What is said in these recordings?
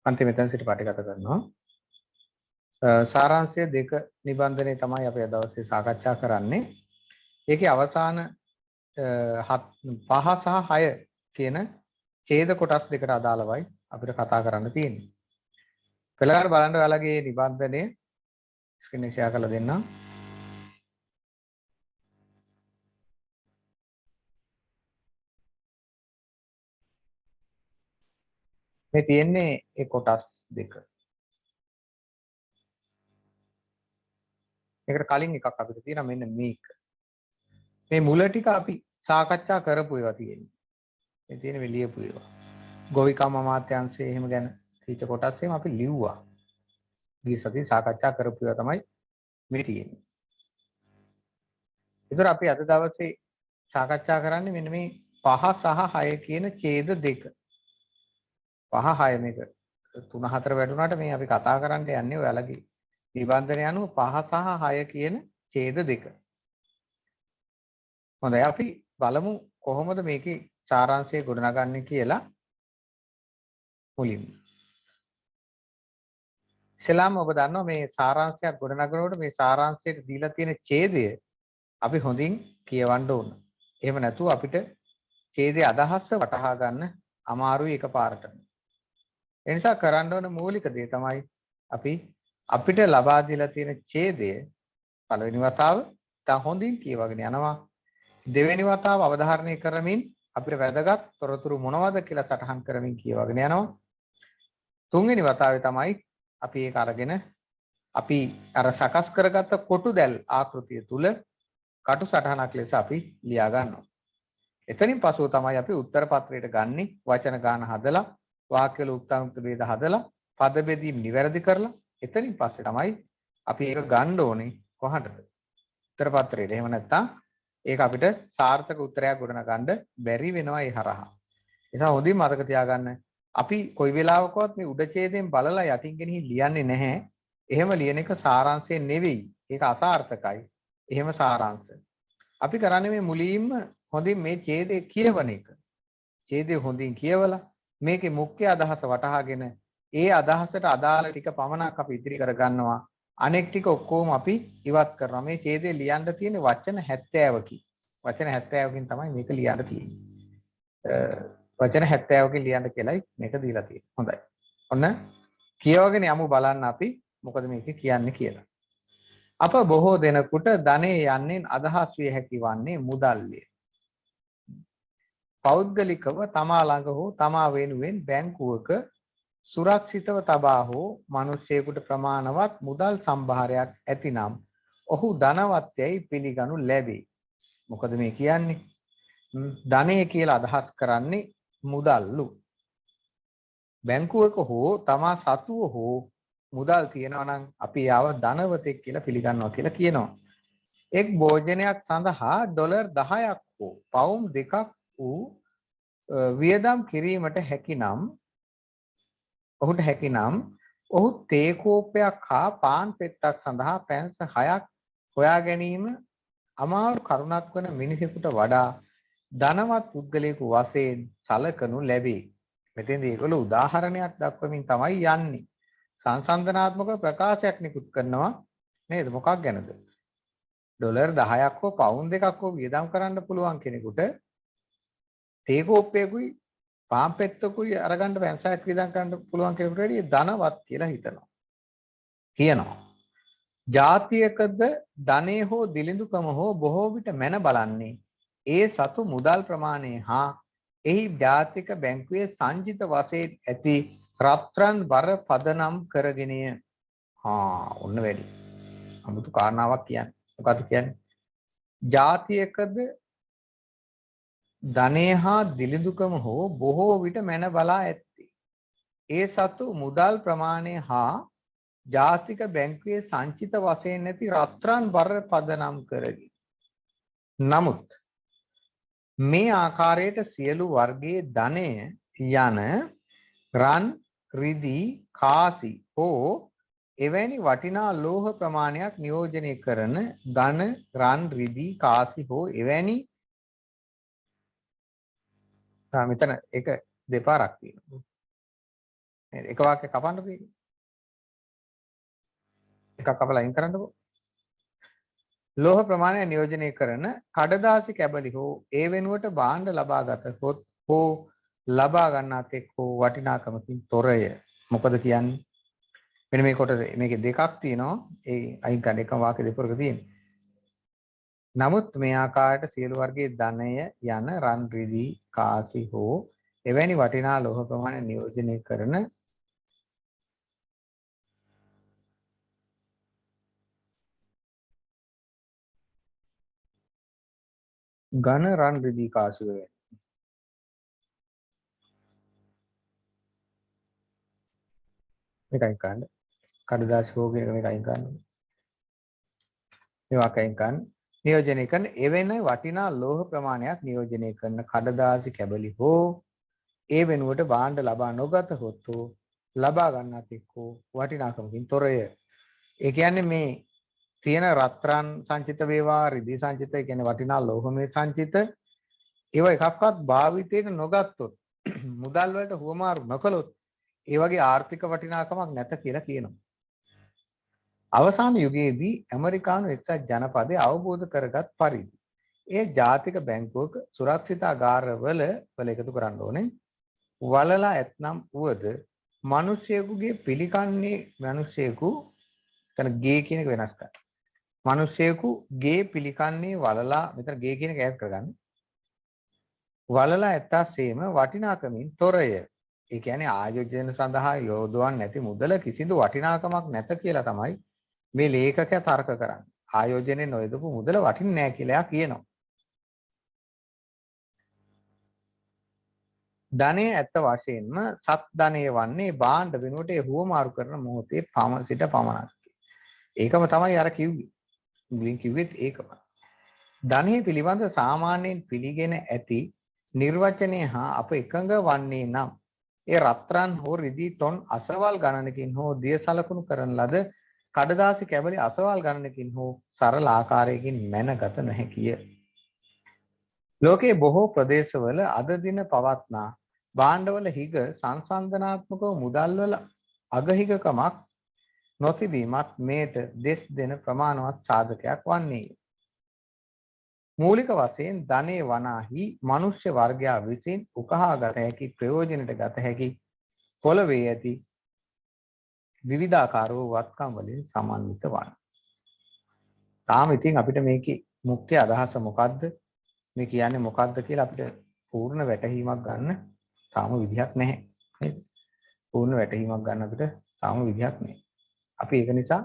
අන්තිම මෙතන සිට පාඩගත කරනවා. සාරාංශය දෙක නිබන්ධනයේ තමයි අපි අද දවසේ සාකච්ඡා කරන්නේ. ඒකේ අවසාන 5 සහ 6 කියන ඡේද කොටස් දෙකට අදාළවයි අපිට කතා කරන්න තියෙන්නේ. පෙළගන්න බලන්න ඔයාලගේ නිබන්ධනය ස්ක්‍රීන් එක ෂෙයා කරලා දෙන්නම්. මේ තියෙන්නේ ඒ කොටස් දෙක. ඒකට කලින් එකක් අපිට තියෙනවා මෙන්න මේක. මේ මුල ටික අපි සාකච්ඡා කරපු ඒවා තියෙන්නේ. මේ තියෙන මේ ලියපු ඒවා. ගෝවිකම් අමාත්‍යාංශයේ එහෙම ගැන තීච කොටස් එහෙම අපි ලිව්වා. ගිය සතියේ සාකච්ඡා කරපු ඒවා තමයි මේ තියෙන්නේ. ඒතර අපි අද දවසේ සාකච්ඡා කරන්නේ මෙන්න මේ 5 සහ 6 කියන ඡේද දෙක. 5 6 මේක 3 4 වැටුණාට මේ අපි කතා කරන්න යන්නේ ඔයාලගේ නිබන්ධනය අනුව 5 සහ 6 කියන ඡේද දෙක. හොඳයි අපි බලමු කොහොමද මේකේ සාරාංශය ගොඩනගන්නේ කියලා මුලින්ම. ඉස්සෙල්ලාම ඔබ දන්නවා මේ සාරාංශයක් ගොඩනගනකොට මේ සාරාංශයට දීලා තියෙන ඡේදය අපි හොඳින් කියවන්න ඕන. එහෙම නැතුව අපිට ඡේදයේ අදහස වටහා ගන්න අමාරුයි එකපාරටම. ඒ නිසා කරන්න ඕන මූලික දේ තමයි අපි අපිට ලබා දීලා තියෙන ඡේදය පළවෙනි වතාව තා හොඳින් කියවගෙන යනවා. දෙවෙනි වතාව අවධාරණය කරමින් අපිට වැදගත් තොරතුරු මොනවද කියලා සටහන් කරමින් කියවගෙන යනවා. තුන්වෙනි වතාවේ තමයි අපි ඒක අරගෙන අපි අර සකස් කරගත්ත කොටු දැල් ආකෘතිය තුල කටු සටහනක් ලෙස අපි ලියා ගන්නවා. එතනින් පසුව තමයි අපි උත්තර පත්‍රයට ගන්නේ වචන ගාන හදලා වාක්‍ය වල උක්තාන්ත ભેද හදලා පද බෙදීම් නිවැරදි කරලා එතනින් පස්සේ තමයි අපි ඒක ගන්න ඕනේ කොහටද උත්තර පත්‍රයට. එහෙම නැත්නම් ඒක අපිට සාර්ථක උත්තරයක් ගොඩනගන්න බැරි වෙනවා ඒ හරහා. ඒ නිසා හොඳින් මතක තියාගන්න අපි කොයි වෙලාවකවත් මේ උඩ ඡේදයෙන් බලලා යටින් ගෙනින් ලියන්නේ නැහැ. එහෙම ලියන එක සාරාංශය නෙවෙයි. ඒක අසාර්ථකයි. එහෙම සාරාංශ. අපි කරන්නේ මේ මුලින්ම හොඳින් මේ ඡේදය කියවන එක. ඡේදය හොඳින් කියවලා මේකේ මුඛ්‍ය අදහස වටහාගෙන ඒ අදහසට අදාළ ටික පමණක් අපි ඉදිරි කර ගන්නවා. අනෙක් ටික ඔක්කොම අපි ඉවත් කරනවා. මේ ඡේදය ලියන්න තියෙන වචන 70කින්. වචන 70කින් තමයි මේක ලියන්න තියෙන්නේ. වචන 70කින් ලියන්න කියලායි මේක දීලා තියෙන්නේ. හොඳයි. ඔන්න කියවගෙන යමු බලන්න අපි මොකද මේක කියන්නේ කියලා. අප බොහෝ දෙනෙකුට ධනෙ යන්නේ අදහස් විය හැකි වන්නේ මුදල්ය. පෞද්ගලිකව තමා ළඟ හෝ තමා වෙනුවෙන් බැංකුවක සුරක්ෂිතව තබා හෝ මිනිසෙකුට ප්‍රමාණවත් මුදල් සම්භාරයක් ඇතිනම් ඔහු ධනවත් යයි පිළිගනු ලැබේ. මොකද මේ කියන්නේ? ධනය කියලා අදහස් කරන්නේ මුදල්ලු. බැංකුවක හෝ තමා සතුව හෝ මුදල් තියනවා නම් අපි යාව ධනවතෙක් කියලා පිළිගන්නවා කියලා කියනවා. එක් භෝජනයක් සඳහා ඩොලර් 10ක් හෝ පවුම් 2ක් වූ වියදම් කිරීමට හැකිනම් ඔහු තේ කෝප්පයක් හා පාන් පෙත්තක් සඳහා පැන්ස 6ක් හොයා ගැනීම අමාරු කරුණක් වන මිනිසෙකුට වඩා ධනවත් පුද්ගලයෙකු වශයෙන් සැලකනු ලැබේ. මෙතෙන්දී ඒගොල්ලෝ උදාහරණයක් දක්වමින් තමයි යන්නේ. සංසන්දනාත්මක ප්‍රකාශයක් නිකුත් කරනවා නේද? මොකක් ගැනද? ඩොලර් 10ක් හෝ පවුම් 2ක් හෝ වියදම් කරන්න පුළුවන් කෙනෙකුට තේ කෝප්පයකුයි පාන් පෙත්තකුයි අරගන්න පැන්සයක් වියදම් කරන්න පුළුවන් කෙනෙකුට වැඩිය ධනවත් කියලා හිතනවා. කියනවා. ජාතියකද ධනෙ හෝ දිලිඳුකම හෝ බොහෝ විට මැන බලන්නේ ඒ සතු මුදල් ප්‍රමාණය හා එහි ජාතික බැංකුවේ සංචිත වශයෙන් ඇති රත්රන් බර පදනම් කරගෙනය. ඔන්න වැඩි. අමුතු කාරණාවක් කියන්නේ. මොකද කියන්නේ? ජාතියකද ධනය හා දිලිඳුකම හෝ බොහෝ විට මැන බලා ඇත්තේ ඒ සතු මුදල් ප්‍රමාණය හා ජාතික බැංකුවේ සංචිත වශයෙන් ඇති රත්රන් බර පදනම් කරගි. නමුත් මේ ආකාරයට සියලු වර්ගයේ ධනය යන රන් රිදී කාසි හෝ එවැනි වටිනා ලෝහ ප්‍රමාණයක් නියෝජනය කරන ඝන රන් රිදී කාසි හෝ එවැනි මෙතන එක දෙපාරක් තියෙනවා. නේද? එක වාක්‍යයක් කපන්නකෝ මේක. එකක් කපලා අයින් කරන්නකෝ. ලෝහ ප්‍රමාණය නියෝජනය කරන කඩදාසි කැබලි හෝ ඒ වෙනුවට භාණ්ඩ ලබාගත හොත් හෝ ලබා ගන්නා තෙක් හෝ වටිනාකමකින් තොරය. මොකද කියන්නේ? මෙන්න මේ කොටස මේකේ දෙකක් තියෙනවා. ඒ අයින් කරන එකම වාක්‍ය දෙකක තියෙනවා. නමුත් මේ ආකාරයට සියලු වර්ගයේ ධනය යන රන් රිදී කාසි හෝ එවැනි වටිනා ලෝහ ප්‍රමාණය නියෝජනය කරන ඝන රන් රිදී කාසි වේ. මේකයි ගන්න. කඩදාසි හෝ කියන මේකයි ගන්න. මේ වාක්‍යයෙන් ගන්න. නියෝජනය කරන එවැනි වටිනා ලෝහ ප්‍රමාණයක් නියෝජනය කරන කඩදාසි කැබලි හෝ ඒ වෙනුවට භාණ්ඩ ලබා නොගත හොත් ලබා ගන්නත් එක්ක වටිනාකමකින් තොරය. ඒ කියන්නේ මේ තියෙන රත්රන් සංචිත වේවා රිදී සංචිත කියන්නේ වටිනා ලෝහමය සංචිත ඒව එකක්වත් භාවිතයට නොගත්තොත් මුදල් වලට හුවමාරු නොකළොත් ඒ වගේ ආර්ථික වටිනාකමක් නැත කියලා කියනවා. අවසාන යුගයේදී ඇමරිකානු එක්සත් ජනපදයේ අවබෝධ කරගත් පරිදි ඒ ජාතික බැංකුවක සුරක්ෂිතාගාරවල එකතු කරන්න ඕනේ. වලලා ඇතනම් වුවද මිනිසියෙකුගේ පිළිකන්නේ මිනිසියෙකු එතන ගේ කියන එක වෙනස් කරන්න. මිනිසියෙකු ගේ පිළිකන්නේ වලලා මෙතන ගේ කියන එක ඈඩ් කරගන්න. වලලා ඇත්තාසේම වටිනාකමින් තොරය. ඒ කියන්නේ ආයෝජන සඳහා යොදවන්නේ නැති මුදල කිසිදු වටිනාකමක් නැත කියලා තමයි මේ ලේඛකයා තර්ක කරන්නේ. ආයෝජනේ නොයදපු මුදල වටින්නේ නැහැ කියලා කියනවා. ධනය ඇත්ත වශයෙන්ම සත් ධනය වන්නේ භාණ්ඩ වෙනුවට හුවමාරු කරන මොහොතේ සිට පමණක්. ඒකම තමයි අර කිව්වේ. මුලින් කිව්වෙත් ඒකම. ධනය පිළිබඳ සාමාන්‍යයෙන් පිළිගෙන ඇති නිර්වචනය හා අප එකඟ වන්නේ නම් ඒ රත්රන් හෝ රිදී ටොන් අසවල් ගණනකින් හෝ දිය සලකුණු කරන ලද කඩදාසි කැබලි අසවල් ගණනකින් හෝ සරල ආකාරයකින් මැනගත නොහැකිය. ලෝකයේ බොහෝ ප්‍රදේශවල අද දින පවත්නා භාණ්ඩවල හිග සංසන්දනාත්මකව මුදල්වල අගහිගකමක් නොතිබීමත් මේට දෙස් දෙන ප්‍රමාණවත් සාධකයක් වන්නේය. මූලික වශයෙන් ධනය වනාහි මනුෂ්‍ය වර්ගයා විසින් උකහා ගත හැකි ප්‍රයෝජනට ගත හැකි පොළවේ ඇති විවිධාකාර වූ වත්කම් වලින් සමන්විත වන. තාම ඉතින් අපිට මේකේ මුඛ්‍ය අදහස මොකද්ද? මේ කියන්නේ මොකද්ද කියලා අපිට පූර්ණ වැටහීමක් ගන්න තාම විදිහක් නැහැ. නේද? පූර්ණ වැටහීමක් ගන්න අපිට තාම විදිහක් නැහැ. අපි ඒක නිසා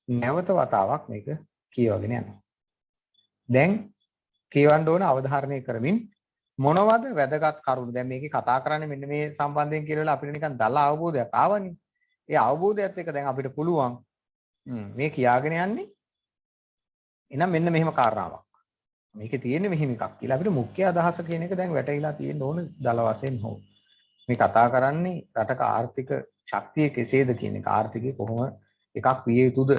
නැවත වතාවක් මේක කියවගෙන යනවා. දැන් කියවන්න ඕන අවධාරණය කරමින් මොනවද වැදගත් කරුණු දැන් මේකේ කතා කරන්නේ මෙන්න මේ සම්බන්ධයෙන් කියලා අපිට නිකන් දල අවබෝධයක් ආවනේ. ඒ අවබෝධයත් එක්ක දැන් අපිට පුළුවන් මේ කියාගෙන යන්නේ එහෙනම් මෙන්න මෙහෙම කාරණාවක්. මේකේ තියෙන්නේ මෙහෙම එකක් කියලා අපිට මුඛ්‍ය අදහස කියන එක දැන් වැටහිලා තියෙන්න ඕන දල වශයෙන් හෝ. මේ කතා කරන්නේ රටක ආර්ථික ශක්තිය කෙසේද කියන එක. ආර්ථිකය කොහොම එකක් විය යුතුද?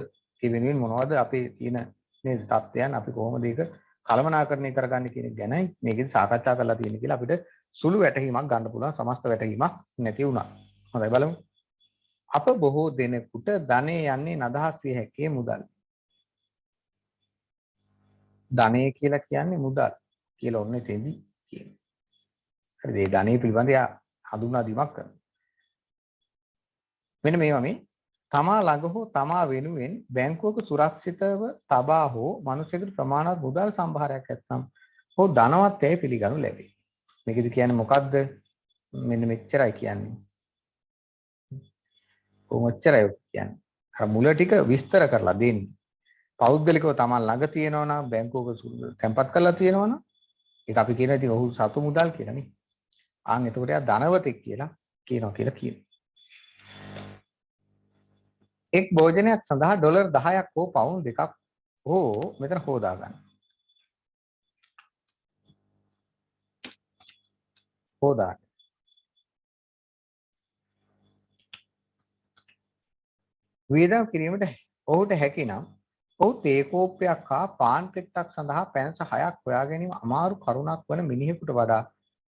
ඒ වෙනුවෙන් මොනවද අපේ තියෙන නේද තත්ත්වයන් අපි කොහොමද ඒක කළමනාකරණය කරගන්නේ කියන එක ගැනයි මේකෙන් සාකච්ඡා කරලා තියෙන්නේ කියලා අපිට සුළු වැටහීමක් ගන්න පුළුවන්. සමස්ත වැටහීමක් නැති වුණා. හොඳයි බලමු. අප බොහෝ දෙනෙකුට ධනය යන්නේ නදහස් විය හැකි මුදල්. ධනය කියලා කියන්නේ මුදල් කියලා ඔන්න එතෙන්දී කියනවා. හරිද? ඒ ධනය පිළිබඳ හඳුන්වා දීමක් කරනවා. මෙන්න මේවා මේ තමා ළඟ හෝ තමා වෙනුවෙන් බැංකුවක සුරක්ෂිතව තබා හෝ මිනිසෙකුට ප්‍රමාණවත් මුදල් සම්භාරයක් නැත්නම් හෝ ධනවත් යැයි පිළිගනු ලැබේ. මේකද කියන්නේ මොකද්ද? මෙන්න මෙච්චරයි කියන්නේ. කොහොමච්චරයි කියන්නේ. අර මුල ටික විස්තර කරලා දෙන්නේ. පෞද්ගලිකව තමන් ළඟ තියෙනවා නම් බැංකුවක තැන්පත් කරලා තියෙනවා නම් ඒක අපි කියන ඉතින් ඔහු සතු මුදල් කියලා නේ. ආන් එතකොට එයා ධනවතෙක් කියලා කියනවා. එක් භෝජනයක් සඳහා ඩොලර් 10ක් හෝ පවුන්ඩ් 2ක් හෝ මෙතන හොදා ගන්න. හොදා. වියදම් කිරීමට ඔහුට හැකි නම් ඔහු තේ කෝප්පයක් හා පාන් පෙත්තක් සඳහා පැන්ස 6ක් හොයා ගැනීම අමාරු කරුණක් වන මිනිහෙකුට වඩා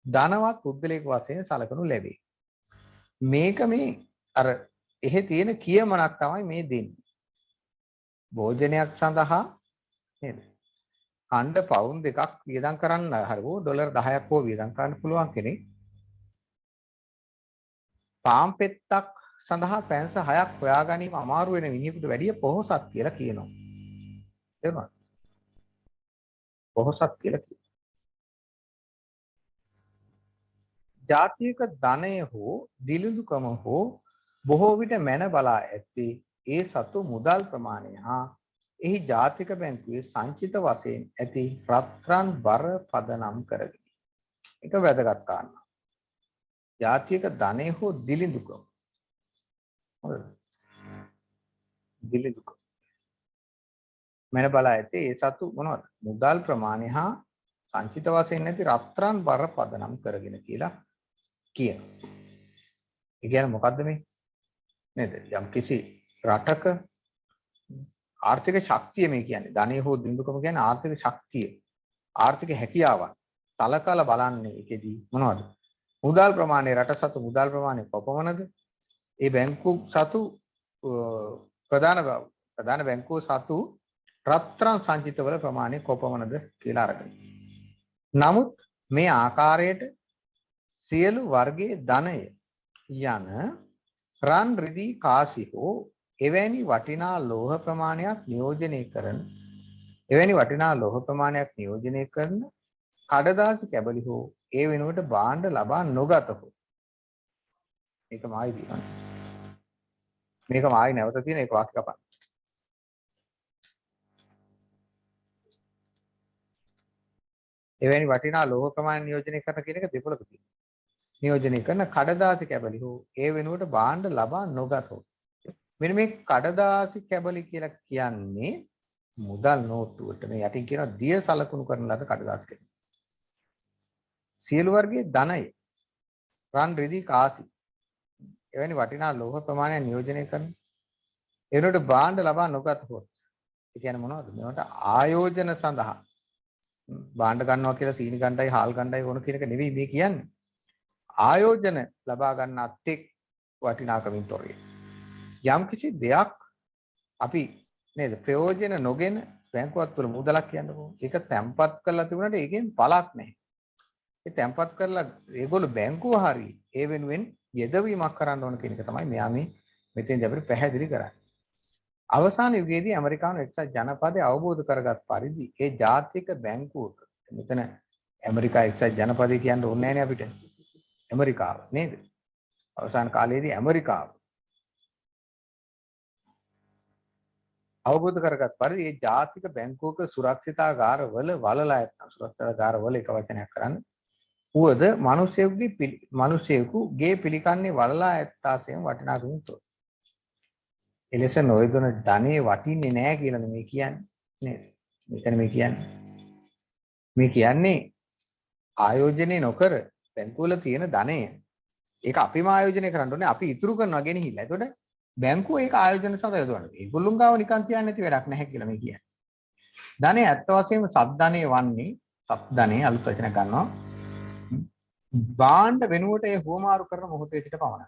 ධනවත් පුද්ගලයෙකු වශයෙන් සැලකනු ලැබේ. මේක මේ අර එහෙ තියෙන කියමනක් තමයි මේ දෙන්නේ. භෝජනයක් සඳහා නේද? කණ්ඩ පවුන් දෙකක් වියදම් කරන්න හරිවෝ ඩොලර් 10ක් හෝ වියදම් කරන්න පුළුවන් කෙනෙක් පාම් පෙත්තක් සඳහා පැන්ස 6ක් හොයා ගැනීම අමාරු වෙන මිනිහෙකුට වැඩිය පොහොසත් කියලා කියනවා. තේරුණාද? පොහොසත් කියලා කියනවා. ජාතික ධනය හෝ දිලිඳුකම හෝ බොහෝ විට මැන බලා ඇත්තේ ඒ සතු මුදල් ප්‍රමාණය හා එහි ජාතික බැංකුවේ සංචිත වශයෙන් ඇති රත්රන් බර පදනම් කරගෙන. එක වැදගත් කාරණා. ජාතික ධනය හෝ දිලිඳුකම. හොඳද? දිලිඳුකම. මැන බලා ඇත්තේ ඒ සතු මොනවද? මුදල් ප්‍රමාණය හා සංචිත වශයෙන් ඇති රත්රන් බර පදනම් කරගෙන කියලා කියනවා. ඒ කියන්නේ මොකද්ද මේ? නේද? යම් කිසි රටක ආර්ථික ශක්තිය මේ කියන්නේ ධනෙ හෝ දිලිඳුකම කියන්නේ ආර්ථික ශක්තිය ආර්ථික හැකියාවන් සලකලා බලන්නේ ඒකෙදී මොනවද මුදල් ප්‍රමාණය රට සතු මුදල් ප්‍රමාණය කොපමණද ඒ බැංකු සතු ප්‍රධාන බැංකුව සතු රත්රන් සංචිතවල ප්‍රමාණය කොපමණද කියලා අරගෙන. නමුත් මේ ආකාරයට සියලු වර්ගයේ ධනය යන රන් රිදී කාසි හෝ එවැනි වටිනා ලෝහ ප්‍රමාණයක් නියෝජනය කරන කඩදාසි කැබලි හෝ ඒ වෙනුවට භාණ්ඩ ලබා නොගතහොත් මේක මායි දිනන මේක මායි නැවත තියෙන ඒක වාක්‍ය කපන්න. එවැනි වටිනා ලෝහ ප්‍රමාණය නියෝජනය කරන කියන එක දෙපොළක තියෙනවා. නියෝජනය කරන කඩදාසි කැබලි හෝ ඒ වෙනුවට භාණ්ඩ ලබා නොගතහොත් මෙන්න මේ කඩදාසි කැබලි කියලා කියන්නේ මුදල් නෝට්ටුවට මේ යටින් කියනවා දිය සලකුණු කරන ලද කඩදාසි කැබලි. සියලු වර්ගයේ ධනය රන් රිදී කාසි එවැනි වටිනා ලෝහ ප්‍රමාණයක් නියෝජනය කරන ඒනොට භාණ්ඩ ලබා නොගතහොත් ඒ කියන්නේ මොනවද? මේවට ආයෝජන සඳහා භාණ්ඩ ගන්නවා කියලා සීනි ගණ්ඩායි හාල් ගණ්ඩායි ඕන කියන එක නෙවෙයි මේ කියන්නේ. ආයෝජන ලබා ගන්න අත්‍යක් වටිනාකමින් තොරය. යම් කිසි දෙයක් අපි නේද ප්‍රයෝජන නොගෙන බැංකුවත් වල මුදලක් කියන්නකෝ. ඒක තැම්පත් කරලා තිබුණාට ඒකෙන් පළක් නැහැ. ඒ තැම්පත් කරලා ඒගොල්ලෝ බැංකුව හරි ඒ වෙනුවෙන් යෙදවීමක් කරන්න ඕන කියන එක තමයි මෙයා මේ මෙතෙන්දී අපිට පැහැදිලි කරන්නේ. අවසාන යුගයේදී ඇමරිකානු එක්සත් ජනපදය අවබෝධ කරගත් පරිදි ඒ ජාතික බැංකුවක මෙතන ඇමරිකා එක්සත් ජනපදය කියන්න ඕනේ නැහැ අපිට. ඇමරිකාව නේද? අවසාන කාලයේදී ඇමරිකාව අවබෝධ කරගත් පරිදි ඒ ජාතික බැංකුවක සුරක්ෂිතාගාරවල වලලා නැත්නම් සුරක්ෂිතාගාරවල එක වචනයක් කරන්න උවද මිනිසෙකුගේ පිළිකන්නේ වලලා ඇත්තාසෙම වටිනාකමින් තොර. එලෙස නොයදොන ධනෙ වටින්නේ නැහැ කියලා මේ කියන්නේ නේද? මෙතන මේ කියන්නේ ආයෝජනය නොකර බැංකුවල තියෙන ධනය ඒක අපිම ආයෝජනය කරන්න ඕනේ අපි ඉතුරු කරනවා ගෙනහිල්ලා. එතකොට බැංකුව ඒක ආයෝජන සඳහා යොදවනවා. ඒගොල්ලෝ ගාව නිකන් තියන්නේ නැති වැඩක් නැහැ කියලා මේ කියන්නේ. ධනෙ ඇත්ත වශයෙන්ම සබ්ධනෙ වන්නේ සබ්ධනෙ අලුත් වචන ගන්නවා. භාණ්ඩ වෙනුවට ඒ හුවමාරු කරන මොහොතේ සිට පමණයි.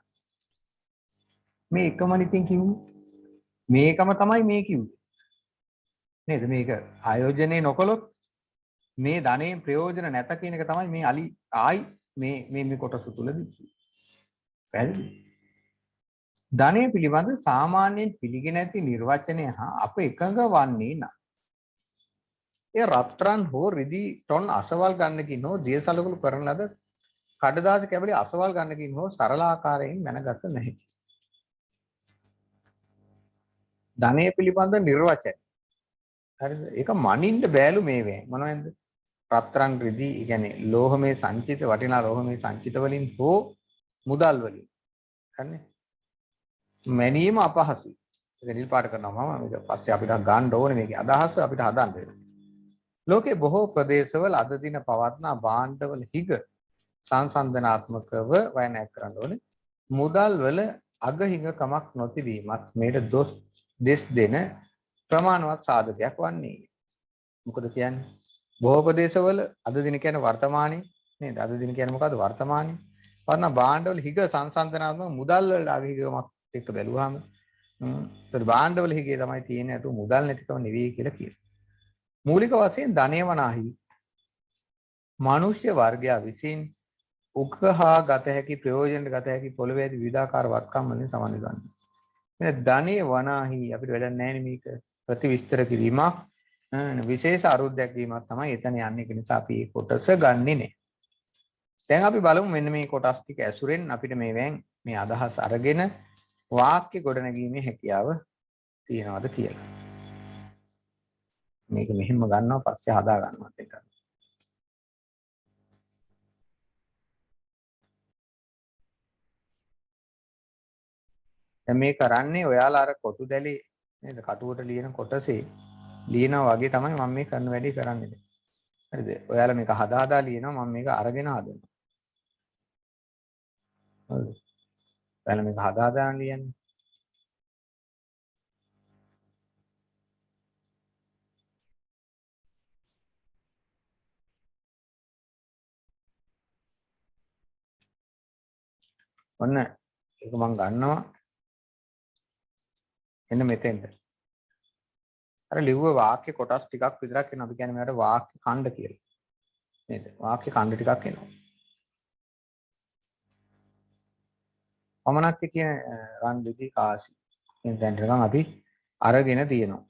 මේ එකම නිතින් කිව්වේ. මේකම තමයි මේ කිව්වේ. නේද? මේක ආයෝජනය නොකළොත් මේ ධනෙන් ප්‍රයෝජන නැත කියන එක තමයි මේ ආයි මේ කොටස තුලදී. පැහැදිලි? ධනය පිළිබඳ සාමාන්‍යයෙන් පිළිගෙන ඇති නිර්වචනය හා අප එකඟ වන්නේ නම් ඒ රත්රන් හෝ රිදී ටොන් අසවල් ගන්නකින් හෝ දිය සලකුණු කරන ලද කඩදාසි කැබලි අසවල් ගන්නකින් හෝ සරල ආකාරයෙන් මැනගත නැහැ. ධනය පිළිබඳ නිර්වචනය. හරිද? ඒක මනින්න බෑලු මේ වේ. මොනවද? රත්රන් රිදී කියන්නේ ලෝහමය සංචිත වටිනා ලෝහමය සංචිත වලින් හෝ මුදල් වලින්. හරිනේ? මැනීම අපහසුයි. ඒක නිල් පාට කරනවා මම මේක පස්සේ අපිට ගන්න ඕනේ මේකේ අදහස අපිට හදන්න වෙනවා. ලෝකේ බොහෝ ප්‍රදේශවල අද දින පවත්නා භාණ්ඩවල හිග සංසන්දනාත්මකව වයනයක් කරන්න ඕනේ. මුදල් වල අග හිඟකමක් නොතිබීමත් මේට දෙස් දෙන ප්‍රමාණවත් සාධකයක් වන්නේ. මොකද කියන්නේ? බොහෝ ප්‍රදේශවල අද දින කියන්නේ වර්තමානයේ නේද? අද දින කියන්නේ මොකද්ද? වර්තමානයේ. වන්න භාණ්ඩවල හිග සංසන්දනාත්මක මුදල් වල අගහිගමක් එක්ක බැලුවාම ඒතර භාණ්ඩවල හිගේ තමයි තියෙන්නේ අතු මුදල් නැතිකම නෙවෙයි කියලා කියනවා. මූලික වශයෙන් ධනය වනාහි මනුෂ්‍ය වර්ගයා විසින් උකහා ගත හැකි ප්‍රයෝජනට ගත හැකි පොළවේ ඇති විවිධාකාර වත්කම් වලින් සමන්වි ගන්නවා. මේ ධනය වනාහි අපිට වැඩක් නැහැ නේ මේක ප්‍රතිවිස්තර කිරීමක් විශේෂ අරුත් දැක්වීමක් තමයි එතන යන්නේ. ඒ නිසා අපි මේ කොටස ගන්නෙ නෑ. දැන් අපි බලමු මෙන්න මේ කොටස් ටික ඇසුරෙන් අපිට මේවෙන් මේ අදහස් අරගෙන වාක්‍ය ගොඩනැගීමේ හැකියාව තියනවාද කියලා. මේක මෙහෙම ගන්නවා පස්සේ හදා ගන්නවත් එක. දැන් මේ කරන්නේ ඔයාලා අර කොටු දැලි නේද කටුවට ලියන කොටසේ ලියනවා වගේ තමයි මම මේ කරන වැඩේ කරන්නේ. හරිද? ඔයාලා මේක හදා හදා ලියනවා මම මේක අරගෙන හදනවා. හරිද? ඔයාලා මේක හදා හදා ලියන්නේ. ඔන්න ඒක මම ගන්නවා එන්න මෙතෙන්ට. අර ලිව්ව වාක්‍ය කොටස් ටිකක් විතරක් එනවා. අපි කියන්නේ මේකට වාක්‍ය ඛණ්ඩ කියලා. නේද? වාක්‍ය ඛණ්ඩ ටිකක් එනවා. පමණක් කියන රන් දෙකි කාසි. කියන තැනට ගමන් අපි අරගෙන තියෙනවා.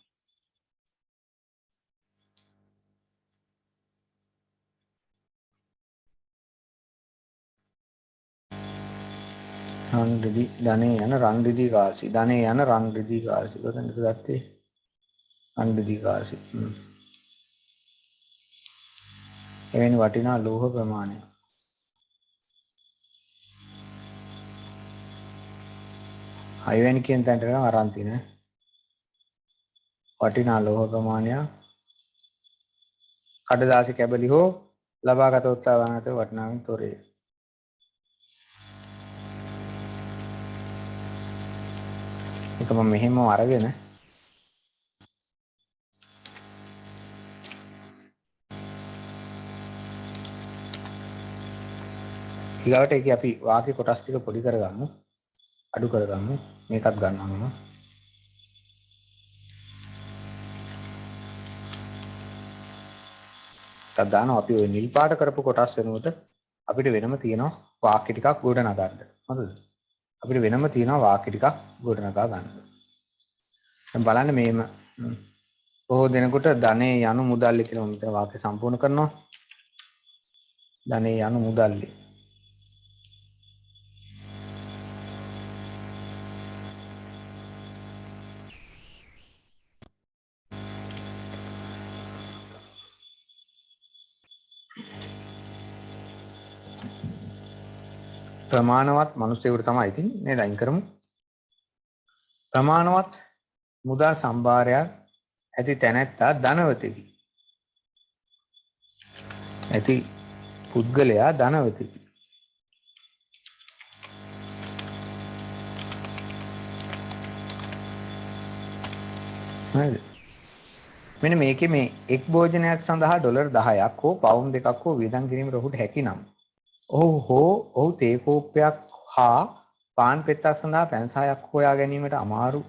රන් දෙදි ධනේ යන රන් දෙදි කාසි. ධනේ යන රන් දෙදි කාසි. කොතනද ගත්තේ? රන් දෙදි කාසි. එවැනි වටිනා ලෝහ ප්‍රමාණය. හයවැනි කියන තැනට ගමන් අරන් තිනේ. වටිනා ලෝහ ප්‍රමාණයක් කඩදාසි කැබලි හෝ ලබාගත උත්සාහයන් අතර වටිනාකම් තොරේ. ඒක මම මෙහෙම අරගෙන ඊළඟට ඒක අපි වාක්‍ය කොටස් ටික පොඩි කරගමු. අඩු කරගමු. මේකත් ගන්නවා මම. එකක් දානවා අපි ওই නිල් පාට කරපු කොටස් වෙනුවට අපිට වෙනම තියෙනවා වාක්‍ය ටිකක් ගොඩනගන්න. හරිද? අපිට වෙනම තියෙනවා වාක්‍ය ටිකක් ගොඩනගා ගන්න. දැන් බලන්න මේම බොහෝ දෙනෙකුට ධනේ යනු මුදල්ලි කියලා මම මෙතන වාක්‍ය සම්පූර්ණ කරනවා. ධනේ යනු මුදල්ලි. ප්‍රමාණවත් මිනිස්සුන්ට තමයි ඉතින් නේද අයින් කරමු. ප්‍රමාණවත් මුදල් සම්භාරයක් ඇති තැනැත්තා ධනවතෙකි. ඇති පුද්ගලයා ධනවතෙකි. හරිද? මෙන්න මේකේ මේ එක් භෝජනයක් සඳහා ඩොලර් 10ක් හෝ පවුන්ඩ් 2ක් හෝ වියදම් කිරීමට ඔහුට හැකිනම් ඔහු තේ කෝප්පයක් හා පාන් පෙත්තක් සඳහා පැන් සහයක් හොයා ගැනීමට අමාරු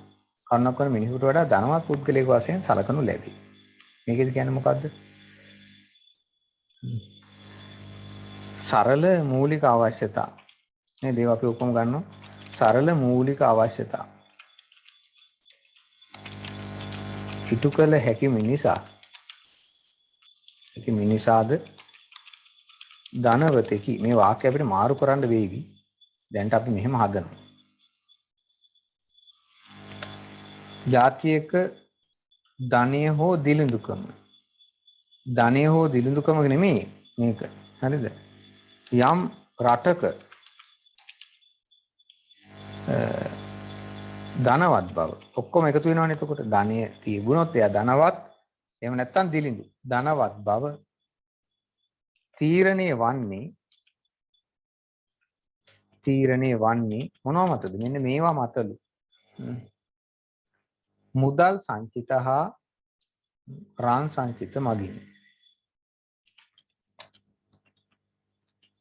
කරුණක් වන මිනිසුන්ට වඩා ධනවත් පුද්ගලයෙකු වශයෙන් සැලකනු ලැබේ. මේකද කියන්නේ මොකද්ද? සරල මූලික අවශ්‍යතා. නේද? ඒවා අපි ඔක්කොම ගන්නවා. සරල මූලික අවශ්‍යතා. ඉටු කළ හැකි මිනිසාද ධනවතෙකි. මේ වාක්‍ය අපිට මාරු කරන්න වේවි. දැන්ට අපි මෙහෙම හදනවා. ජාතියක ධනය හෝ දිලිඳුකම. ධනය හෝ දිලිඳුකම නෙමෙයි මේක. හරිද? යම් රටක ධනවත් බව ඔක්කොම එකතු වෙනවනේ. එතකොට ධනය තිබුණොත් එයා ධනවත්. එහෙම නැත්නම් දිලිඳු. ධනවත් බව තීරණය වන්නේ මොනවා මතද? මෙන්න මේවා මතලු. මුදල් සංචිත හා රාන් සංචිත මගින්.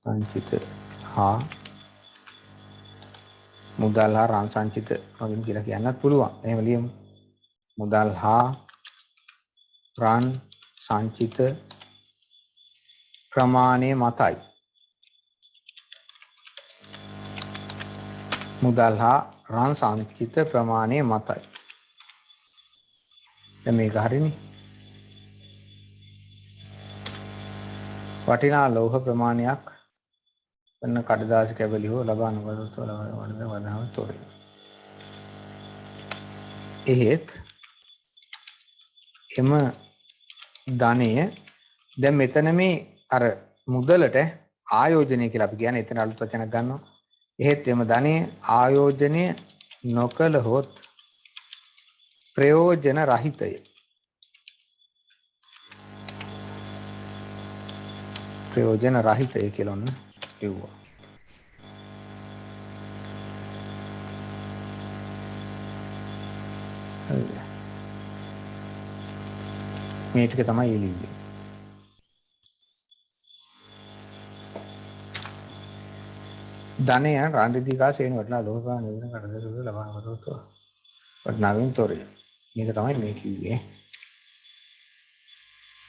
සංචිත හා මුදල් හා රන් සංචිත වලින් කියලා කියන්නත් පුළුවන්. එහෙම ලියමු. මුදල් හා රන් සංචිත ප්‍රමාණය මතයි. මුදල් හා රන් සංචිත ප්‍රමාණය මතයි. දැන් මේක හරිනේ. වටිනා ලෝහ ප්‍රමාණයක් වන කඩදාසි කැබලි හෝ ලබා නොගතොත් වඩ වදාම තොරේ. එහෙත් එම ධනය දැන් මෙතන මේ අර මුදලට ආයෝජනය කියලා අපි කියන්නේ එතන අලුත් වචනක් ගන්නවා. එහෙත් එම ධනය ආයෝජනය නොකළහොත් ප්‍රයෝජන රහිතය. ප්‍රයෝජන රහිතය කියලා ඔන්න කිව්වා. මේ ටික තමයි එළියේ. ධනය රන් රිදී කා සේන වටලා ලෝකා නිවන කඩදරුව ලබා ගන්නකොට වටනාවෙන් තොරේ. මේක තමයි මේ කිව්වේ.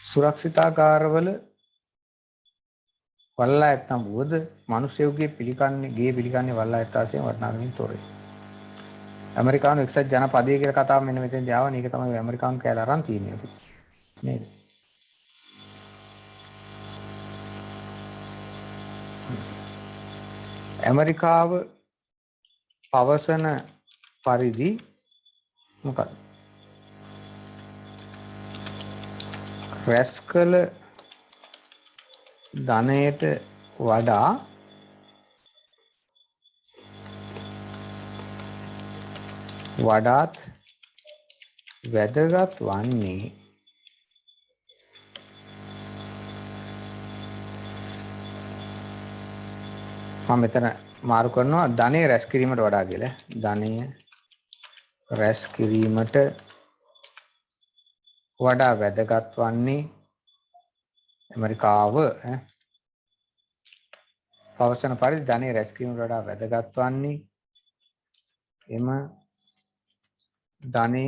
සුරක්ෂිතාගාරවල වල්ලා ඇත්තම් වුවද මිනිස්සුගේ පිළිකන්නේ ගේ පිළිකන්නේ වල්ලා ඇත්තාසෙන් වටනාවෙන් තොරේ. ඇමරිකානු එක්සත් ජනපදයේ කියලා කතාව මෙන්න මෙතෙන්දී ආවනේ. ඒක තමයි ඇමරිකානු කැලේ අරන් තියෙන්නේ. නේද? ඇමරිකාව පවසන පරිදි මොකක්ද? රැස් කළ ධනයට වඩා වඩාත් වැදගත් වන්නේ මම මෙතන මාරු කරනවා ධනය රැස් කිරීමට වඩා කියලා. ධනය රැස් කිරීමට වඩා වැදගත් වන්නේ ඇමරිකාව පවසන පරිදි ධනය රැස් කිරීමට වඩා වැදගත් වන්නේ එම ධනය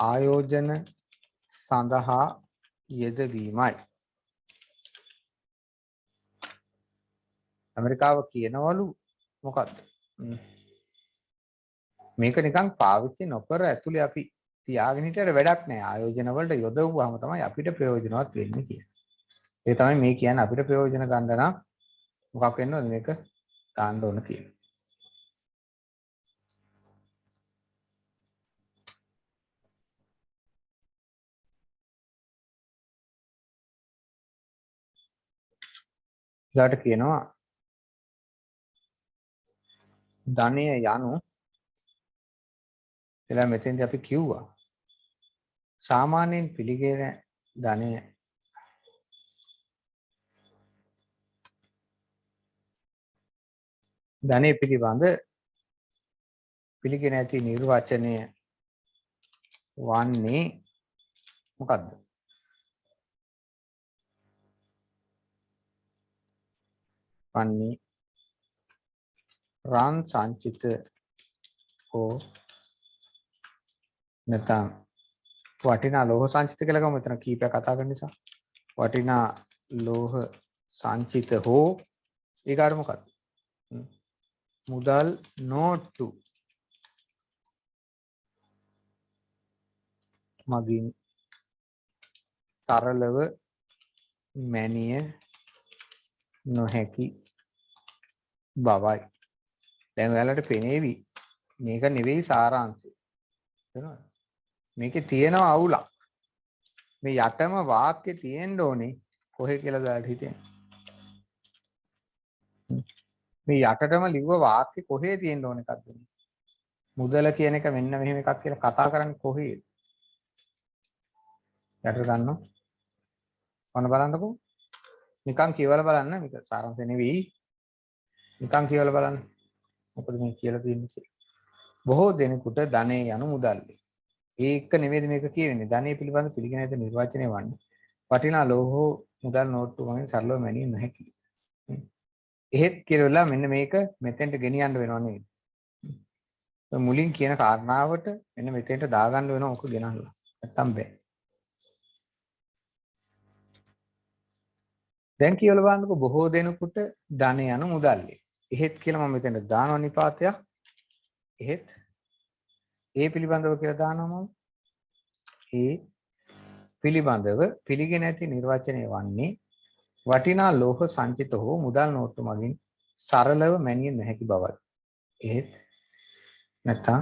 ආයෝජන සඳහා යෙදවීමයි. ඇමරිකාව කියනවලු මොකද්ද? මේක නිකන් පාවිච්චි නොකර ඇතුලේ අපි තියාගෙන හිටියට වැඩක් නැහැ. ආයෝජන වලට යොදවුවාම තමයි අපිට ප්‍රයෝජනවත් වෙන්නේ කියන්නේ. ඒ තමයි මේ කියන්නේ අපිට ප්‍රයෝජන ගන්න නම් මොකක් වෙන්න ඕනද මේක දාන්න ඕන කියන්නේ. ඊට කියනවා ධනය යනු එලා මෙතෙන්දී අපි කිව්වා සාමාන්‍යයෙන් පිළිගෙන ධනය ධනය පිළිබඳ පිළිගෙන ඇති නිර්වචනය වන්නේ මොකද්ද? වන්නේ රන් සංචිත හෝ නැත්නම් වටිනා ලෝහ සංචිත කියලා ගමු. මෙතන කීපයක් කතා කරන නිසා වටිනා ලෝහ සංචිත හෝ ඊගාට මොකක්ද? මුදල් නෝට්ටු මගින් සරලව මැනිය නොහැකි බවයි. දැන් ඔයාලට පෙනේවි මේක නෙවෙයි සාරාංශය. තේරෙනවද? මේකේ තියෙනවා අවුලක්. මේ යටම වාක්‍යෙ තියෙන්න ඕනේ කොහේ කියලා දාලා හිතෙන්නේ. මේ යටටම ලිව්ව වාක්‍යෙ කොහේ තියෙන්න ඕන එකක්ද? මුදල කියන එක මෙන්න මෙහෙම එකක් කියලා කතා කරන්නේ කොහේද? යට ගන්නවා. ඔන්න බලන්නකෝ. නිකන් කියවලා බලන්න. මේක සාරාංශය නෙවෙයි. නිකන් කියවලා බලන්න. මොකද මේ කියලා තියෙන්නේ? බොහෝ දෙනෙකුට ධනෙ යනු මුදල්ය. ඒක නෙමෙයි මේක කියවෙන්නේ. ධනෙ පිළිබඳ පිළිගෙන ඇති නිර්වචනය වන්නේ වටිනා ලෝහ මුදල් නෝට්ටු වලින් සරලව මැනිය නොහැකි. එහෙත් කියලා මෙන්න මේක මෙතෙන්ට ගෙනියන්න වෙනව නේද? මුලින් කියන කාරණාවට මෙන්න මෙතෙන්ට දාගන්න වෙනවා ඔක ගෙනල්ලා. නැත්තම් බෑ. දැන් කියලා බලන්නකො බොහෝ දෙනෙකුට ධන යන මුදල්ලි. එහෙත් කියලා මම මෙතෙන්ට දානවා නිපාතයක්. එහෙත් ඒ පිළිබඳව කියලා දානවා මම. ඒ පිළිබඳව පිළිගෙන ඇති නිර්වචනය වන්නේ වටිනා ලෝහ සංචිත හෝ මුදල් නෝට්ටු මගින් සරලව මැනිය නොහැකි බවයි. එහෙත් නැත්නම්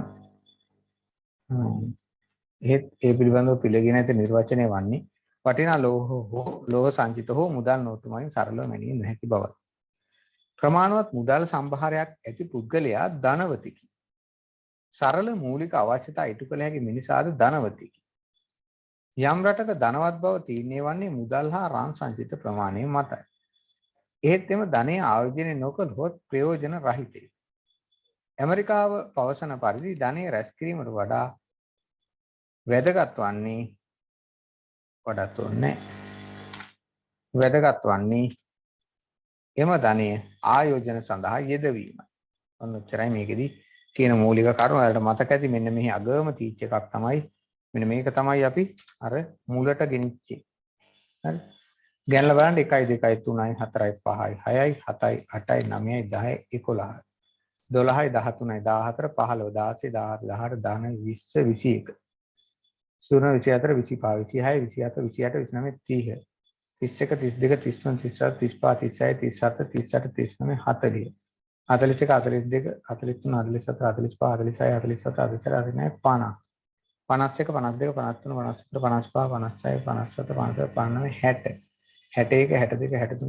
එහෙත් ඒ පිළිබඳව පිළිගෙන ඇති නිර්වචනය වන්නේ වටිනා ලෝහ සංචිත හෝ මුදල් නෝට්ටු මගින් සරලව මැනිය නොහැකි බවයි. ප්‍රමාණවත් මුදල් සම්භාරයක් ඇති පුද්ගලයා ධනවතෙකි. සරල මූලික අවශ්‍යතා ඉටු කළ හැකි මිනිසාද ධනවතෙකි. යම් රටක ධනවත් බව තීරණය වන්නේ මුදල් හා රන් සංචිත ප්‍රමාණය මතයි. එහෙත් එම ධනය ආයෝජනය නොකළහොත් ප්‍රයෝජන රහිතය. ඇමරිකාව පවසන පරිදි ධනය රැස් කිරීමට වඩා වැදගත් වන්නේ එම ධනය ආයෝජන සඳහා යෙදවීමයි. ඔන්න ඔච්චරයි මේකෙදි කියන මූලික කරුණ. ඔයාලට මතක ඇති මෙන්න මෙහි අගම තීච් එකක් තමයි මෙන්න මේක තමයි අපි අර මුලට ගෙනිච්චේ. හරි. ගණන්ලා බලන්න 1 2 3 4 5 6 7 8 9 10 11 12 13 14 15 16 17 18 19 20 21 24 25 26 27 28 29 30 31 32 33 34 35 36 37 38 39 40 41 42 43 44 45 46 47 48 49 50 51 52 53 54 55 56 57 57 59 60 61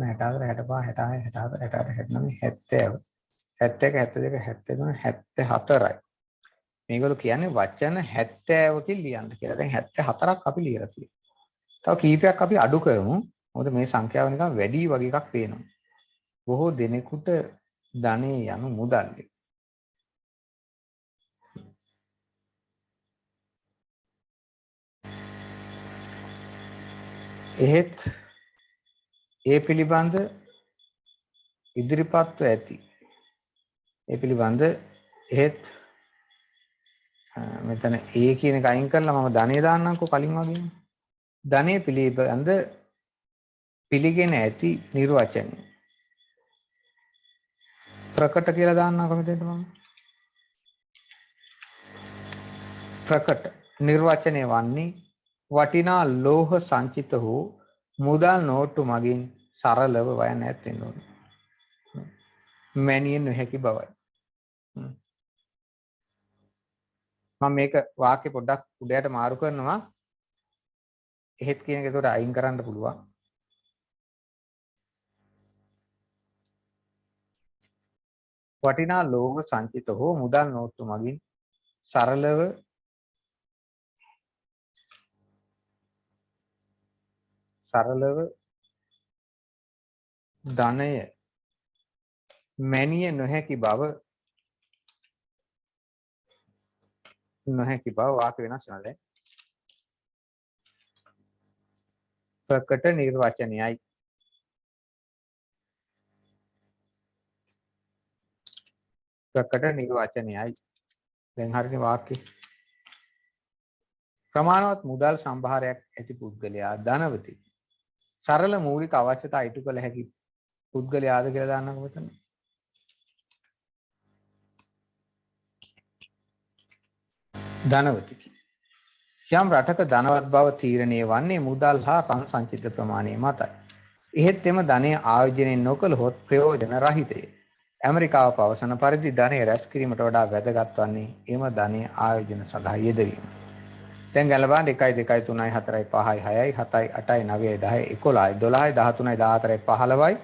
62 63 64 65 66 67 68 69 70 71 72 73 74යි. මේගොල්ලෝ කියන්නේ වචන 70කින් ලියන්න කියලා. දැන් 74ක් අපි ලියලා තියෙනවා. තව කීපයක් අපි අඩු කරමු. මොකද මේ සංඛ්‍යාව නිකන් වැඩි වගේ එකක් පේනවා. බොහෝ දෙනෙකුට ධනෙ යනු මුදල්ලි. එහෙත් ඒ පිළිබඳ ඉදිරිපත්ව ඇති. ඒ පිළිබඳ එහෙත් මෙතන ඒ කියන එක අයින් කරලා මම ධනෙ දාන්නම්කෝ කලින් වගේම. ධනෙ පිළිබඳ පිළිගෙන ඇති නිර්වචනය. ප්‍රකට කියලා දාන්නම්කෝ මෙතෙන්ට මම. ප්‍රකට නිර්වචනය වන්නේ වටිනා ලෝහ සංචිත වූ මුදල් නෝට්ටු මගින් සරලව වයන් ඇත්තෙන්න ඕනේ. මැනිය නොහැකි බවයි. මම මේක වාක්‍ය පොඩ්ඩක් උඩයට මාරු කරනවා. එහෙත් කියන එක ඒකට අයින් කරන්න පුළුවන්. වටිනා ලෝහ සංචිත හෝ මුදල් නෝට්ටු මගින් සරලව ධනය මැනිය නොහැකි බව වාක්‍ය වෙනස් වෙනවා දැන්. ප්‍රකට නිර්වචනයයි. ප්‍රකට නිර්වචනයයි. දැන් හරිනේ වාක්‍යය. ප්‍රමාණවත් මුදල් සම්භාරයක් ඇති පුද්ගලයා ධනවතෙකි. සරල මූලික අවශ්‍යතා ඉටු කළ හැකි පුද්ගලයාද කියලා දාන්නකො මෙතන. ධනවතෙකි. යම් රටක ධනවත් බව තීරණය වන්නේ මුදල් හා රන් සංචිත ප්‍රමාණය මතයි. එහෙත් එම ධනය ආයෝජනය නොකළහොත් ප්‍රයෝජන රහිතය. ඇමරිකාව පවසන පරිදි ධනය රැස් කිරීමට වඩා වැදගත් වන්නේ එම ධනය ආයෝජන සඳහා යෙදවීම. දැන් ගලබන්න 1 2 3 4 5 6 7 8 9 10 11 12 13 14 15යි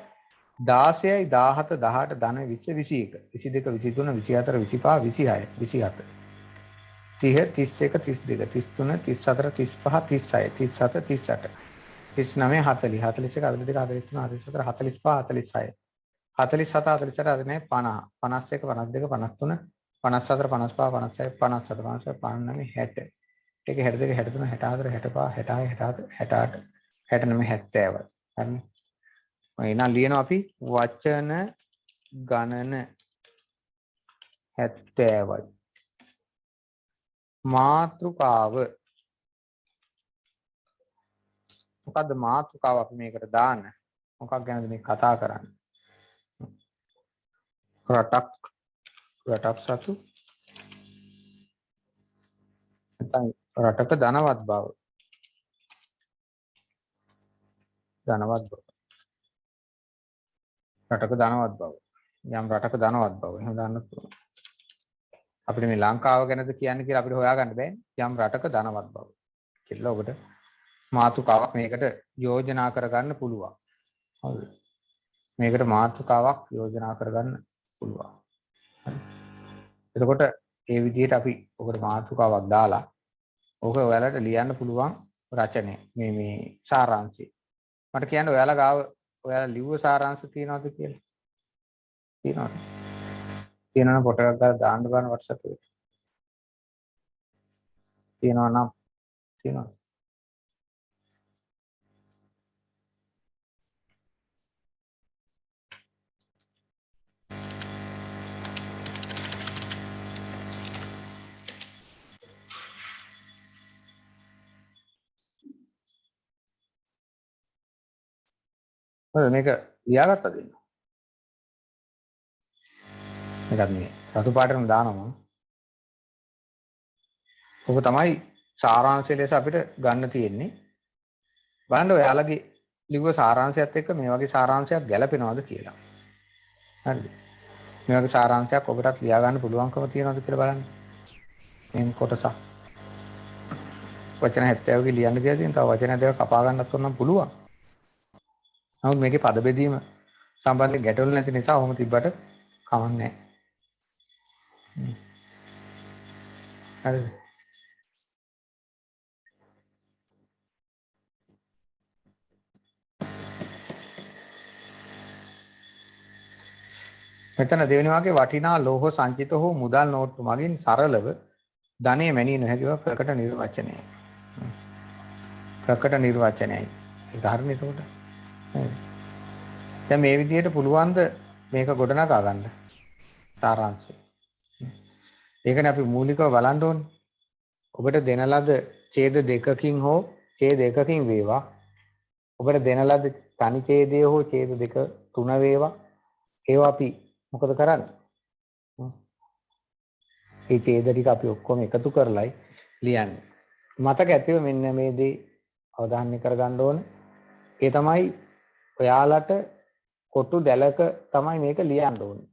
16යි 17 18 ධන 20 21 22 23 24 25 26 27 30 31 32 33 34 35 36 37 38 39 40 41 42 43 44 45 46 47 48 49 50 51 52 53 54 55 56 57 57 59 60 ඒක 62 63 64 65 66 67 68 69 70යි. හරිනේ. එහෙනම් ලියනවා අපි වචන ගණන 70යි. මාතෘකාව මොකද්ද මාතෘකාව අපි මේකට දාන්න මොකක් ගැනද මේ කතා කරන්නේ රටක් සතු නැත්නම් රටක ධනවත් බව රටක ධනවත් බව යම් රටක ධනවත් බව එහෙම දාන්න පුළුවන් අපිට මේ ලංකාව ගැනද කියන්නේ කියලා අපිට හොයාගන්න බෑනේ යම් රටක ධනවත් බව කියලා ඔබට මාතෘකාවක් මේකට යෝජනා කරගන්න පුළුවන් හරිද මේකට මාතෘකාවක් යෝජනා කරගන්න පුළුවන් හරි එතකොට ඒ විදිහට අපි ඔකට මාතෘකාවක් දාලා ඕක ඔයාලට ලියන්න පුළුවන් රචනය මේ සාරාංශය මට කියන්න ඔයාලා ගාව ඔයාලා ලිව්ව සාරාංශ තියනවද කියලා තියනවද තියෙනවා ෆොටෝ එකක් ගාලා දාන්න බලන්න WhatsApp එකට තියෙනවා නම් තියෙනවා හරි මේක ලියාගත්තද මේකත් මේ රතු පාටටම දානවා ඔක තමයි සාරාංශය ලෙස අපිට ගන්න තියෙන්නේ බලන්න ඔයාලගේ ලිව්ව සාරාංශයත් එක්ක මේ වගේ සාරාංශයක් ගැලපෙනවද කියලා හරිද මේ වගේ සාරාංශයක් ඔබටත් ලියා ගන්න පුළුවන්කම තියෙනවද කියලා බලන්න මේ කොටස වචන 70 ක ලියන්න කියලා තියෙන තව වචන දෙකක් කපා ගන්නත් ඕනම් පුළුවන් නමුත් මේකේ පද බෙදීම සම්බන්ධයෙන් ගැටලු නැති නිසා ඔහොම තිබ්බට කමක් නැහැ හරිද මෙතන දෙවෙනි වාක්‍යයේ වටිනා ලෝහ සංචිත හෝ මුදල් නෝට්ටු මගින් සරලව ධනෙ මැනිය නොහැකි බව ප්‍රකට නිර්වචනයයි. ප්‍රකට නිර්වචනයයි. ඒක හරිනේ එතකොට. දැන් මේ විදිහට පුළුවන් ද මේක ගොඩනගා ගන්න සාරාංශය. ඒකනේ අපි මූලිකව බලන්න ඕනේ. ඔබට දෙන ලද ඡේද දෙකකින් හෝ ඡේද එකකින් වේවා. ඔබට දෙන ලද තනි ඡේදය හෝ ඡේද දෙක තුන වේවා. ඒවා අපි මොකද කරන්නේ? මේ ඡේද ටික අපි ඔක්කොම එකතු කරලයි ලියන්නේ. මතක ඇතිව මෙන්න මේ දේ අවධානය කරගන්න ඕනේ. ඒ තමයි ඔයාලට කොටු දැලක තමයි මේක ලියන්න ඕනේ.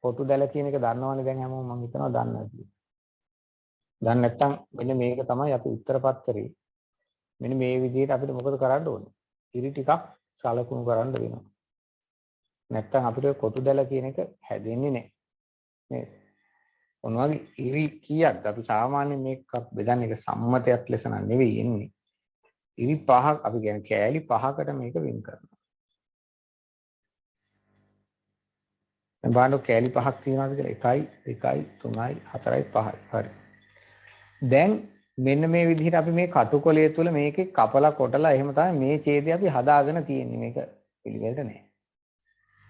කොටු දැල කියන එක දන්නවනේ දැන් හැමෝම මම හිතනවා දන්නවා කියලා. දන්නේ නැත්නම් මෙන්න මේක තමයි අපි උත්තර පත්‍රේ. මෙන්න මේ විදිහට අපිට මොකද කරන්න ඕනේ? ඉරි ටිකක් සලකුණු කරන්න වෙනවා. නැත්නම් අපිට කොටු දැල කියන එක හැදෙන්නේ නැහැ. නේද? මොනවගේ ඉරි කීයක්ද අපි සාමාන්‍යයෙන් මේක බෙදන්නේ එක සම්මතයක් ලෙස නෙවෙයි එන්නේ. ඉරි පහක් අපි කියන්නේ කෑලි පහකට මේක වෙන් කරනවා. දැන් බලන්න කෑලි පහක් තියෙනවාද කියලා 1 2 3 4 5යි. හරි. දැන් මෙන්න මේ විදිහට අපි මේ කටුකොලය තුල මේකේ කපලා කොටලා එහෙම තමයි මේ ඡේදය අපි හදාගෙන තියෙන්නේ. මේක පිළිවෙලට නෑ.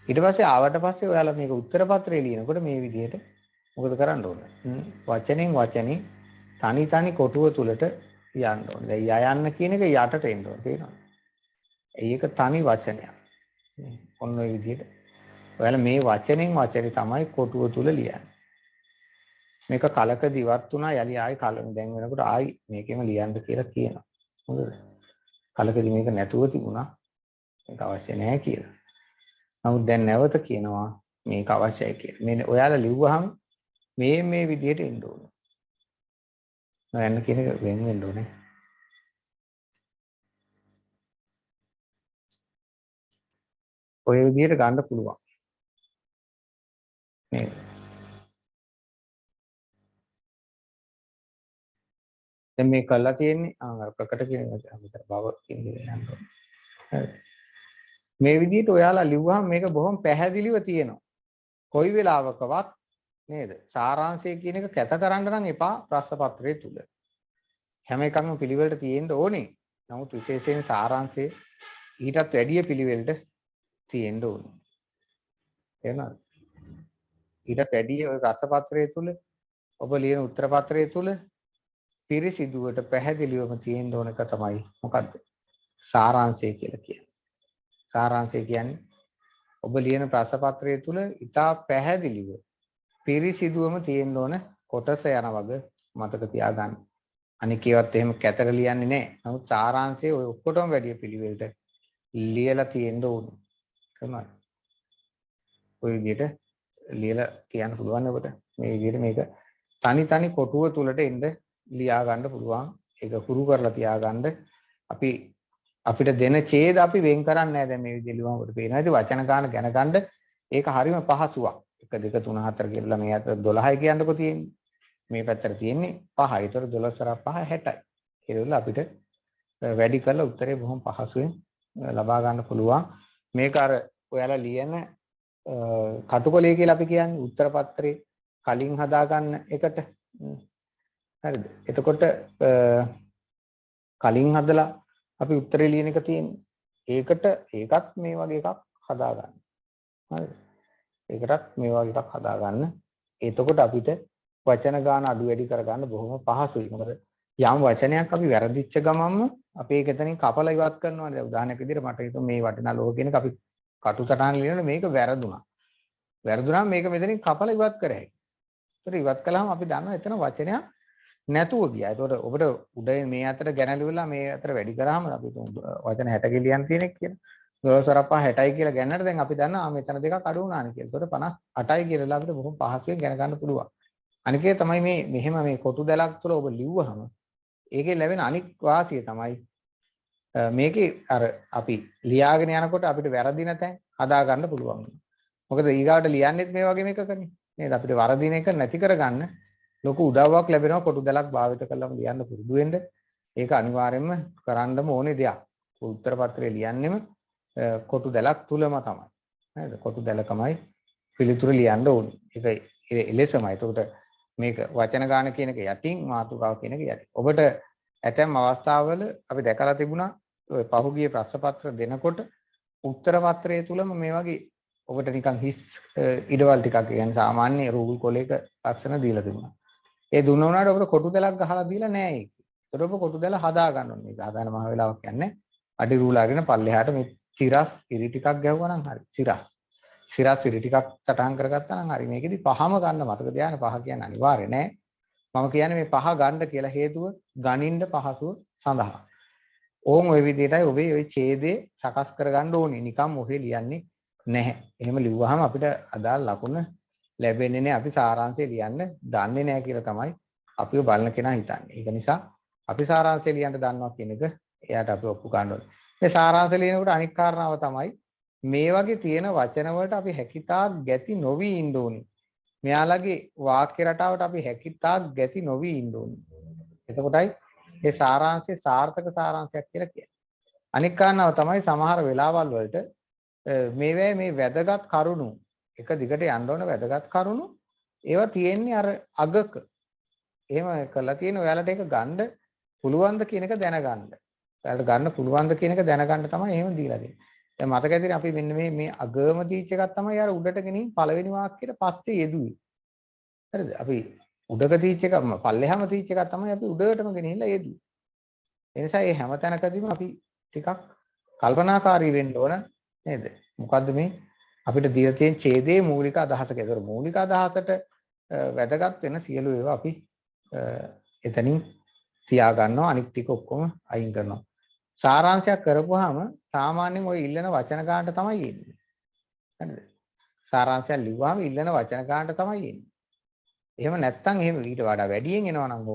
ඊට පස්සේ ආවට පස්සේ ඔයාලා මේක උත්තර පත්‍රය ලියනකොට මේ විදිහට මොකද කරන්න ඕන? වචනෙන් වචනේ තනි තනි කොටුව තුලට යන්න ඕනේ. දැන් යයන්න කියන එක යටට එන්න ඕනේ. තේරෙනවද? ඒක තනි වචනයක්. ඔන්න ඔය විදිහට. ඔයාලා මේ වචනෙන් වචනේ තමයි කොටුව තුල ලියන්නේ. මේක කලකදී ඉවත් වුණා යලි ආයි කලම දැන් වෙනකොට ආයි මේකෙම ලියන්න කියලා කියනවා. හොඳද? කලකදී මේක නැතුව තිබුණා. මේක අවශ්‍ය නැහැ කියලා. නමුත් දැන් නැවත කියනවා මේක අවශ්‍යයි කියලා. මේ ඔයාලා ලිව්වහම මේ විදිහට එන්න ඕනේ. නෑ කියන එක වෙන වෙන්න ඕනේ. ඔය විදිහට ගන්න පුළුවන්. නේද? දැන් මේ කරලා තියෙන්නේ ප්‍රකට කියන එක බව කියන එක යනවා. හරි. මේ විදිහට ඔයාලා ලිව්වහම මේක බොහොම පැහැදිලිව තියෙනවා. කොයි වෙලාවකවත් නේද? සාරාංශය කියන එක කැත කරන්න නම් එපා ප්‍රශ්න පත්‍රයේ තුල. හැම එකක්ම පිළිවෙලට තියෙන්න ඕනේ. නමුත් විශේෂයෙන් සාරාංශය ඊටත් වැඩිය පිළිවෙලට තියෙන්න ඕනේ. එහෙනම් ඊටත් වැඩිය ඔය ප්‍රශ්න පත්‍රයේ තුල ඔබ ලියන උත්තර පත්‍රයේ තුල පිරිසිදුවට පැහැදිලිවම තියෙන්න ඕන එක තමයි මොකද්ද? සාරාංශය කියලා කියන්නේ. සාරාංශය කියන්නේ ඔබ ලියන ප්‍රශ්න පත්‍රය තුල ඉතා පැහැදිලිව පිරිසිදුවම තියෙන්න ඕන කොටස යන වග මතක තියාගන්න. අනික ඒවත් එහෙම කැතර ලියන්නේ නැහැ. නමුත් සාරාංශය ඔය ඔක්කොටම වැඩි පිළිවෙලට ලියලා තියෙන්න ඕනේ. තමයි. ඔය විදිහට ලියලා කියන්න පුළුවන් ඔබට. මේ විදිහට මේක තනි කොටුව තුලට එන්න ලියා ගන්න පුළුවන්. ඒක හුරු කරලා තියාගන්න. අපිට දෙන ඡේද අපි වෙන් කරන්නේ නැහැ. දැන් මේ විදිහට ලියුවම ඔබට පේනවා. ඉතින් වචන ගාන ගැන ගන්න ඒක හරිම පහසුවක්. 1 2 3 4 කියලා මේ අතර 12යි කියන්නකො තියෙන්නේ. මේ පැත්තට තියෙන්නේ 5යි. ඒතර 12 5 60යි. ඒකවල අපිට වැඩි කරලා උත්තරේ බොහොම පහසුවෙන් ලබා ගන්න පුළුවන්. මේක අර ඔයාලා ලියන කටුකොලේ කියලා අපි කියන්නේ උත්තර පත්‍රේ කලින් හදා ගන්න එකට. හරිද? එතකොට කලින් හදලා අපි උත්තරේ ලියන එක තියෙන්නේ. ඒකත් මේ වගේ එකක් හදා ගන්න. හරිද? ඒකටත් මේ වගේ එකක් හදා ගන්න. එතකොට අපිට වචන ගාන අඩු වැඩි කරගන්න බොහොම පහසුයි. මොකද යම් වචනයක් අපි වැරදිච්ච ගමන්ම අපි ඒක එතනින් කපලා ඉවත් කරනවා. දැන් උදාහරණයක් විදිහට මට හිතුවා මේ වටිනා ලෝක කියන එක අපි කටුසටහන ලියනකොට මේක වැරදුනා. වැරදුනා මේක මෙතනින් කපලා ඉවත් කර හැකියි. ඒතර ඉවත් කළාම අපි දන්නවා එතන වචනයක් නැතුව ගියා. ඒතකොට ඔබට උඩ මේ අතර ගැනලු වෙලා මේ අතර වැඩි කරාම අපි වචන 60 ලියන්න තියෙනෙක් කියලා. 12 60යි කියලා ගන්නට දැන් අපි දන්නවා මෙතන දෙකක් අඩු වුණානේ කියලා. ඒතකොට 58යි කියලා අපිට බොහොම පහසුවෙන් දැන ගන්න පුළුවන්. අනිකේ තමයි මෙහෙම මේ කොටු දැලක් තුළ ඔබ ලිව්වහම ඒකේ ලැබෙන අනික් වාසිය තමයි මේකේ අර අපි ලියාගෙන යනකොට අපිට වැරදින තැන් හදා ගන්න පුළුවන්. මොකද ඊගාවට ලියන්නෙත් මේ වගේ මේකකනේ. නේද? අපිට වරදින එක නැති කරගන්න ලොකු උදව්වක් ලැබෙනවා කොටු දැලක් භාවිත කරලාම ලියන්න පුරුදු වෙන්න. ඒක අනිවාර්යයෙන්ම කරන්නම ඕනේ දෙයක්. උත්තර පත්‍රය ලියන්නෙම කොටු දැලක් තුලම තමයි. නේද? කොටු දැලකමයි පිළිතුරු ලියන්න ඕනේ. ඒක එලෙසමයි. ඒකට මේක වචන ගාන කියන එක යටින් මාතෘකාව කියන එක යටින්. ඔබට ඇතැම් අවස්ථාවල අපි දැකලා තිබුණා ඔය පහුගිය ප්‍රශ්න පත්‍ර දෙනකොට උත්තර පත්‍රයේ තුලම මේ වගේ ඔබට නිකන් හිස් ඉඩවල් ටිකක් කියන්නේ සාමාන්‍ය රූල් කොලයක ලක්ෂණ දීලා තිබුණා. ඒ දුන්න උනාට ඔබට කොටු දැලක් ගහලා දීලා නැහැ ඒක. ඒතර ඔබ කොටු දැල හදා ගන්න ඕනේ. මේක හදාන මහ වෙලාවක් යන්නේ. අඩි රූල් අරගෙන පල්ලෙහාට මේ තිරස් ඉරි ටිකක් ගැහුවා නම් හරි. සිරස් ඉරි ටිකක් සටහන් කරගත්තා නම් හරි. මේකෙදි පහම ගන්න මතක තියාගන්න. පහ කියන්නේ අනිවාර්ය නෑ. මම කියන්නේ මේ පහ ගන්න කියලා හේතුව ගණින්න පහසුව සඳහා. ඕම් ওই විදිහටයි ඔබේ ওই ඡේදය සකස් කරගන්න ඕනේ. නිකම් ඔහේ ලියන්නේ නැහැ. එහෙම ලිව්වහම අපිට අදාළ ලකුණ ලැබෙන්නේ නැහැ. අපි සාරාංශය ලියන්න දන්නේ නැහැ කියලා තමයි අපිව බලන කෙනා හිතන්නේ. ඒක නිසා අපි සාරාංශය ලියන්න දන්නවා කියන එක එයාට අපි ඔප්පු ගන්න ඕනේ. මේ සාරාංශය ලියනකොට අනික් කාරණාව තමයි මේ වගේ තියෙන වචන වලට අපි හැකියතාක් ගැති නොවි ඉන්න ඕනේ. මෙයාලගේ වාක්‍ය රටාවට අපි හැකියතාක් ගැති නොවි ඉන්න ඕනේ. එතකොටයි ඒ සාරාංශය සාර්ථක සාරාංශයක් කියලා කියන්නේ. අනික් කාරණාව තමයි සමහර වෙලාවල් වලට මේ වැදගත් කරුණු එක දිගට යන්න ඕන වැදගත් කරුණු ඒවා තියෙන්නේ අර අගක. එහෙම කළා තියෙන ඔයාලට ඒක ගන්න පුළුවන්ද කියන එක දැනගන්න. ඔයාලට ගන්න පුළුවන්ද කියන එක දැනගන්න තමයි එහෙම දීලා තියෙන්නේ. දැන් මතක ඇතිනේ අපි මෙන්න මේ අගම දීච් එකක් තමයි අර උඩට ගෙනින් පළවෙනි වාක්‍යයට පස්සේ යෙදුවේ. හරිද? අපි උඩක දීච් එක පල්ලෙහාම දීච් එකක් තමයි අපි උඩටම ගෙනිහිල්ලා යෙදුවේ. ඒ නිසා මේ හැම තැනකදීම අපි ටිකක් කල්පනාකාරී වෙන්න ඕන නේද? මොකද්ද මේ අපිට දීලා තියෙන ඡේදයේ මූලික අදහසක. ඒතර මූලික අදහසට වැදගත් වෙන සියලු ඒවා අපි එතනින් තියා ගන්නවා. අනිත් ටික ඔක්කොම අයින් කරනවා. සාරාංශයක් කරපුවාම සාමාන්‍යයෙන් ওই ඉල්ලන වචන ගන්නට තමයි එන්නේ. හරිද? සාරාංශයක් ලිව්වහම ඉල්ලන වචන ගන්නට තමයි එන්නේ. එහෙම නැත්නම් එහෙම ඊට වඩා වැඩියෙන් එනවා නම්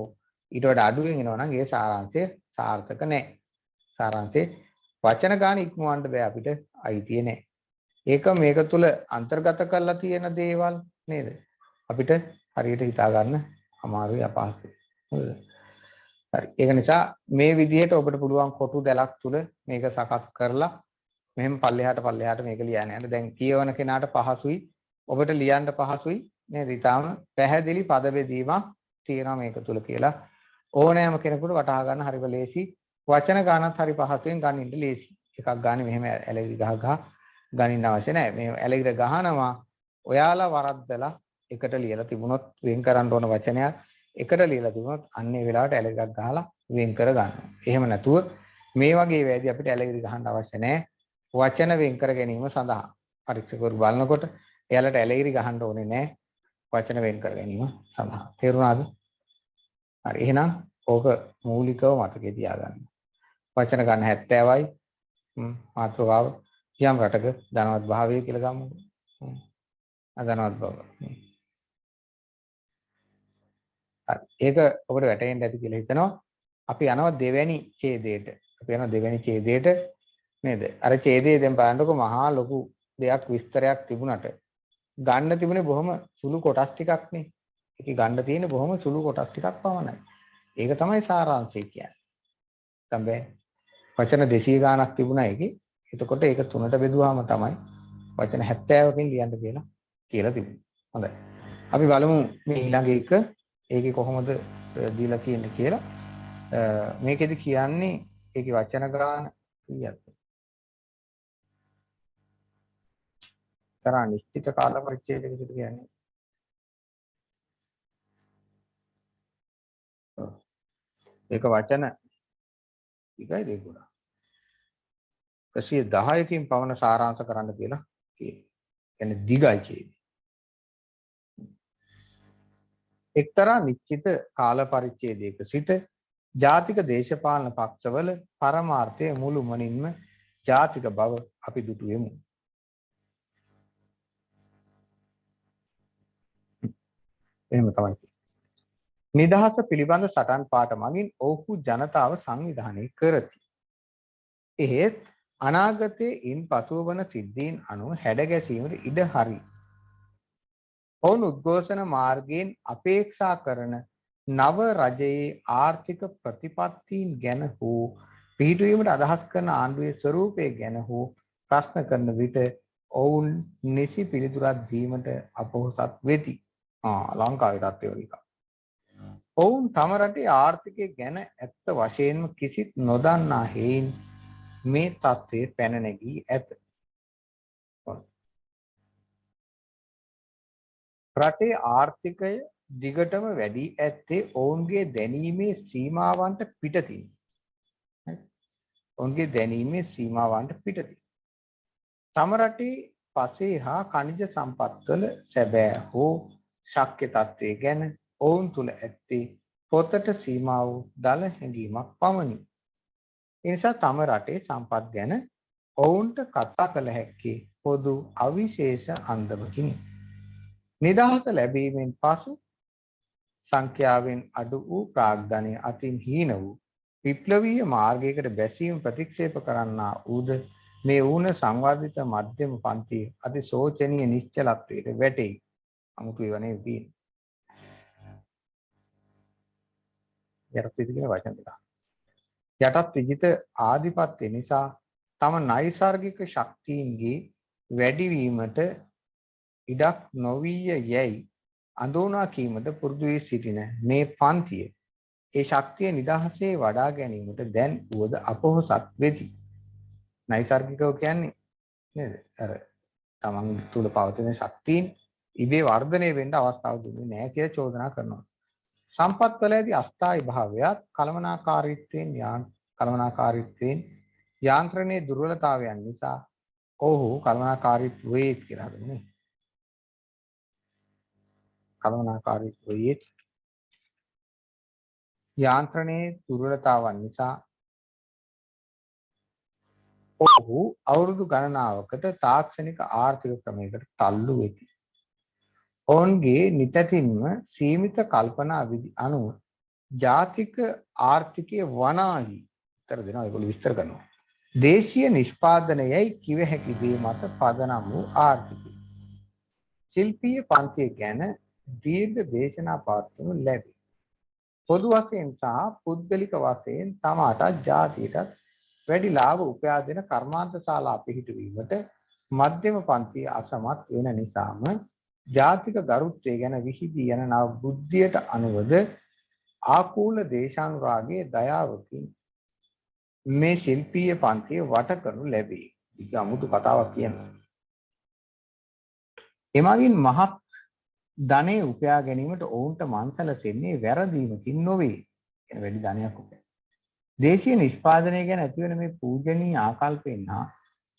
ඊට වඩා අඩුවෙන් එනවා නම් ඒ සාරාංශය සාර්ථක නැහැ. සාරාංශේ වචන ගන්න ඉක්මවන්න බෑ අපිට අයිතිය නැහැ. ඒක මේක තුල අන්තර්ගත කරලා තියෙන දේවල් නේද? අපිට හරියට හිතා ගන්න අමාරුයි අපහසුයි. හරිද? හරි. ඒක නිසා මේ විදිහට ඔබට පුළුවන් කොටු දැලක් තුල මේක සකස් කරලා මෙහෙම පල්ලෙහාට මේක ලියන්න යන්න. දැන් කියවන කෙනාට පහසුයි. ඔබට ලියන්න පහසුයි නේද? ඊටාම පැහැදිලි පද බෙදීමක් තියෙනවා මේක තුල කියලා. ඕනෑම කෙනෙකුට වටහා ගන්න හරිම ලේසි. වචන ගන්නත් හරි පහසුවෙන් ගන්නින්න ලේසි. එකක් ගන්න මෙහෙම ඇලවිලි ගහ ගනින්න අවශ්‍ය නැහැ. මේ ඇලවිලි ගහනවා ඔයාලා වරද්දලා එකට ලියලා තිබුණොත් වෙන් කරන්න ඕන වචනයක් එකට ලියලා තිබුණොත් අන්නේ වෙලාවට ඇලගිරක් ගහලා වෙන් කර ගන්නවා. එහෙම නැතුව මේ වගේ වෙලාවදී අපිට ඇලගිරි ගහන්න අවශ්‍ය නැහැ. වචන වෙන් කර ගැනීම සඳහා පරීක්ෂකවරු බලනකොට එයාලට ඇලගිරි ගහන්න ඕනේ නැහැ. වචන වෙන් කර ගැනීම සඳහා. තේරුණාද? හරි. එහෙනම් ඕක මූලිකව මතකේ තියාගන්න. වචන ගන්න 70යි මාතෘකාව යම් රටක ධනවත් භාවය කියලා ගමුකෝ. අධනවත් බව. ඒක ඔබට වැටහෙන්න ඇති කියලා හිතනවා. අපි යනවා දෙවැනි ඡේදයට. අපි යනවා දෙවැනි ඡේදයට නේද? අර ඡේදයේ දැන් බලන්නකො මහා ලොකු දෙයක් විස්තරයක් තිබුණට ගන්න තිබුණේ බොහොම සුළු කොටස් ටිකක් නේ. ඒකේ ගන්න තියෙන්නේ බොහොම සුළු කොටස් ටිකක් පමණයි. ඒක තමයි සාරාංශය කියන්නේ. තමයි වචන 200 ගාණක් තිබුණා ඒකේ. එතකොට ඒක තුනට බෙදුවාම තමයි වචන 70කින් ලියන්න කියලා තිබුණේ. හොඳයි. අපි බලමු මේ ඊළඟ එක ඒකේ කොහොමද දීලා තියෙන්නේ කියලා. මේකෙදි කියන්නේ ඒකේ වචන ගාන කීයක්ද? තරහ නිශ්චිත කාල පරිච්ඡේදයකට කියන්නේ. ඒක වචන ටිකයි දෙගුණා. 110කින් පවන සාරාංශ කරන්න කියලා කියනවා. කියන්නේ දිගයි කියන්නේ. එක්තරා නිශ්චිත කාල පරිච්ඡේදයක සිට ජාතික දේශපාලන පක්ෂවල පරමාර්ථය මුළුමනින්ම ජාතික බව අපි දුටුවෙමු. එහෙම තමයි. නිදහස පිළිබඳ සටන් පාඨ මගින් ඔවුහු ජනතාව සංවිධානය කරති. එහෙත් අනාගතයේ ඉන් පසුව වන සිද්ධීන් අනුව හැඩගැසීමට ඉඩ හරි. ඔවුන් උද්ඝෝෂණ මාර්ගයෙන් අපේක්ෂා කරන නව රජයේ ආර්ථික ප්‍රතිපත්තීන් ගැන හෝ පිහිටුවීමට අදහස් කරන ආණ්ඩුවේ ස්වරූපය ගැන හෝ ප්‍රශ්න කරන විට ඔවුන් නිසි පිළිතුරක් දීමට අපොහසත් වෙති. ලංකාවේ තත්ත්වය වගේ. ඔවුන් තම රටේ ආර්ථිකය ගැන ඇත්ත වශයෙන්ම කිසිත් නොදන්නා හේයින් මේ තත්ත්වය පැන නැගී ඇත. රටේ ආර්ථිකය දිගටම වැඩි ඇත්තේ ඔවුන්ගේ දැනීමේ සීමාවන්ට පිටතින්. ඔවුන්ගේ දැනීමේ සීමාවන්ට පිටතින්. තම රටේ පසේ හා khනිජ සම්පත්වල සැබෑ හෝ ශක්‍ය තත්ත්වය ගැන ඔවුන් තුල ඇත්තේ පොතට සීමා වූ දල හැඟීමක් පමණි. ඒ නිසා තම රටේ සම්පත් ගැන ඔවුන්ට කතා කළ හැක්කේ පොදු අවිශේෂ අන්දමකිනි. නිදහස ලැබීමෙන් පසු සංඛ්‍යාවෙන් අඩු වූ ප්‍රාග්ධනය අතින් හීන වූ විප්ලවීය මාර්ගයකට බැසීම ප්‍රතික්ෂේප කරන්නා ඌද මේ ඌන සංවර්ධිත මධ්‍යම පන්තියේ අති සෝචනීය නිශ්චලත්වයට වැටෙයි. අමුතු වනේ තියෙන. යටත් විදිහේ වචන දෙක. යටත් විජිත ආධිපත්‍ය නිසා තම නෛසර්ගික ශක්තියින්ගේ වැඩිවීමට ඉඩක් නොවිය යැයි අඳුනා කීමට පුරුදු වී සිටින මේ පන්තිය ඒ ශක්තිය නිදහසේ වඩා ගැනීමට දැන් උවද අපොහසත් වෙති. නෛසර්ගිකව කියන්නේ නේද? අර තමන් තුළ පවතින ශක්තියින් ඉබේ වර්ධනය වෙන්න අවස්ථාවක් දුන්නේ නැහැ කියලා චෝදනා කරනවා. සම්පත්වලදී අස්ථායි භාවයත් කලමනාකාරීත්වයෙන් යාන්ත්‍රණයේ දුර්වලතාවයන් නිසා ඔහු කලමනාකාරීත්වයේ කියලා හදන්නේ. කලමනාකාරීත්වයේ යාන්ත්‍රණයේ දුර්වලතාවන් නිසා ඔහු අවුරුදු ගණනාවකට තාක්ෂණික ආර්ථික ක්‍රමයකට තල්ලු වෙති. ඔවුන්ගේ නිතැතින්ම සීමිත කල්පනා විදි අනුව ජාතික ආර්ථිකයේ වනාහි උත්තර දෙනවා. ඒගොල්ලෝ විස්තර කරනවා. දේශීය නිෂ්පාදනයයි කිව හැකි දේ මත පදනම් වූ ආර්ථිකය. ශිල්පීය පන්තිය ගැන දීර්ඝ දේශනා පවත්වනු ලැබේ. පොදු වශයෙන් සහ පුද්ගලික වශයෙන් තමාට ජාතියටත් වැඩි ලාභ උපයා දෙන කර්මාන්ත ශාලා පිහිටුවීමට මධ්‍යම පන්තිය අසමත් වෙන නිසාම ජාතික ගරුත්වය ගැන විහිදී යන නව බුද්ධියට අනුවද ආකූල දේශානුරාගයේ දයාවකින් මේ ශිල්පීය පන්තිය වට කරනු ලැබේ. ඒක අමුතු කතාවක් කියනවා. එමගින් මහත් ධනෙ උපයා ගැනීමට ඔවුන්ට මන්සලසෙන්නේ වැරදීමකින් නොවේ. කියන වැඩි ධනයක් උපයා. දේශීය නිෂ්පාදනය ගැන ඇතිවන මේ පූජනීය ආකල්පෙන් හා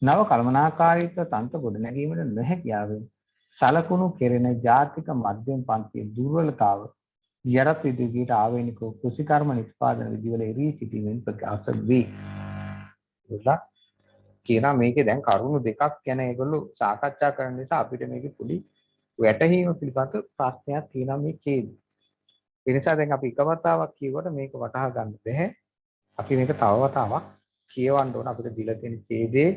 නව කළමනාකාරීත්ව තන්ත්‍ර ගොඩනැගීමට නොහැකියාවෙන් සලකුණු කෙරෙන ජාතික මධ්‍යම පන්තියේ දුර්වලතාව යරත් විදුගීට ආවේනික කෘෂිකර්ම නිෂ්පාදන විදිවල එරී සිටීමෙන් ප්‍රකාශ වේ. ඒලා කියනවා මේකේ දැන් කරුණු දෙකක් ගැන ඒගොල්ලෝ සාකච්ඡා කරන නිසා අපිට මේකේ පොඩි වැටහීම පිළිබඳ ප්‍රශ්නයක් තියෙනවා මේ ඡේදය. ඒ නිසා දැන් අපි එක වතාවක් කියවට මේක වටහා ගන්න බැහැ. අපි මේක තව වතාවක් කියවන්න ඕන අපිට දීලා තියෙන ඡේදයේ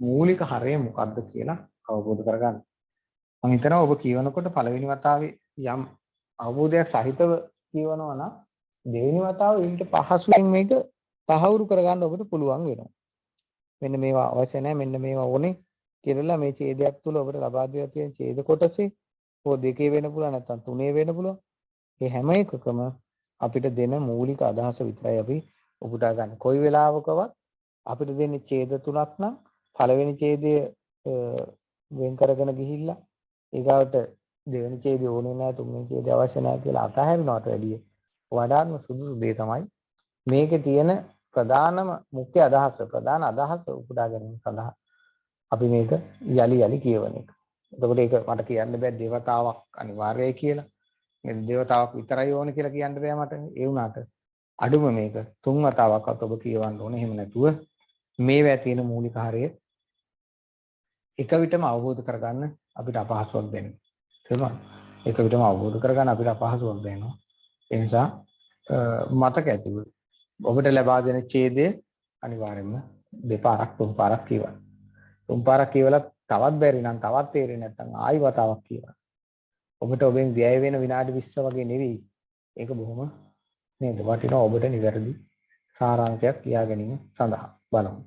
මූලික හරය මොකක්ද කියලා අවබෝධ කරගන්න. මම හිතනවා ඔබ කියවනකොට පළවෙනි වතාවේ යම් අවබෝධයක් සහිතව කියවනවා නම් දෙවෙනි වතාවේ ඊට පහසුවෙන් මේක තහවුරු කරගන්න ඔබට පුළුවන් වෙනවා. මෙන්න මේවා අවශ්‍ය නැහැ මෙන්න මේවා ඕනේ කියලා මේ ඡේදයක් තුල ඔබට ලබා දෙලා තියෙන ඡේද කොටසේ ඕ දෙකේ වෙන්න පුළුවන් නැත්නම් තුනේ වෙන්න පුළුවන්. මේ හැම එකකම අපිට දෙන මූලික අදහස විතරයි අපි උපුටා ගන්න. කොයි වෙලාවකවත් අපිට දෙන්නේ ඡේද තුනක් නම් පළවෙනි ඡේදය වෙන් කරගෙන ගිහිල්ලා ඊගාවට දෙවෙනි ඡේදය ඕනේ නැහැ තුන්වෙනි ඡේදය අවශ්‍ය නැහැ කියලා අතහැරනවට වැඩිය වඩාත්ම සුදුසු දේ තමයි මේකේ තියෙන ප්‍රධානම මුඛ්‍ය අදහස ප්‍රධාන අදහස උපුටා ගැනීම සඳහා අපි මේක යලි යලි කියවන එක. එතකොට ඒක මට කියන්න බෑ දේවතාවක් අනිවාර්යයි කියලා. මේ දේවතාවක් විතරයි ඕනේ කියලා කියන්න බෑ මට. ඒ වුණාට අඩුම මේක තුන් වතාවක්වත් ඔබ කියවන්න ඕනේ. එහෙම නැතුව මේවා තියෙන මූලික හරය එක විටම අවබෝධ කරගන්න අපිට අපහසුයක් දැනෙනවා. තේරුණාද? එක විටම අවබෝධ කරගන්න අපිට අපහසුවක් දැනෙනවා. ඒ නිසා මතක ඇතිව ඔබට ලබා දෙන ඡේදය අනිවාර්යයෙන්ම දෙපාරක් තුන් පාරක් කියවන්න. තුන් පාරක් කියවලා තවත් බැරි නම් තවත් තේරෙන්නේ නැත්නම් ආයි වතාවක් කියවන්න. ඔබට ඔබෙන් වැය වෙන විනාඩි 20 වගේ නෙවෙයි. ඒක බොහොම නේද වටිනවා ඔබට නිවැරදි සාරාංශයක් කියා ගැනීම සඳහා බලමු.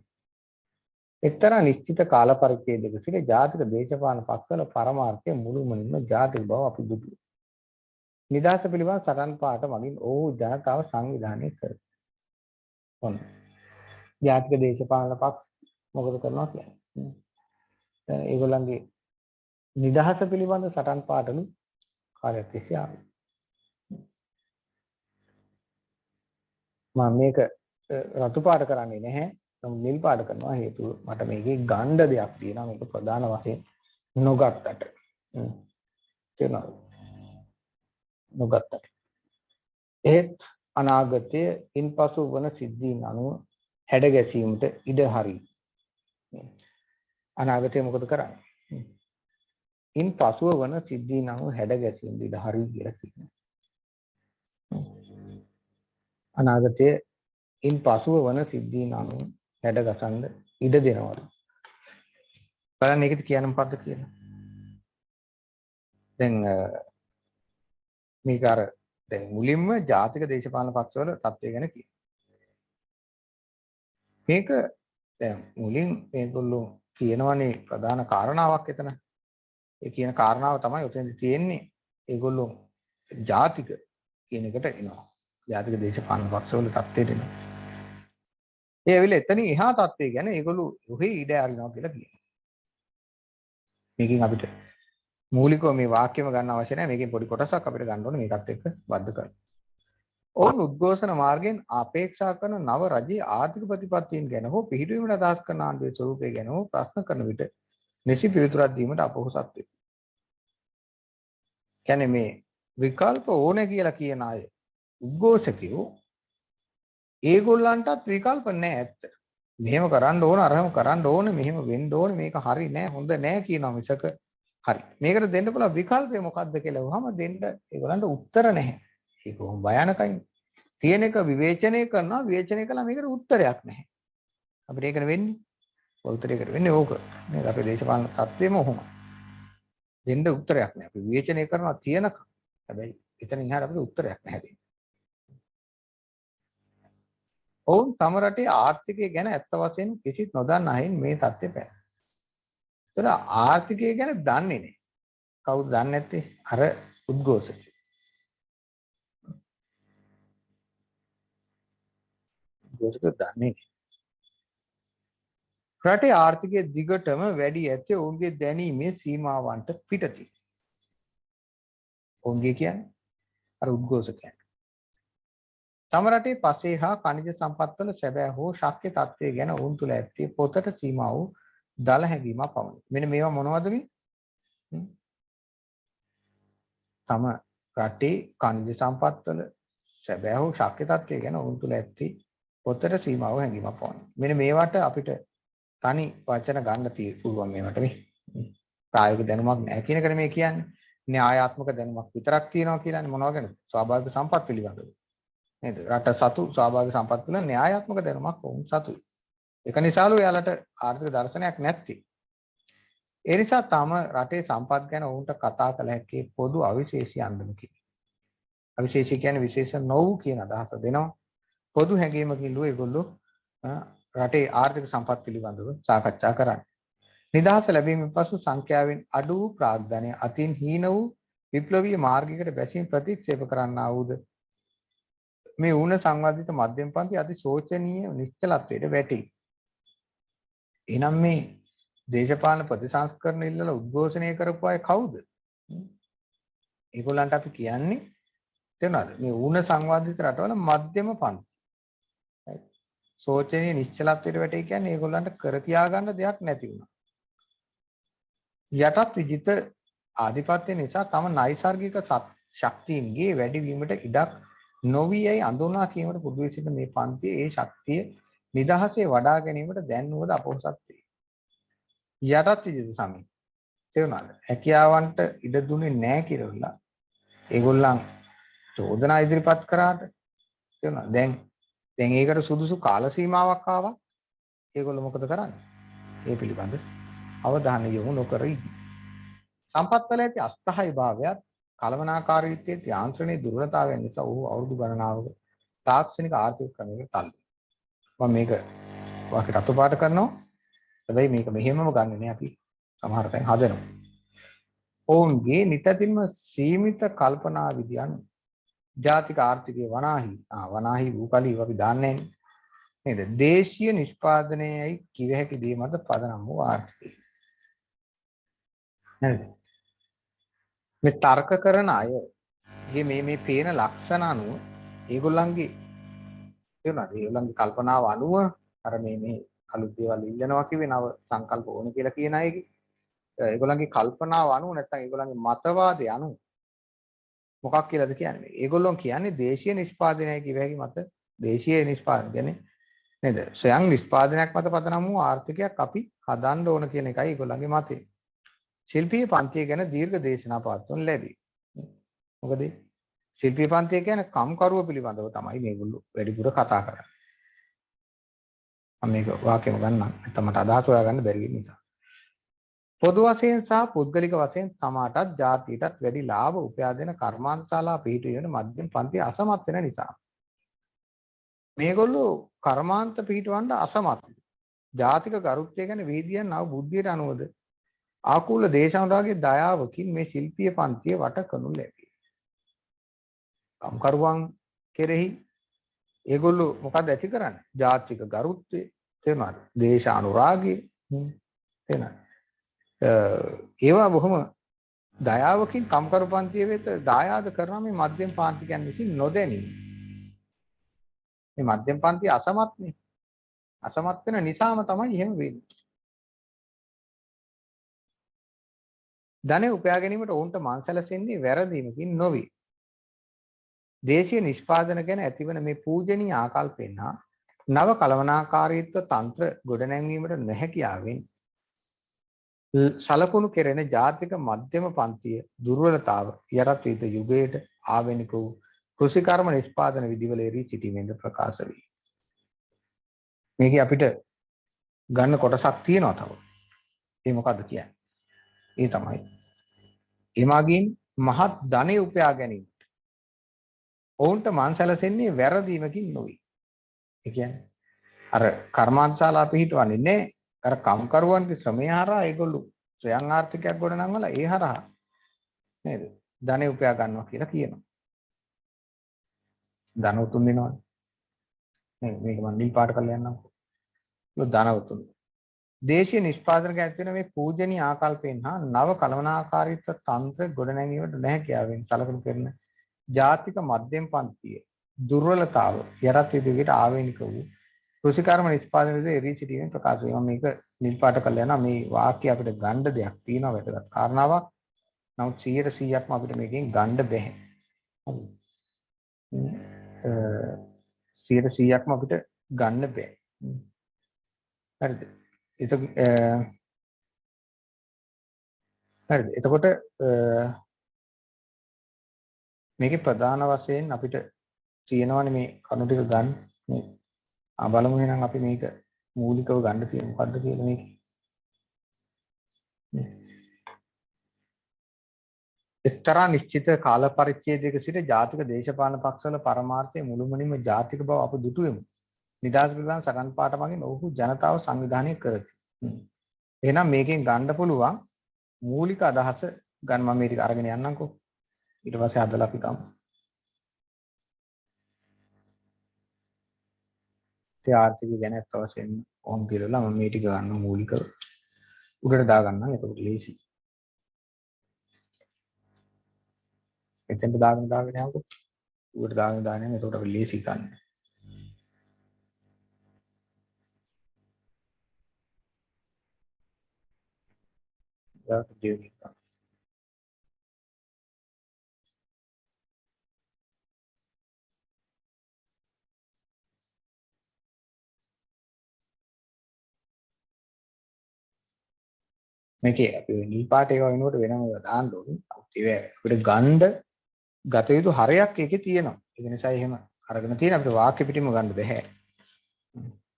එක්තරා නිශ්චිත කාල පරිච්ඡේදයක සිට ජාතික දේශපාලන පක්ෂවල පරමාර්ථය මුළුමනින්ම ජාතික බව අපි දුටුවා. නිදහස පිළිබඳ සටන් පාඨ මගින් ඔහු ජනතාව සංවිධානය කර. ඔන්න. ජාතික දේශපාලන පක්ෂ මොකද කරනවා කියන්නේ? ඒගොල්ලන්ගේ නිදහස පිළිබඳ සටන් පාඨලු කාර්යයක් තිස්සේ ආවා. මම මේක රතු පාට කරන්නේ නැහැ. මම නිල් පාට කරනවා හේතුව මට මේකේ ගණ්ඩ දෙයක් තියෙනවා මේක ප්‍රධාන වශයෙන් නොගත්තට. තේරුණාද? නොගත්තට. ඒත් අනාගතයේ ඉන්පසු වන සිද්ධීන් අනුව හැඩ ගැසීමට ඉඩ හරි. අනාගතයේ මොකද කරන්නේ? ඉන්පසුව වන සිද්ධීන් අනුව හැඩ ගැසීමට ඉඩ හරි කියලා කියනවා. අනාගතයේ ඉන්පසුව වන සිද්ධීන් අනුව හැඩ ගසන්න ඉඩ දෙනවා. බලන්න ඒකද කියන්නේ මොකද්ද කියලා. දැන් මේක අර දැන් මුලින්ම ජාතික දේශපාලන පක්ෂවල තත්ත්වය ගැන කියනවා. මේක දැන් මුලින් මේගොල්ලෝ කියනවනේ ප්‍රධාන කාරණාවක් එතන. ඒ කියන කාරණාව තමයි උතෙන්දි තියෙන්නේ. ඒගොල්ලෝ ජාතික කියන එකට එනවා. ජාතික දේශපාලන පක්ෂවල තත්ත්වයට එනවා. ඒ ඇවිල්ලා එතනින් එහා තත්ත්වය ගැන ඒගොල්ලෝ ඔහේ ඉඩ අරිනවා කියලා කියනවා. මේකෙන් අපිට මූලිකව මේ වාක්‍යම ගන්න අවශ්‍ය නැහැ. මේකෙන් පොඩි කොටසක් අපිට ගන්න ඕනේ මේකත් එක්ක බද්ධ කරලා. ඔවුන් උද්ඝෝෂණ මාර්ගයෙන් අපේක්ෂා කරන නව රජයේ ආර්ථික ප්‍රතිපත්තීන් ගැන හෝ පිළිහිටුවීමට අදහස් කරන ආණ්ඩුවේ ස්වරූපය ගැන හෝ ප්‍රශ්න කරන විට නිසි පිළිතුරක් දීමට අපොහසත් වේ. කියන්නේ මේ විකල්ප ඕනේ කියලා කියන අය උද්ඝෝෂකයෝ ඒගොල්ලන්ටත් විකල්ප නැහැ ඇත්ත. මෙහෙම කරන්න ඕන අරහෙම කරන්න ඕනේ මෙහෙම වෙන්න ඕනේ මේක හරි නෑ හොඳ නෑ කියනවා මිසක හරි. මේකට දෙන්න පුළුවන් විකල්පය මොකක්ද කියලා වහම දෙන්න ඒගොල්ලන්ට උත්තර නැහැ. ඒක කොහොම භයානකයි. තියෙන එක විවේචනය කරනවා විවේචනය කළා මේකට උත්තරයක් නැහැ. අපිට ඒකට වෙන්නේ. උත්තරයකට වෙන්නේ ඕක. නේද? අපේ දේශපාලන තත්ත්වෙම ඔහොම. දෙන්න උත්තරයක් නැහැ. අපි විවේචනය කරනවා තියෙනක. හැබැයි එතන ඉහාට අපිට උත්තරයක් නැහැ දෙන්න. ඔවුන් තම රටේ ආර්ථිකය ගැන ඇත්ත වශයෙන්ම කිසිත් නොදන්න අයින් මේ තත්ත්වය පැන. ඒතර ආර්ථිකය ගැන දන්නේ නැහැ. කවුද දන්නේ නැත්තේ? අර උද්ඝෝෂකයෝ. උද්ඝෝෂකයෝ දන්නේ නැහැ. රටේ ආර්ථිකය දිගටම වැඩි ඇත්තේ ඔවුන්ගේ දැනීමේ සීමාවන්ට පිටතින්. ඔවුන්ගේ කියන්නේ අර උද්ඝෝෂකයන්. තම රටේ පසේ හා ඛනිජ සම්පත්වල සැබෑ හෝ ශක්්‍ය තත්ත්වය ගැන ඔවුන් තුළ ඇත්තේ පොතට සීමා වූ දල හැඟීමක් පමණි. මෙන්න මේවා මොනවද මේ? තම රටේ ඛනිජ සම්පත්වල සැබෑ හෝ ශක්්‍ය තත්ත්වය ගැන ඔවුන් තුළ ඇත්තේ පොතට සීමා වූ හැඟීමක් පමණි. මෙන්න මේවට අපිට තනි වචන ගන්න පුළුවන් මේවට මේ. ප්‍රායෝගික දැනුමක් නැහැ කියන එක මේ කියන්නේ. න්‍යායාත්මක දැනුමක් විතරක් තියෙනවා කියලානේ මොනවා ගැනද? ස්වාභාවික සම්පත් පිළිබඳව. නේද? රට සතු ස්වාභාවික සම්පත් වල න්‍යායාත්මක දැනුමක් වුන් සතුයි. ඒක නිසාලු එයාලට ආර්ථික දර්ශනයක් නැත්තේ. ඒ නිසා තම රටේ සම්පත් ගැන ඔවුන්ට කතා කළ හැකි පොදු අවිශේෂී අන්දමකින්. අවිශේෂී කියන්නේ විශේෂ නොවු කියන අදහස දෙනවා. පොදු හැඟීමකින් ලු ඒගොල්ලෝ රටේ ආර්ථික සම්පත් පිළිබඳව සාකච්ඡා කරන්නේ. නිදහස ලැබීමෙන් පසු සංඛ්‍යාවෙන් අඩු වූ ප්‍රාග්ධනය අතින් හීන වූ විප්ලවීය මාර්ගයකට බැසීම ප්‍රතික්ෂේප කරන්නා වූද මේ ඌන සංවර්ධිත මධ්‍යම පන්ති අති ශෝචනීය නිශ්චලත්වයට වැටේ. එනම් මේ දේශපාලන ප්‍රතිසංස්කරණ ඉල්ලලා උද්ඝෝෂණය කරපු අය කවුද? ඒගොල්ලන්ට අපි කියන්නේ තේරෙනවද? මේ ඌන සංවර්ධිත රටවල මධ්‍යම පන්ති. ශෝචනීය නිශ්චලත්වයට වැටේ කියන්නේ ඒගොල්ලන්ට කර කියා ගන්න දෙයක් නැති වුණා. යටත් විජිත ආධිපත්‍ය නිසා තම නයිසර්ගික ශක්තියින්ගේ වැඩිවීමට ඉඩක් නොවියයි අඳුනා කීමට පුදු වී සිටින මේ පන්තියේ ඒ ශක්තිය නිදහසේ වඩා ගැනීමට දැන් නුවද අපොහසත් වේ. යටත් විජිත සමය තේරුණාද? හැකියාවන්ට ඉඩ දුන්නේ නැහැ කියලා ඒගොල්ලන් චෝදනා ඉදිරිපත් කරාට තේරුණාද? දැන් ඒකට සුදුසු කාල සීමාවක් ආවා. ඒගොල්ලෝ මොකද කරන්නේ? ඒ පිළිබඳ අවධානය යොමු නොකර ඉන්නේ. සම්පත්වල ඇති අස්ථායි භාවයත් කලමනාකාරීත්වයේ යාන්ත්‍රණයේ දුර්වලතාවයන් නිසා ඔහු අවුරුදු ගණනාවක තාක්ෂණික ආර්ථික ක්‍රමයකට තල්ලු. මම මේක වාක්‍යයට අතුපාට කරනවා. හැබැයි මේක මෙහෙමම ගන්නෙ නෑ අපි සමහර තැන් හදනවා. ඔවුන්ගේ නිතැතින්ම සීමිත කල්පනා විදියන් ජාතික ආර්ථිකයේ වනාහි වූ කලී අපි දාන්නේ නේද? දේශීය නිෂ්පාදනයයි කිව හැකි දේ මත පදනම් වූ ආර්ථිකය. නේද? මේ තර්ක කරන අයගේ මේ පේන ලක්ෂණ අනුව ඒගොල්ලන්ගේ තේරුණාද? ඒගොල්ලන්ගේ කල්පනාව අනුව අර මේ අලුත් දේවල් ඉල්ලනවා කිව්වේ නව සංකල්ප ඕන කියලා කියන අයගේ ඒගොල්ලන්ගේ කල්පනාව අනුව නැත්නම් ඒගොල්ලන්ගේ මතවාදය අනුව මොකක් කියලාද කියන්නේ? ඒගොල්ලෝ කියන්නේ දේශීය නිෂ්පාදනයයි කිව හැකි මත දේශීය නිෂ්පාදනය කියන්නේ නේද? ස්වයං නිෂ්පාදනයක් මත පදනම් වූ ආර්ථිකයක් අපි හදන්න ඕන කියන එකයි ඒගොල්ලන්ගේ මතය. ශිල්පීය පන්තිය ගැන දීර්ඝ දේශනා පවත්වනු ලැබේ. මොකද ශිල්පීය පන්තිය කියන්නේ කම්කරුව පිළිබඳව තමයි මේගොල්ලෝ වැඩිපුර කතා කරන්නේ. මම මේක වාක්‍යෙම ගන්නම්. නැත්නම් මට අදහස් හොයාගන්න බැරි වෙන නිසා. පොදු වශයෙන් සහ පුද්ගලික වශයෙන් සමාටත් ජාතියටත් වැඩි ලාභ උපයා දෙන කර්මාන්තශාලා පිහිටු වෙන මධ්‍යම පන්තිය අසමත් වෙන නිසා. මේගොල්ලෝ කර්මාන්ත පිහිටවන්න අසමත්. ජාතික ගරුත්වය ගැන වීදියන් නව බුද්ධියට අනුවද ආකූල දේශානුරාගයේ දයාවකින් මේ ශිල්පීය පන්තිය වට කරනු ලැබේ. කම්කරුවන් කෙරෙහි ඒගොල්ලෝ මොකද ඇති කරන්නේ? ජාතික ගරුත්වය තේරුණාද? දේශානුරාගය තේරුණාද? ඒවා බොහොම දයාවකින් කම්කරු පන්තිය වෙත දායාද කරන මේ මධ්‍යම පාන්තිකයන් විසින් නොදැනී මේ මධ්‍යම පන්තිය අසමත්නේ. අසමත් වෙන නිසාම තමයි එහෙම වෙන්නේ. ධනෙ උපයා ගැනීමට ඔවුන්ට මංසලසෙන්නේ වැරදීමකින් නොවේ. දේශීය නිෂ්පාදන ගැන ඇතිවන මේ පූජනීය ආකල්පෙන් හා නව කළමනාකාරීත්ව තන්ත්‍ර ගොඩනැංවීමට නොහැකියාවෙන් සලකුණු කෙරෙන ජාතික මධ්‍යම පන්තිය දුර්වලතාව යටත් විද යුගයට ආවෙනික වූ කෘෂිකර්ම නිෂ්පාදන විධිවල එරී සිටීමෙන්ද ප්‍රකාශ වේ. මේකේ අපිට ගන්න කොටසක් තියෙනවා තව. ඒ මොකද්ද කියන්නේ? ඒ තමයි එමගින් මහත් ධනෙ උපයා ගැනීම ඔවුන්ට මංසලසෙන්නේ වැරදීමකින් නොවේ. ඒ කියන්නේ අර කර්මාන්තශාලා පිහිටවන්නේ නැහැ. අර කම්කරුවන්ගේ ශ්‍රමය හරහා ඒගොල්ලෝ ස්වයං ආර්ථිකයක් ගොඩනංවලා ඒ හරහා නේද? ධනෙ උපයා ගන්නවා කියලා කියනවා. ධනවතුන් වෙනවනේ. මේක මම නිල් පාට කරලා යන්නම්. ධනවතුන්. දේශීය නිෂ්පාදනක ඇති වෙන මේ පූජනීය ආකල්පෙන් හා නව කළමනාකාරීත්ව තන්ත්‍ර ගොඩනැගීමට නැහැ කියාවෙන් සලකනු කරන ජාතික මධ්‍යම පන්තිය දුර්වලතාව යටත් විදිහට ආවේනික වූ කෘෂිකර්ම නිෂ්පාදනයේදී එරී සිටීමේ ප්‍රකාශ වෙනවා. මේක නිල් පාට කරලා යනවා. මේ වාක්‍ය අපිට ගන්න දෙයක් තියෙනවා වැදගත් කාරණාවක්. නමුත් 100%ක්ම අපිට මේකෙන් ගන්න බැහැ. හරි. 100%ක්ම අපිට ගන්න බෑ. හරිද? හරිද? එතකොට මේකේ ප්‍රධාන වශයෙන් අපිට තියෙනවනේ මේ කණු ටික ගන්න. මේ බලමු එහෙනම් අපි මේක මූලිකව ගන්න තියෙන මොකද්ද කියලා මේක. එක්තරා නිශ්චිත කාල පරිච්ඡේදයක සිට ජාතික දේශපාලන පක්ෂවල පරමාර්ථයේ මුළුමනින්ම ජාතික බව අප දුටුවෙමු. නිදහස් පිළිබඳ සටන් පාඨ මගින් ඔහු ජනතාව සංවිධානය කරති. එහෙනම් මේකෙන් ගන්න පුළුවන් මූලික අදහස ගන්න මම මේක අරගෙන යන්නම්කෝ. ඊට පස්සේ හදලා අපි ගමු. ඒ ආර්ථික ගැන අත් වශයෙන් ඕම් කියලා මම මේ ටික ගන්න මූලිකව උඩට දා ගන්නම්. එතකොට ලේසි. එතෙන්ට දාගෙන යන්නකෝ. උඩට දාගෙන යන්න. එතකොට අපි ලේසි ගන්න. මේකේ අපි නිල් පාට ඒවා වෙනකොට වෙනම දාන්න ඕනේ. ඒක අපිට ගන්න ගත යුතු හරයක් ඒකේ තියෙනවා. ඒක නිසා එහෙම අරගෙන තියෙන අපිට වාක්‍ය පිටින්ම ගන්න බෑ.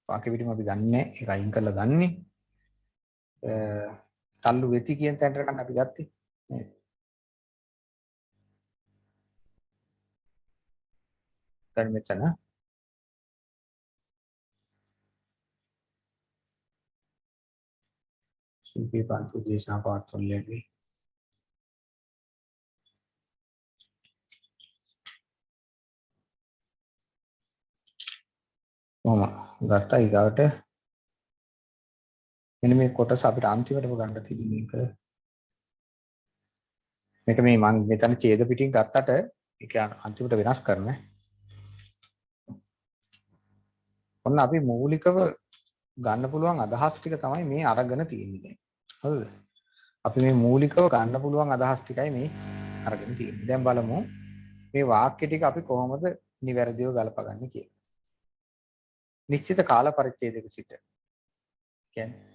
වාක්‍ය පිටින්ම අපි ගන්නෑ. ඒක අයින් කරලා ගන්නේ. තල්ලු වෙති කියන තැනට ගන්න අපි ගත්තේ. නේද? දැන් මෙතන ශිල්පී පන්ති දේශනා පාත්වලදී මම ගත්තා ඊගාවට මෙන්න මේ කොටස අපිට අන්තිමටම ගන්න තිබුණේ මේක මේ මම මෙතන ඡේද පිටින් ගත්තට ඒක අන්තිමට වෙනස් කරන්න. ඔන්න අපි මූලිකව ගන්න පුළුවන් අදහස් ටික තමයි මේ අරගෙන තියෙන්නේ දැන්. හරිද? අපි මේ මූලිකව ගන්න පුළුවන් අදහස් ටිකයි මේ අරගෙන තියෙන්නේ. දැන් බලමු මේ වාක්‍ය ටික අපි කොහොමද නිවැරදිව ගලපගන්නේ කියලා. නිශ්චිත කාල පරිච්ඡේදයක සිට කියන්නේ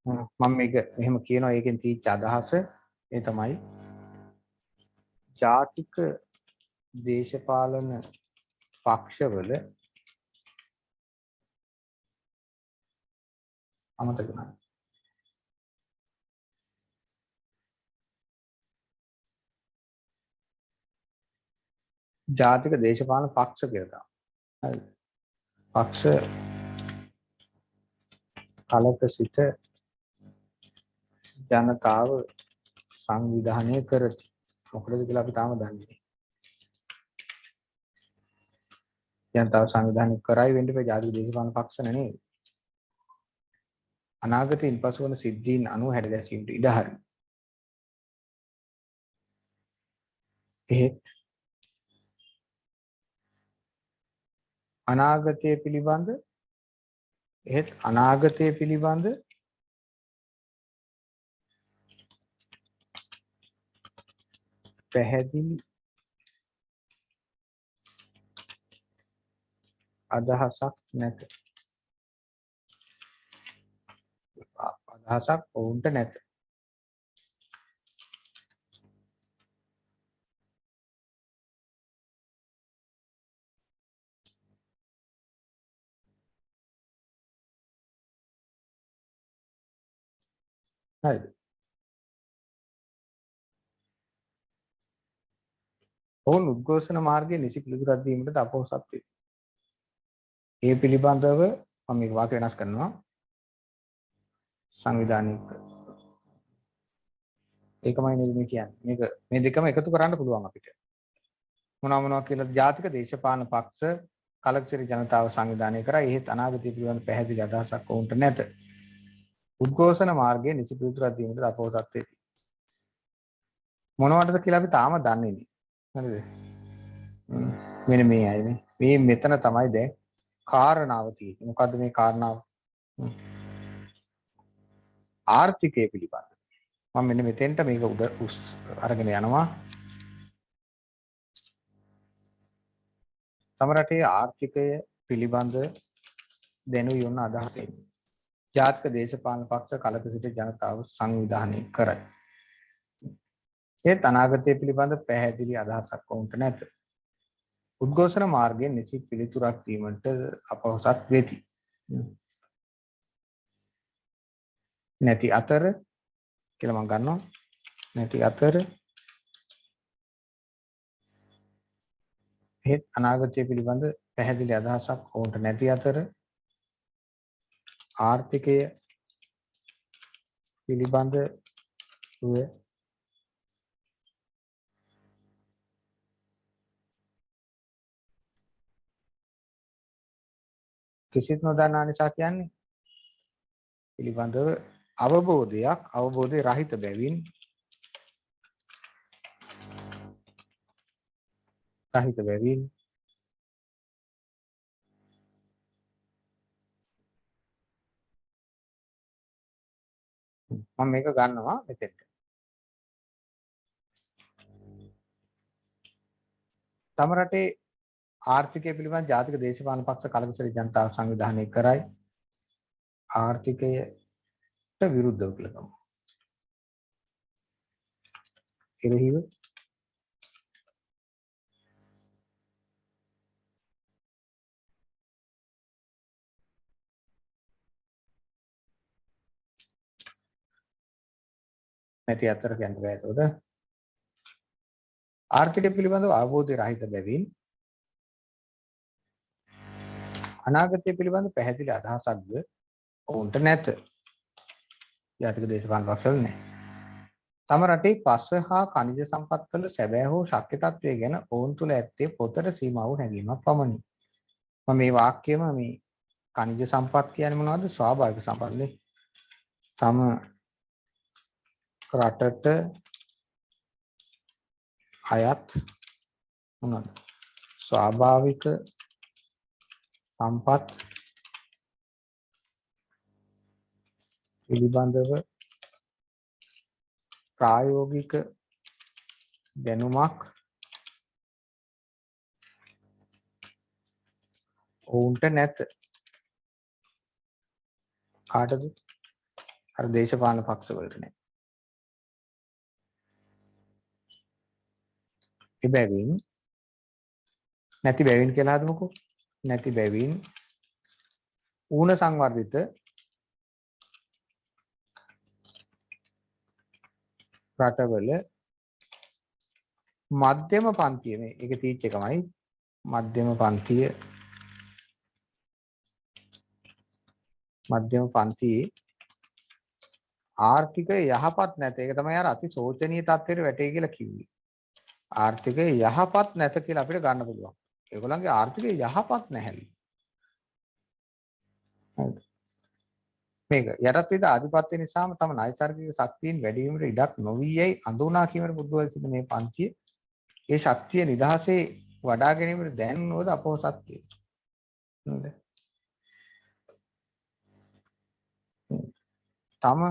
මම මේක මෙහෙම කියනවා ඒකෙන් තීච්ච අදහස ඒ තමයි ජාතික දේශපාලන පක්ෂවල අමතක කරනවා. ජාතික දේශපාලන පක්ෂ කියලා තමයි. හරි. පක්ෂ කලක සිට ජනතාව සංවිධානය කරති. මොකද කියලා අපි තාම දන්නේ නැහැ. ජනතාව සංවිධානය කරයි වෙන්න බෑ ජාතික දේශපාලන පක්ෂ නෙවෙයි. අනාගතයෙන් පසු වන සිද්ධීන් අනුව හැඩ ගැසීමට ඉඩ හරි. එහෙත් අනාගතය පිළිබඳ පැහැදිලි අදහසක් නැත. අදහසක් ඔවුන්ට නැත. හරිද? ඔවුන් උද්ඝෝෂණ මාර්ගයේ නිසි පිළිතුරක් දීමට අපොහසත් වේ. ඒ පිළිබඳව මම මේ වාක්‍ය වෙනස් කරනවා. සංවිධානය ඒකමයි නේද මේ කියන්නේ. මේ දෙකම එකතු කරන්න පුළුවන් අපිට. මොනවා කියලා ජාතික දේශපාලන පක්ෂ කලකසිරි ජනතාව සංවිධානය කරා. එහෙත් අනාගතය පිළිබඳ පැහැදිලි අදහසක් ඔවුන්ට නැත. උද්ඝෝෂණ මාර්ගයේ නිසි පිළිතුරක් දීමට අපොහොසත් වෙති. මොනවටද කියලා අපි තාම දන්නේ නැහැ. හරිද? මෙන්න මේ අයනේ. මේ මෙතන තමයි දැන් කාරණාව තියෙන්නේ. මොකද්ද මේ කාරණාව? ආර්ථිකය පිළිබඳ. මම මෙන්න මෙතෙන්ට මේක අරගෙන යනවා. තම රටේ ආර්ථිකය පිළිබඳ දැනුයි යොන්න අදහස එන්නේ. ජාතික දේශපාලන පක්ෂ කලක සිට ජනතාව සංවිධානය කරයි. ඒත් අනාගතය පිළිබඳ පැහැදිලි අදහසක් වුන්ට නැත. උද්ඝෝෂණ මාර්ගයෙන් නිසි පිළිතුරක් දීමට අපොහොසත් වෙති. නැති අතර කියලා මම ගන්නවා. නැති අතර ඒත් අනාගතය පිළිබඳ පැහැදිලි අදහසක් වුන්ට නැති අතර ආර්ථිකය පිළිබඳ කිසිත් නොදන්නා නිසා කියන්නේ පිළිබඳව අවබෝධය රහිත බැවින් මම මේක ගන්නවා මෙතෙන්ට. තම රටේ ආර්ථිකය පිළිබඳ ජාතික දේශපාලන පක්ෂ කලකසිරි ජනතාව සංවිධානය කරයි. ආර්ථිකයට විරුද්ධව කියලා තමයි. එරෙහිව නැති අතර කියන්න බෑ. ඒකෝද ආර්ථිකය පිළිබඳව අවබෝධය රහිත බැවින් අනාගතය පිළිබඳ පැහැදිලි අදහසක්ද ඔවුන්ට නැත. ජාතික දේශපාලන පක්ෂවල නැහැ. තම රටේ පස්ව හා ඛනිජ සම්පත්වල සැබෑ හෝ ශක්්‍ය තත්ත්වය ගැන ඔවුන් තුළ ඇත්තේ පොතට සීමා වූ හැඟීමක් පමණි. මම මේ වාක්‍යයම මේ ඛනිජ සම්පත් කියන්නේ මොනවද? ස්වාභාවික සම්පත්නේ. තම රටට අයත් මොනවද? ස්වාභාවික සම්පත් පිළිබඳව ප්‍රායෝගික දැනුමක් ඔවුන්ට නැත. කාටද? අර දේශපාලන පක්ෂ වලට නැහැ. එබැවින් නැති බැවින් කියලා හදමුකෝ. නැති බැවින් ඌන සංවර්ධිත රටවල මධ්‍යම පන්තිය මේ ඒක තීච් එකමයි. මධ්‍යම පන්තියේ ආර්ථිකය යහපත් නැත. ඒක තමයි අර අති සෝචනීය තත්ත්වයට වැටේ කියලා කිව්වේ. ආර්ථිකය යහපත් නැත කියලා අපිට ගන්න පුළුවන්. ඒගොල්ලන්ගේ ආර්ථිකය යහපත් නැහැලු. හරිද? මේක යටත් විද ආධිපත්‍ය නිසාම තම නෛසර්ගික ශක්තියින් වැඩි වීමට ඉඩක් නොවී යයි අඳුනා කීමට බුද්ධ සිට මේ පන්තිය ඒ ශක්තිය නිදහසේ වඩා ගැනීමට දැන් නොද අපොහසත් වේ. නේද? තම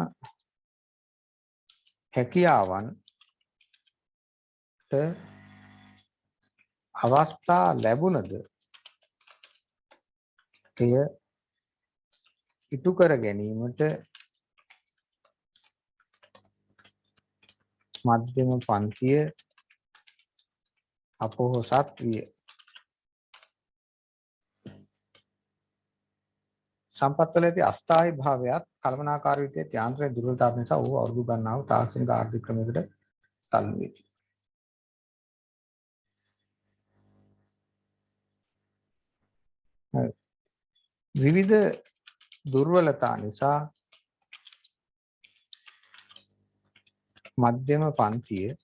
හැකියාවන්ට අවස්ථා ලැබුණද එය ඉටු කර ගැනීමට මධ්‍යම පන්තිය අපොහොසත් විය. සම්පත්වල ඇති අස්ථායි භාවයත් කළමනාකාරීත්වයේ යාන්ත්‍රයේ දුර්වලතාව නිසා ඔහු අවුරුදු ගණනාව තාක්ෂණික ආර්ථික ක්‍රමයකට තල්ලු වේ. විවිධ දුර්වලතා නිසා මධ්‍යම පන්තිය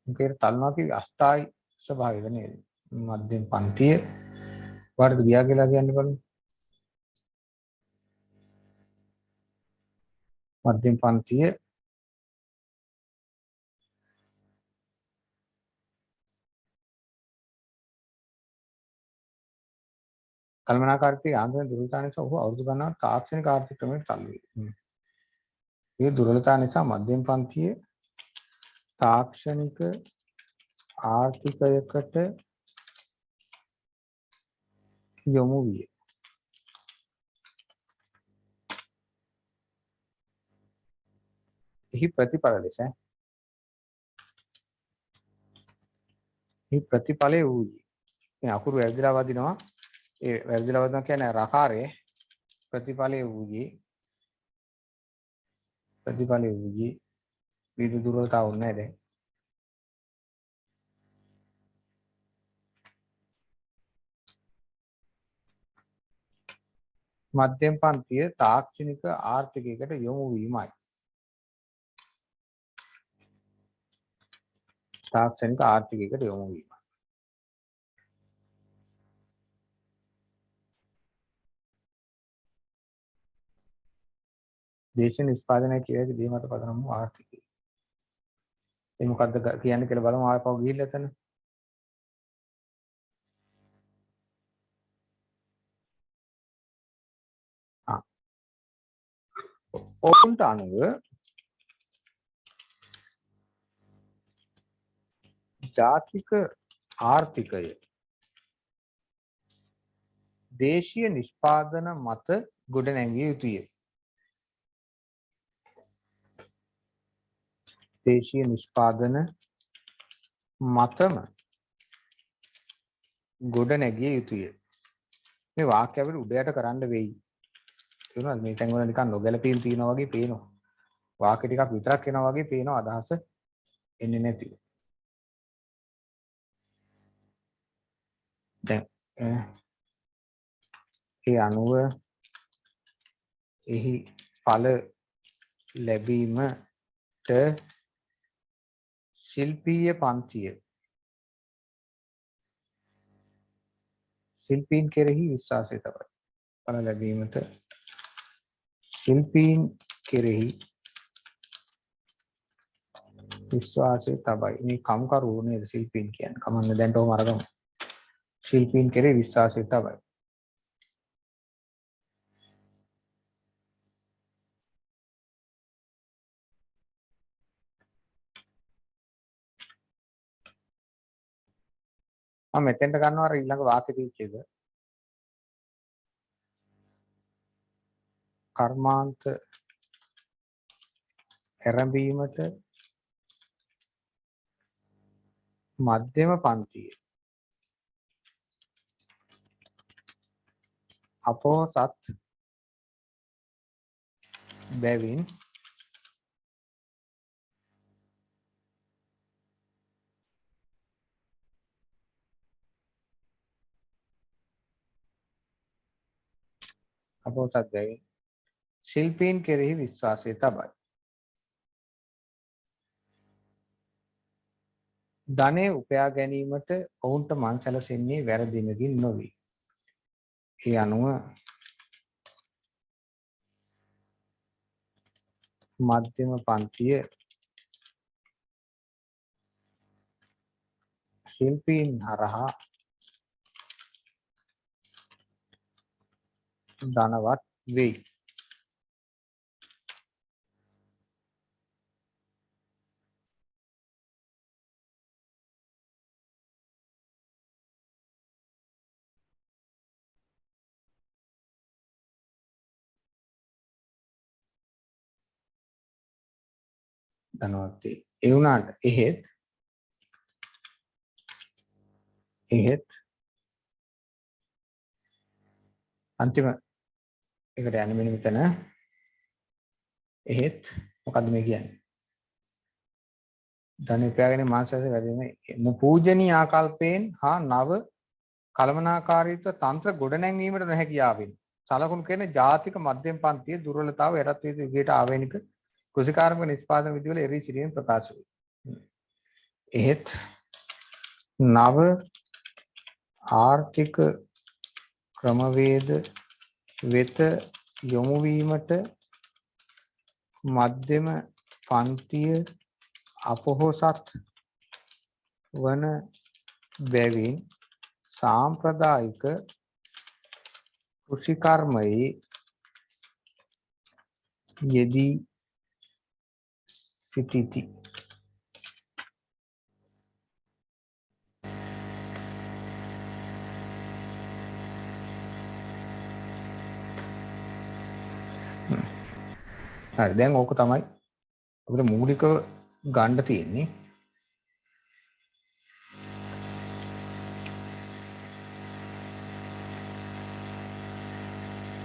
මොකේට තලනවා කිව්වේ අස්ථායි ස්වභාවික නේද? මධ්‍යම පන්තිය වලට ගියා කියලා කියන්නේ බලන්න. මධ්‍යම පන්තිය කල්මනාකාරීත්වයේ ආන්දෝලන දුර්වලතා නිසා ඔහු අවුරුදු ගණනක් තාක්ෂණික ආර්ථික ක්‍රමයට තල්ලු වේ. මේ දුර්වලතා නිසා මධ්‍යම පන්තියේ තාක්ෂණික ආර්ථිකයකට යොමු විය. එහි ප්‍රතිඵල ලෙස මේ ප්‍රතිඵලය වූයේ මේ අකුරු වැරදිලා වදිනවා. ඒ වැරදිලා වදිනවා කියන්නේ රකාරයේ ප්‍රතිඵලය වූයේ විවිධ දුර්වලතා වුණේ දැන්. මධ්‍යම පන්තිය තාක්ෂණික ආර්ථිකයකට යොමු වීමයි. තාක්ෂණික ආර්ථිකයකට යොමු වීම. දේශීය නිෂ්පාදනය කියලා දී මත පදනම් වූ ආර්ථිකය. ඒ මොකද්ද කියන්නේ කියලා බලමු ආයෙ පහු ගිහිල්ලා එතන. ඔවුන්ට අනුව ජාතික ආර්ථිකය දේශීය නිෂ්පාදන මත ගොඩනැංවිය යුතුය. දේශීය නිෂ්පාදන මතම ගොඩනැගිය යුතුය. මේ වාක්‍ය අපිට උඩයට කරන්න වෙයි. තේරුණාද? මේ තැන් වල නිකන් නොගැලපීම් තියෙනවා වගේ පේනවා. වාක්‍ය ටිකක් විතරක් එනවා වගේ පේනවා අදහස එන්නේ නැතිව. දැන් ඒ අනුව එහි ඵල ලැබීමට ශිල්පීය පන්තිය ශිල්පීන් කෙරෙහි විශ්වාසය තබයි. ඵල ලැබීමට ශිල්පීන් කෙරෙහි විශ්වාසය තබයි. මේ කම්කරුවෝ නේද ශිල්පීන් කියන්නේ. කමන්න දැන් තෝම අරගමු. ශිල්පීන් කෙරෙහි විශ්වාසය තබයි. මම මෙතෙන්ට ගන්නවා අර ඊළඟ වාක්‍ය දීච්ච එක. කර්මාන්ත ආරම්භීමට මධ්‍යම පන්තිය අපෝසත් බැවින් ශිල්පීන් කෙරෙහි විශ්වාසය තබයි. ධනය උපයා ගැනීමට ඔවුන්ට මං සැලසෙන්නේ වැරදීමකින් නොවේ. ඒ අනුව මධ්‍යම පන්තිය ශිල්පීන් හරහා ධනවත් වෙයි. ධනවත් වෙයි. ඒ වුණාට එහෙත් අන්තිම එකට යන්නේ මෙන්න මෙතන. එහෙත් මොකද්ද මේ කියන්නේ? ධන උපයාගෙන මානසික වැඩිම පූජනීය ආකල්පයෙන් හා නව කළමනාකාරීත්ව තන්ත්‍ර ගොඩනැංවීමට නොහැකියාවෙන් සලකුණු කරන ජාතික මධ්‍යම පන්තියේ දුර්වලතාව යටත් වී විදියට ආවේනික කෘෂිකාර්මික නිෂ්පාදන විදිවල එරී සිටීමෙන් ප්‍රකාශ වේ. එහෙත් නව ආර්ථික ක්‍රමවේද වෙත යොමු වීමට මධ්‍යම පන්තිය අපොහොසත් වන බැවින් සාම්ප්‍රදායික කෘෂිකර්මයේ යෙදී සිටිති. හරි දැන් ඕක තමයි අපිට මූලිකව ගන්න තියෙන්නේ.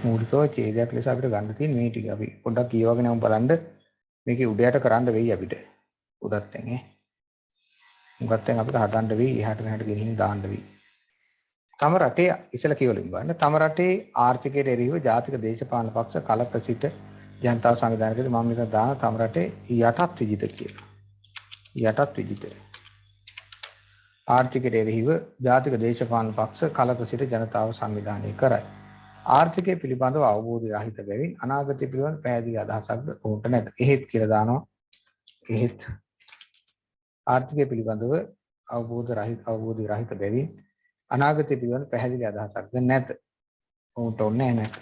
මූලිකව ඡේදයක් ලෙස අපිට ගන්න තියෙන මේ ටික අපි පොඩ්ඩක් කියවගෙන යමු බලන්න මේකේ උඩයට කරන්න වෙයි අපිට උඩත් දැන් උගත් දැන් අපිට හදන්න වෙයි එහාට මෙහාට ගෙනිහින් දාන්න වෙයි. තම රටේ ඉස්සලා කියවලින් බලන්න තම රටේ ආර්ථිකයට එරෙහිව ජාතික දේශපාලන පක්ෂ කලක සිට ජනතා සංවිධානයකදී මම මෙතන දාන තම රටේ යටත් විජිත කියලා. යටත් විජිත ආර්ථිකයට එරෙහිව ජාතික දේශපාලන පක්ෂ කලක සිට ජනතාව සංවිධානය කරයි. ආර්ථිකය පිළිබඳව අවබෝධය රහිත බැවින් අනාගතය පිළිබඳ පැහැදිලි අදහසක්ද ඔවුන්ට නැත. එහෙත් කියලා දානවා. එහෙත් ආර්ථිකය පිළිබඳව අවබෝධය රහිත බැවින් අනාගතය පිළිබඳ පැහැදිලි අදහසක්ද නැත. ඔවුන්ට ඕනේ නැත.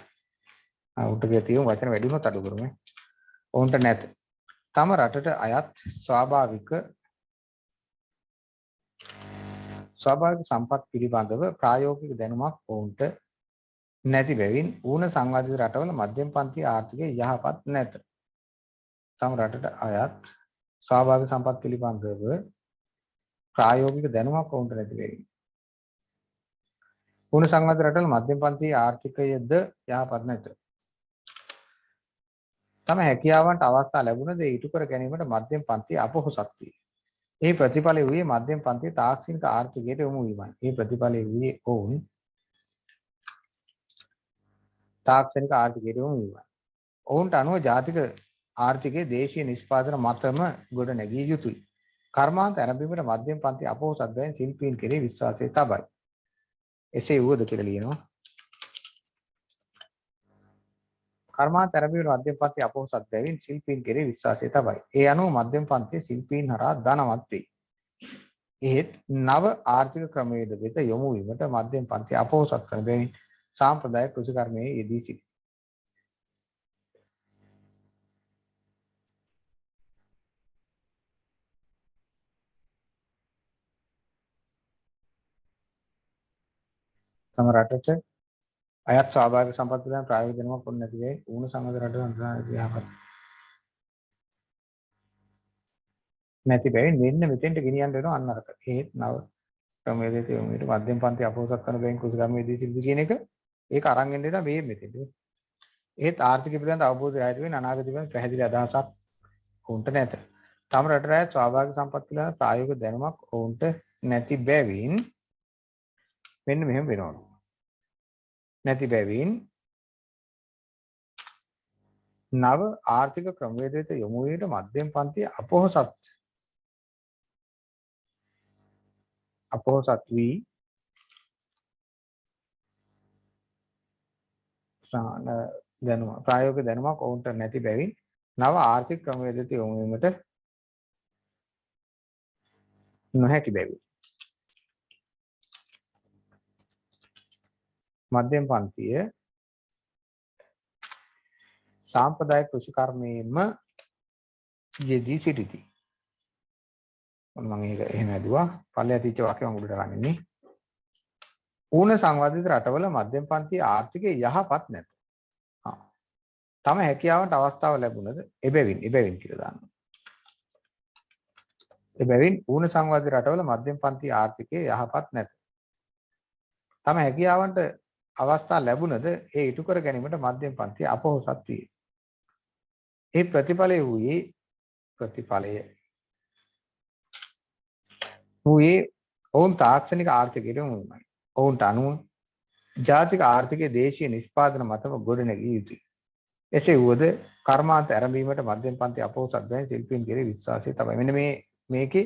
උන්ට තියෙන වචන වැඩි වුණොත් අඩු කරමු. ඔවුන්ට නැත. තම රටට අයත් ස්වාභාවික සම්පත් පිළිබඳව ප්‍රායෝගික දැනුමක් ඔවුන්ට නැති බැවින් ඌන සංවාදිත රටවල මධ්‍යම පන්ති ආර්ථිකය යහපත් නැත. තම රටට අයත් ස්වාභාවික සම්පත් පිළිබඳව ප්‍රායෝගික දැනුමක් ඔවුන්ට නැති බැවින් ඌන සංවාදිත රටවල මධ්‍යම පන්ති ආර්ථිකයද යහපත් නැත. තම හැකියාවන්ට අවස්ථා ලැබුණද ඒ ඉටු කර ගැනීමට මධ්‍යම පන්ති අපොහොසත් වේ. ඒ ප්‍රතිඵලය වූයේ මධ්‍යම පන්ති තාක්ෂණික ආර්ථිකයට යොමු වීමයි. ඒ ප්‍රතිඵලය වූයේ ඔවුන් තාක්ෂණික ආර්ථිකයට යොමු වීමයි. ඔවුන්ට අනුව ජාතික ආර්ථිකයේ දේශීය නිෂ්පාදන මතම ගොඩ නැගිය යුතුයි. කර්මාන්ත ආරම්භීමට මධ්‍යම පන්ති අපොහොසත් බැවින් ශිල්පීන් කෙරෙහි විශ්වාසය තබයි. එසේ වුවද කියලා ලියනවා. කර්මාන්ත ආරම්භීමට මධ්‍යම පන්ති අපොහොසත් බැවින් ශිල්පීන් කෙරෙහි විශ්වාසය තබයි. ඒ අනුව මධ්‍යම පන්තියේ ශිල්පීන් හරහා ධනවත් වේ. එහෙත් නව ආර්ථික ක්‍රමවේද වෙත යොමු වීමට මධ්‍යම පන්ති අපොහොසත් වන බැවින් සාම්ප්‍රදායික කෘෂිකර්මයේ යෙදී සිටියි. තම රටට අයත් ස්වාභාවික සම්පත් පිළිබඳ ප්‍රායෝගික දැනුමක් ඔන්න නැති වෙයි ඌණ සංගත රට අන්තර්ජාලයක් නැති බැවින් මෙන්න මෙතෙන්ට ගෙනියන්න වෙනවා අන්න අරක. ඒත් නව ක්‍රමවේදයේ යොමුවට මධ්‍යම පන්ති අපොහොසත් කරන බැංකු කෘෂිකර්මයේදී සිද්ධ කියන එක ඒක අරන් එන්න වෙනවා මේ මෙතෙන්ට. ඒත් ආර්ථික පිළිබඳ අවබෝධය ඇති වෙන අනාගත පිළිබඳ පැහැදිලි අදහසක් ඔවුන්ට නැත. තම රටේ ස්වාභාවික සම්පත් පිළිබඳ ප්‍රායෝගික දැනුමක් ඔවුන්ට නැති බැවින් මෙන්න මෙහෙම වෙනවා. නැති බැවින් නව ආර්ථික ක්‍රමවේදයට යොමු වීමට මධ්‍යම පන්තිය අපොහොසත් වී දැනුම ප්‍රායෝගික දැනුමක් ඔවුන්ට නැති බැවින් නව ආර්ථික ක්‍රමවේදයට යොමු වීමට නොහැකි බැවින් මධ්‍යම පන්තිය සාම්ප්‍රදායික කෘෂිකර්මයේම යෙදී සිටිති. මම ඒක එහෙම ඇදුවා. පල්ලෙහා තියච්ච වාක්‍ය මම උඩට අරන් ඉන්නේ. ඌණ සංවාදිත රටවල මධ්‍යම පන්ති ආර්ථිකය යහපත් නැත. තම හැකියාවට අවස්ථාව ලැබුණද එබැවින් කියලා දානවා. එබැවින් ඌණ සංවාදිත රටවල මධ්‍යම පන්ති ආර්ථිකය යහපත් නැත. තම හැකියාවන්ට අවස්ථා ලැබුණද ඒ ඉටු කර ගැනීමට මධ්‍යම පන්තිය අපොහොසත් විය. ඒ ප්‍රතිඵලය වූයේ ඔවුන් තාක්ෂණික ආර්ථිකයට යොමු වීමයි. ඔවුන්ට අනුව ජාතික ආර්ථිකයේ දේශීය නිෂ්පාදන මතම ගොඩනැගිය යුතුයි. එසේ වුවද කර්මාන්ත ආරම්භීමට මධ්‍යම පන්ති අපොහොසත් බැවින් ශිල්පීන් කෙරෙහි විශ්වාසය තබයි. මෙන්න මේකේ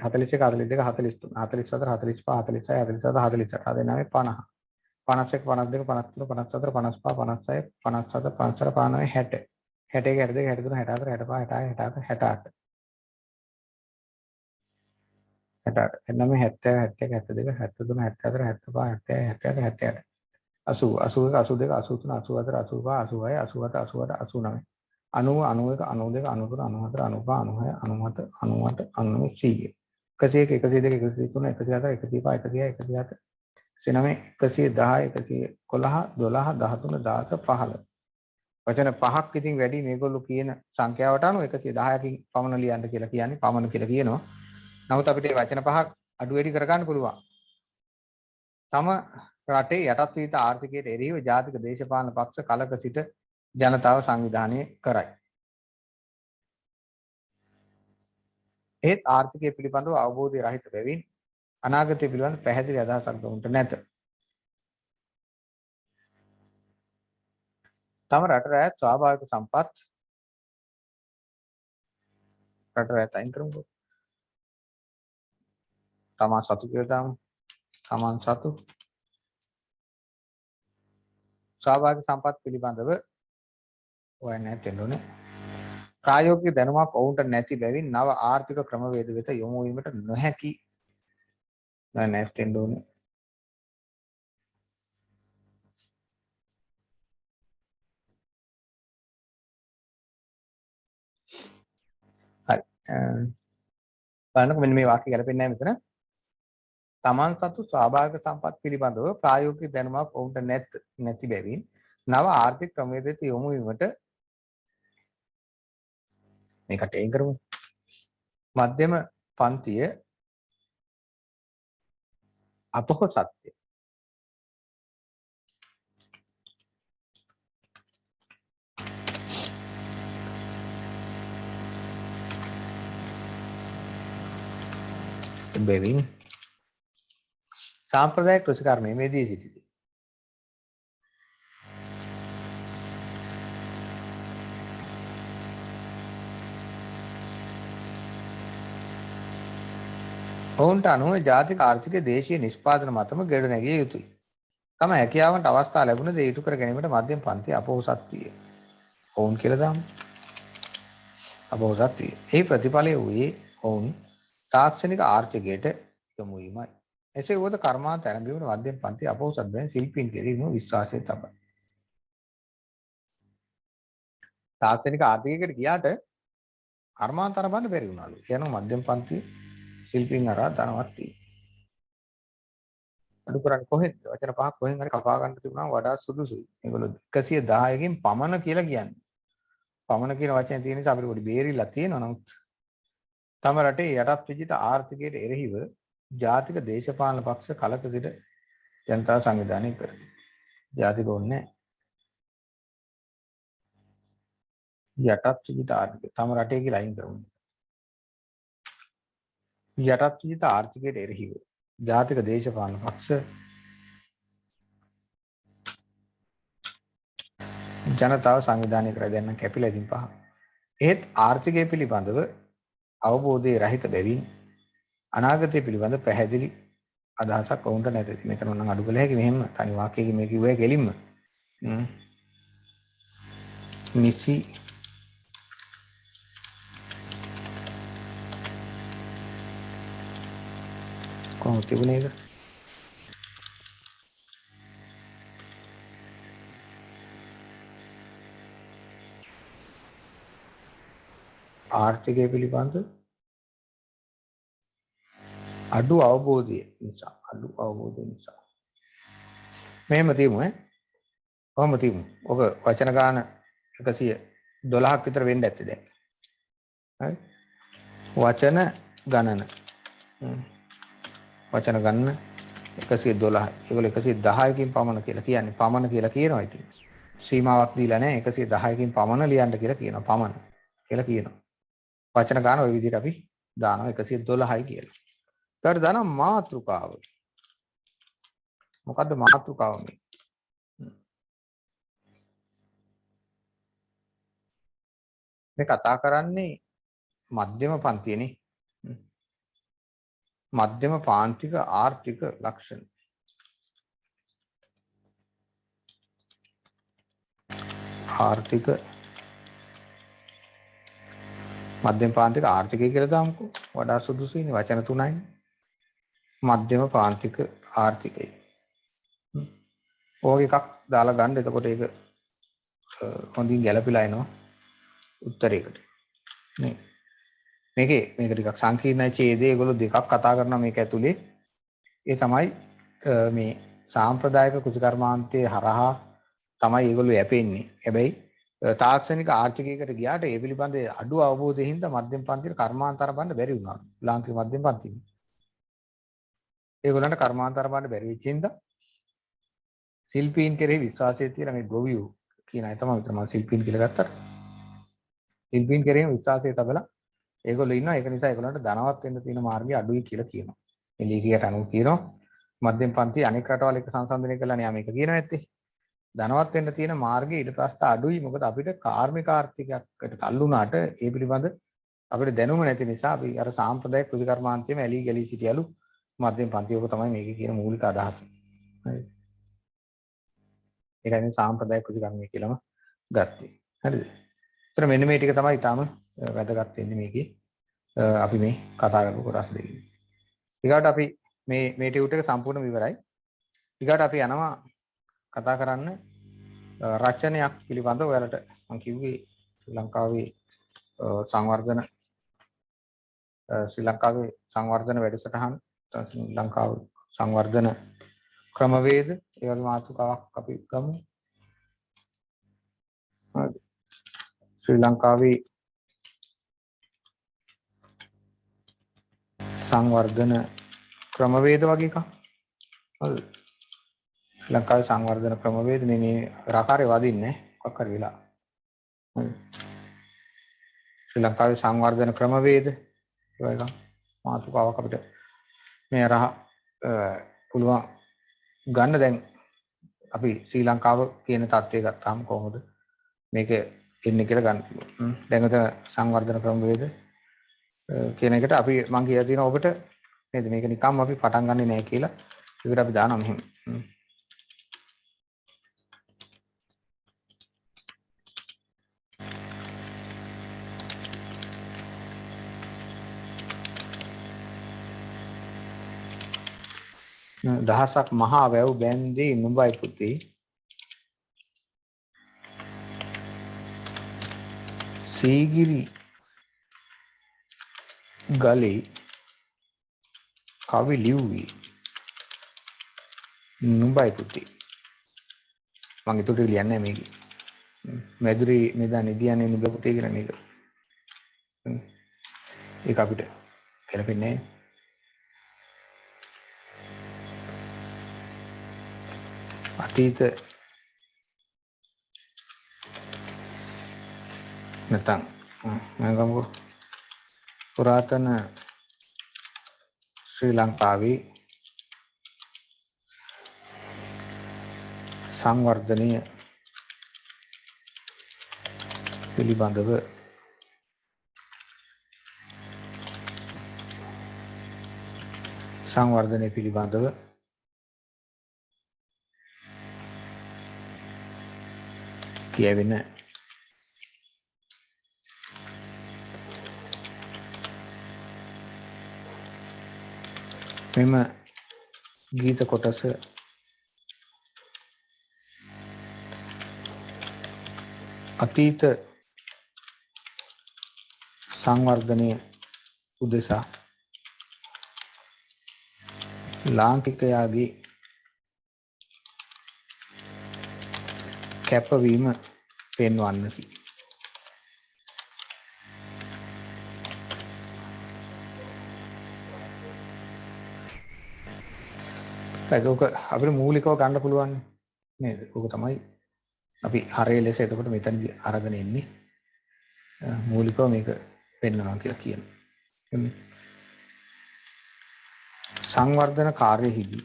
40 41 42 43 44 45 46 47 48 49 50 51 52 53 54 55 56 57 58 59 60 61 62 63 64 65 66 67 68 69 70 71 72 73 74 75 76 77 80 81 82 83 84 85 86 87 88 89 90 91 92 93 94 95 96 97 98 97 101 102 103 104 105 106 107 110 111 12 13 15 වචන පහක් ඉතින් වැඩි මේගොල්ලෝ කියන සංඛ්‍යාවට අනුව 110කින් පමණ ලියන්න කියලා කියන්නේ පමණ කියලා කියනවා. නමුත් අපිට මේ වචන පහක් අඩු වැඩි කරගන්න පුළුවන්. තම රටේ යටත් විත ආර්ථිකයට එරෙහිව ජාතික දේශපාලන පක්ෂ කලක සිට ජනතාව සංවිධානය කරයි. ඒත් ආර්ථිකය පිළිබඳව අවබෝධය රහිත බැවින් අනාගතය පිළිබඳ පැහැදිලි අදහසක් දුන්නට නැත. තම රටට ඇත් ස්වාභාවික සම්පත් රටට ඇත් අයින් කරමුකෝ. තමා සතු කියලා දාමු. තමන් සතු ස්වාභාවික සම්පත් පිළිබඳව හොයන්න නැතෙන්නේ. ප්‍රායෝගික දැනුමක් ඔවුන්ට නැති බැවින් නව ආර්ථික ක්‍රමවේද වෙත යොමු වීමට නොහැකි නැත්තෙන්න ඕනේ. හරි. බලන්නකො මෙන්න මේ වාක්‍ය ගැලපෙන්නේ නැහැ මෙතන. තමන් සතු ස්වාභාවික සම්පත් පිළිබඳව ප්‍රායෝගික දැනුමක් ඔවුන්ට නැති බැවින් නව ආර්ථික ක්‍රමවේද වෙත යොමු වීමට මේකට එන් කරමු. මධ්‍යම පන්තිය අපොහොසත්ය. බැවින් සාම්ප්‍රදායික කෘෂිකර්මයේ මෙදී සිටිති. ඔවුන්ට අනුව ජාතික ආර්ථික දේශීය නිෂ්පාදන මතම ගෙඩ නැගිය යුතුයි. තම හැකියාවන්ට අවස්ථා ලැබුණ දේ ඉටු කර ගැනීමට මධ්‍යම පන්තිය අපොහොසත් විය. ඔවුන් කියලා දාමු. අපොහොසත් විය. එහි ප්‍රතිඵලය වූයේ ඔවුන් තාක්ෂණික ආර්ථිකයට යොමු වීමයි. එසේ වුවද කර්මාන්ත ආරම්භීමට මධ්‍යම පන්තිය අපොහොසත් බැවින් ශිල්පීන් කෙරෙහි විශ්වාසය තබයි. තාක්ෂණික ආර්ථිකයකට ගියාට කර්මාන්ත ආරම්භන්න බැරි වුණාලු. කියනවා මධ්‍යම පන්තිය ශිල්පීන් අරා ධනවත් වී. අඩු කරන්නේ කොහෙද? වචන පහක් කොහෙන් හරි කපා ගන්න තිබුණා වඩා සුදුසුයි. මේගොල්ලෝ 110කින් පමණ කියලා කියන්නේ. පමණ කියන වචනේ තියෙන නිසා අපිට පොඩි බේරිලා තියෙනවා. නමුත් තම රටේ යටත් විජිත ආර්ථිකයට එරෙහිව ජාතික දේශපාලන පක්ෂ කලක සිට ජනතාව සංවිධානය කරයි. ජාතික ඕනේ යටත් විජිත ආර්ථිකය තම රටේ කියලා අයින් කරමු. යටත් විජිත ආර්ථිකයට එරෙහිව ජාතික දේශපාලන පක්ෂ ජනතාව සංවිධානය කර දෙන්න කැපිලා ඉතින් පහ. ඒත් ආර්ථිකය පිළිබඳව අවබෝධයේ රහිත බැවින් අනාගතය පිළිබඳ පැහැදිලි අදහසක් වුන්ට නැති. මෙතන නම් අඩු කළ හැකි මෙහෙම තනි වාක්‍යයකින් මේ කිව්වේ කෙලින්ම. නිසි කොහොමද තිබුණේ ඒක? ආර්ථිකය පිළිබඳ අඩු අවබෝධය නිසා මෙහෙම තියමු කොහොම තියමු ඔබ වචන ගාන 112ක් විතර වෙන්න ඇත්තේ දැන් හරි වචන ගණන වචන ගණන 112 ඒගොල්ලෝ 110කින් පමණ කියලා කියන්නේ පමණ කියලා කියනවා ඉතින් සීමාවක් දීලා නැහැ 110කින් පමණ ලියන්න කියලා කියනවා පමණ කියලා කියනවා වචන ගාන ওই විදිහට අපි දානවා 112යි කියලා ඊට දානවා මාතෘකාව මොකද්ද මාතෘකාව මේ කතා කරන්නේ මධ්‍යම පන්තියනේ මධ්‍යම පාන්තික ආර්ථික ලක්ෂණ ආර්ථික මධ්‍යම පාන්තික ආර්ථිකය කියලා දාමුකෝ වඩා සුදුසුයිනේ වචන තුනයි මධ්‍යම පාන්තික ආර්ථිකය ඕක එකක් දාලා ගන්න එතකොට ඒක හොඳින් ගැලපිලා එනවා උත්තරයකට නේ මේක ටිකක් සංකීර්ණයි ඡේදය ඒගොල්ලෝ දෙකක් කතා කරනවා මේක ඇතුලේ ඒ තමයි මේ සාම්ප්‍රදායික කෘෂිකර්මාන්තයේ හරහා තමයි ඒගොල්ලෝ යැපෙන්නේ හැබැයි තාක්ෂණික ආර්ථිකයකට ගියාට ඒ පිළිබඳ අඩු අවබෝධයෙන් හින්දා මධ්‍යම පන්තියේ කර්මාන්තර බන්න බැරි වුණා ලාංකික මධ්‍යම පන්තියේ ඒගොල්ලන්ට කර්මාන්තර බන්න බැරි වෙච්ච හින්දා ශිල්පීන් කෙරෙහි විශ්වාසය තියෙන මේ ගොවියෝ කියන අය තමයි මම ශිල්පීන් කියලා ගත්තා ශිල්පීන් කෙරෙහි විශ්වාසය තබලා ඒගොල්ලෝ ඉන්නවා ඒක නිසා ඒගොල්ලන්ට ධනවත් වෙන්න තියෙන මාර්ගය අඩුයි කියලා කියනවා. මේ ලීගියට අනුව කියනවා මධ්‍යම පන්ති අනෙක් රටවල් එක්ක සංසන්දනය කළා නේ මේක කියනවා ඇත්තේ. ධනවත් වෙන්න තියෙන මාර්ගය ඊට පස්සේ අඩුයි මොකද අපිට කාර්මික ආර්ථිකයකට තල්ලු වුණාට ඒ පිළිබඳ අපිට දැනුම නැති නිසා අපි අර සාම්ප්‍රදායික කෘෂිකර්මාන්තයේම ඇලී ගලී සිටියලු මධ්‍යම පන්ති ඔක තමයි මේකේ කියන මූලික අදහස. හරි. ඒකයි සාම්ප්‍රදායික කෘෂිකර්මය කියලාම ගත්තේ. හරිද? ඒතර මෙන්න මේ ටික තමයි ඊටාම වැදගත් වෙන්නේ මේකේ. අපි මේ කතා කරපු කොටස් දෙකේ. ඊගාට අපි මේ ටියුට් එක සම්පූර්ණ ඉවරයි. ඊගාට අපි යනවා කතා කරන්න රචනයක් පිළිබඳව ඔයාලට මම කිව්වේ ශ්‍රී ලංකාවේ සංවර්ධන වැඩසටහන් ශ්‍රී ලංකාවේ සංවර්ධන ක්‍රමවේද ඒ වගේ මාතෘකාවක් අපි ගමු. ශ්‍රී ලංකාවේ සංවර්ධන ක්‍රමවේද වගේ එකක්. හරිද? ශ්‍රී ලංකාවේ සංවර්ධන ක්‍රමවේද මේ රාකාරේ වදින්නේ මොකක් හරි වෙලා. ශ්‍රී ලංකාවේ සංවර්ධන ක්‍රමවේද ඒ වගේ මාතෘකාවක් අපිට මේ රහ පුළුවන් ගන්න දැන් අපි ශ්‍රී ලංකාව කියන තත්ත්වය ගත්තාම කොහොමද මේක එන්නේ කියලා ගන්න පුළුවන්. දැන් උතන සංවර්ධන ක්‍රමවේද කියන එකට අපි මම කියලා තියෙනවා ඔබට නේද මේක නිකම්ම අපි පටන් ගන්නෙ නෑ කියලා. ඒකට අපි දානවා මෙහෙම. දහසක් මහා වැව් බැන්දේ නුඹයි පුතේ සීගිරි ගලේ කවි ලිව්වේ නුඹයි පුතේ මම ඒකට ලියන්නේ මේකේ මැදුරේ මෙදා නිදියන්නේ නුඹ පුතේ කියලා නේද ඒක අපිට ගැලපෙන්නේ අතීත නැතනම් මම පුරාතන ශ්‍රී ලංකාවේ සංවර්ධනීය පිළිබඳව සංවර්ධනය පිළිබඳව කියවෙන මෙම ගීත කොටස අතීත සංවර්ධනය උදෙසා ලාංකිකයාගේ කැපවීම පෙන්වන්නකි. ඒක අපිට මූලිකව ගන්න පුළුවන් නේද? ඕක තමයි අපි හරය ලෙස එතකොට මෙතනදී අරගෙන ඉන්නේ. මූලිකව මේක පෙන්වනවා කියලා කියනවා. සංවර්ධන කාර්යෙහිදී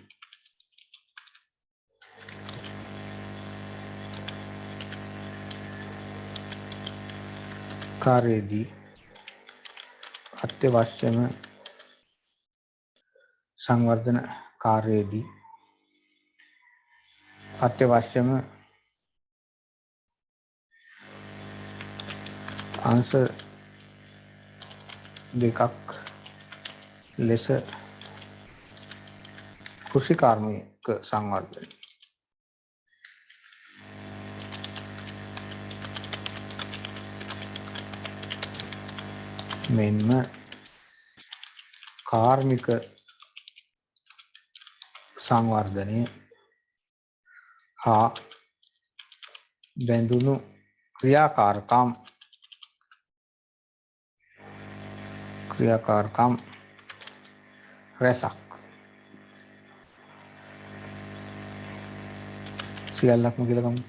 අත්‍යවශ්‍යම සංවර්ධන කාර්යයේදී අත්‍යවශ්‍යම අංශ දෙකක් ලෙස කෘෂිකාර්මික සංවර්ධනය මෙන්ම කාර්මික සංවර්ධනය හා බැඳුණු ක්‍රියාකාරකම් රැසක් සියල්ලක්ම කියලා ගමු.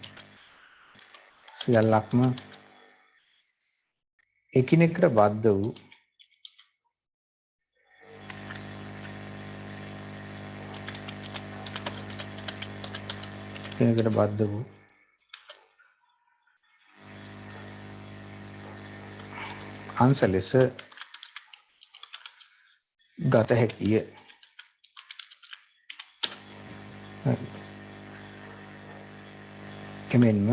සියල්ලක්ම එකිනෙකට බද්ධ වූ අංශ ලෙස ගත හැකිය. එමෙන්ම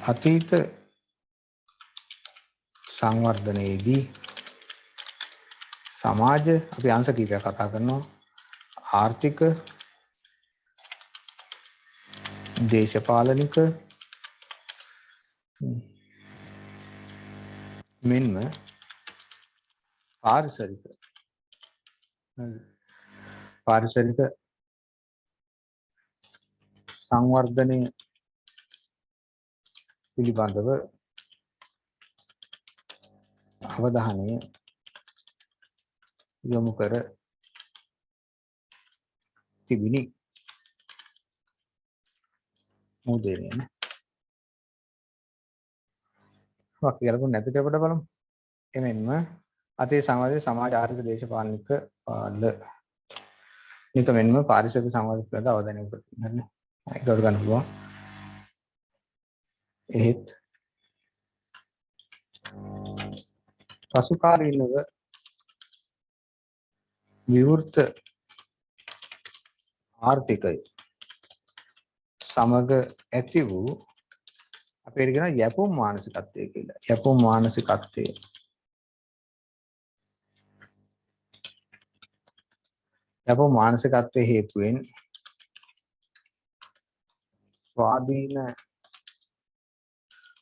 අතීත සංවර්ධනයේදී සමාජ අපි අංශ කීපයක් කතා කරනවා. ආර්ථික, දේශපාලනික මෙන්ම පාරිසරික සංවර්ධනය පිළිබඳව අවධානය යොමු කර තිබිනි. මුදේනේ කියලා නැති දෙකට බලමු. එමෙන්ම අතේ සමාජයේ සමාජ ආර්ථික දේශපාලනික නික මෙන්ම පාරිසරික සංවර්ධනය පිළිබඳව අවධානය යොමු කරන්න. ඒක ගන්න පුළුවන්. එහෙත් පසුකාලීනව විවෘත ආර්ථිකය සමග ඇති වූ අපේ කියන යැපුම් මානසිකත්වය කියලා. යැපුම් මානසිකත්වයේ හේතුවෙන් ස්වාධීන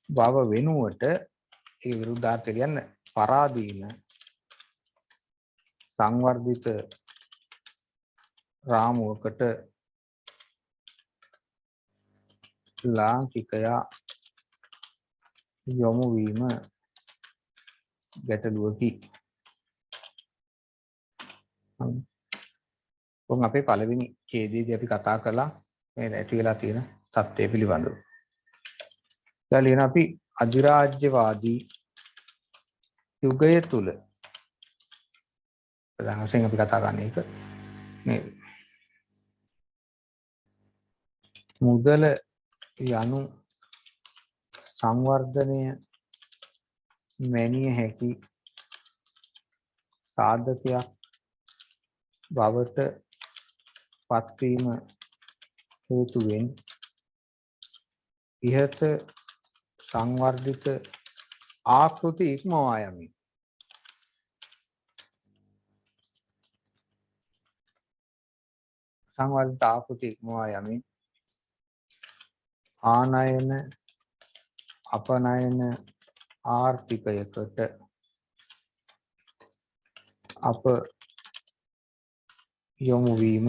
බව වෙනුවට ඒ විරුද්ධාර්ථය කියන්නේ පරාදීන සංවර්ධිත රාමුවකට ලාංකිකයා යොමු වීම ගැටලුවකි. උන් අපේ පළවෙනි ඡේදයේදී අපි කතා කළා මේ ඇති වෙලා තියෙන තත්ත්වය පිළිබඳව. දැන් ලියන අපි අධිරාජ්‍යවාදී යුගය තුල ප්‍රධාන වශයෙන් අපි කතා කරන එක නේද? මුදල යනු සංවර්ධනය මැනිය හැකි සාධකයක් බවට පත්වීම හේතුවෙන් ඉහත සංවර්ධිත ආකෘති ඉක්මවා යමි. සංවර්ධිත ආකෘති ඉක්මවා යමි. ආනයන අපනයන ආර්ථිකයකට අප යොමු වීම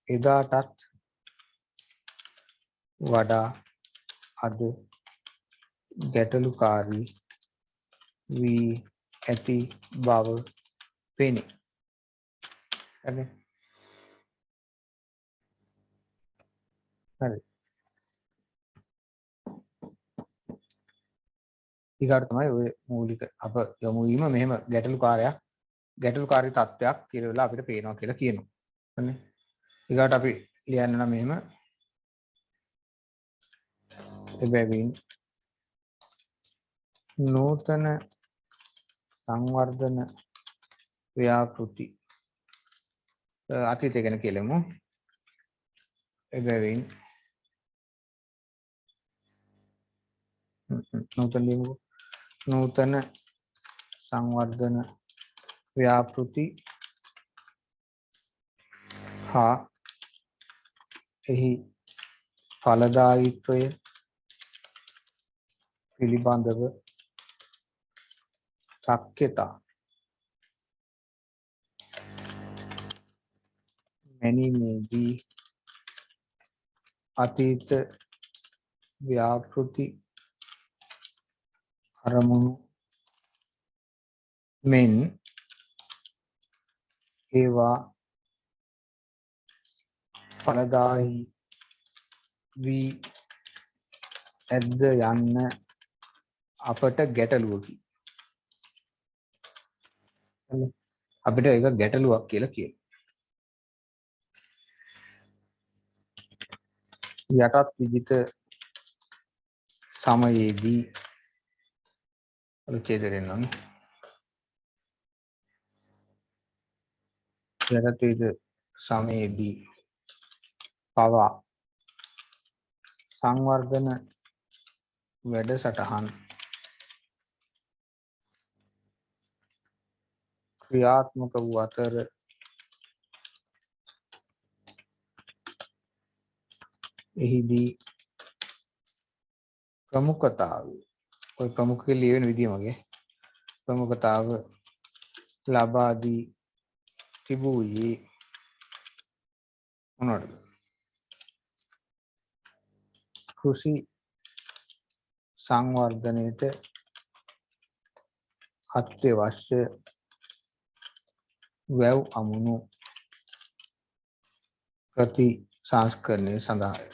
එදාටත් වඩා අද ගැටලුකාරී වී ඇති බව පෙනේ. හරි. හරි. ඊගාට තමයි ඔය මූලික අප යොමු වීම මෙහෙම ගැටලුකාරී තත්ත්වයක් කියලා වෙලා අපිට පේනවා කියලා කියනවා. හරි. ඊගාට අපි ලියන්න නම් මෙහෙම එබැවින් නූතන සංවර්ධන ව්‍යාපෘති අතීතය ගැන කියලමු. එබැවින් නූතන සංවර්ධන ව්‍යාපෘති හා එහි ඵලදායීත්වය පිළිබඳව ශක්‍යතා මැනීමේදී අතීත ව්‍යාපෘති අරමුණු මෙන් ඒවා ඵලදායී වී ඇද්ද යන්න අපට ගැටලුවකි. අපිට ඒක ගැටලුවක් කියලා කියනවා. යටත් විජිත සමයේදී රුචේදරෙන් නම් යටත් විජිත සමයේදී පවා සංවර්ධන වැඩසටහන් ක්‍රියාත්මක වූ අතර එහිදී ප්‍රමුඛතාව ඔය ප්‍රමුඛ ලියවෙන විදිය මගේ ප්‍රමුඛතාව ලබා දී තිබුයේ මොනවද? කෘෂි සංවර්ධනයට අත්‍යවශ්‍ය වැව් අමුණු ප්‍රතිසංස්කරණය සඳහාය.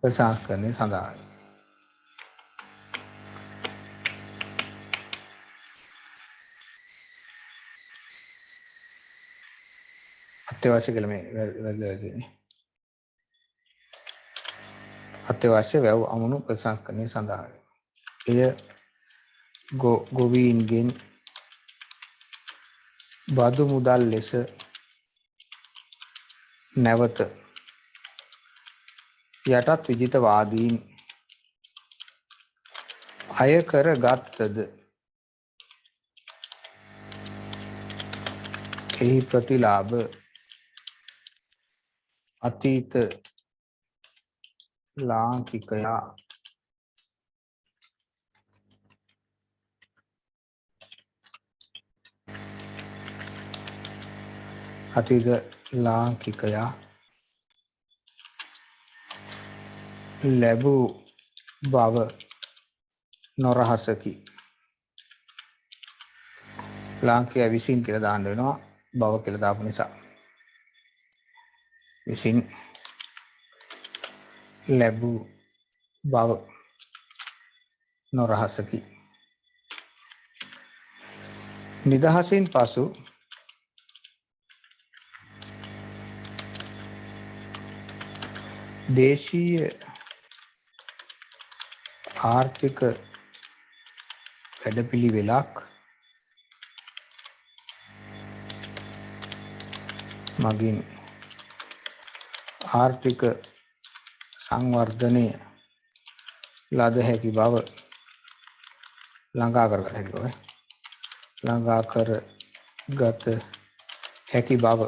ප්‍රතිසංස්කරණය සඳහාය. අත්‍යවශ්‍ය කියලා මේ වැදගත් දෙන්නේ. අත්‍යවශ්‍ය වැව් අමුණු ප්‍රතිසංස්කරණය සඳහාය. එය ගොවීන්ගෙන් බදු මුදල් ලෙස නැවත යටත් විජිතවාදීන් අය කර ගත්තද එහි ප්‍රතිලාභ අතීත ලාංකිකයා ලැබූ බව නොරහසකි. ලාංකිකයා විසින් කියලා දාන්න වෙනවා බව කියලා දාපු නිසා. විසින් ලැබූ බව නොරහසකි. නිදහසින් පසු දේශීය ආර්ථික වැඩපිළිවෙලක් මගින් ආර්ථික සංවර්ධනය ලද හැකි බව ළඟා කරගත හැකි බව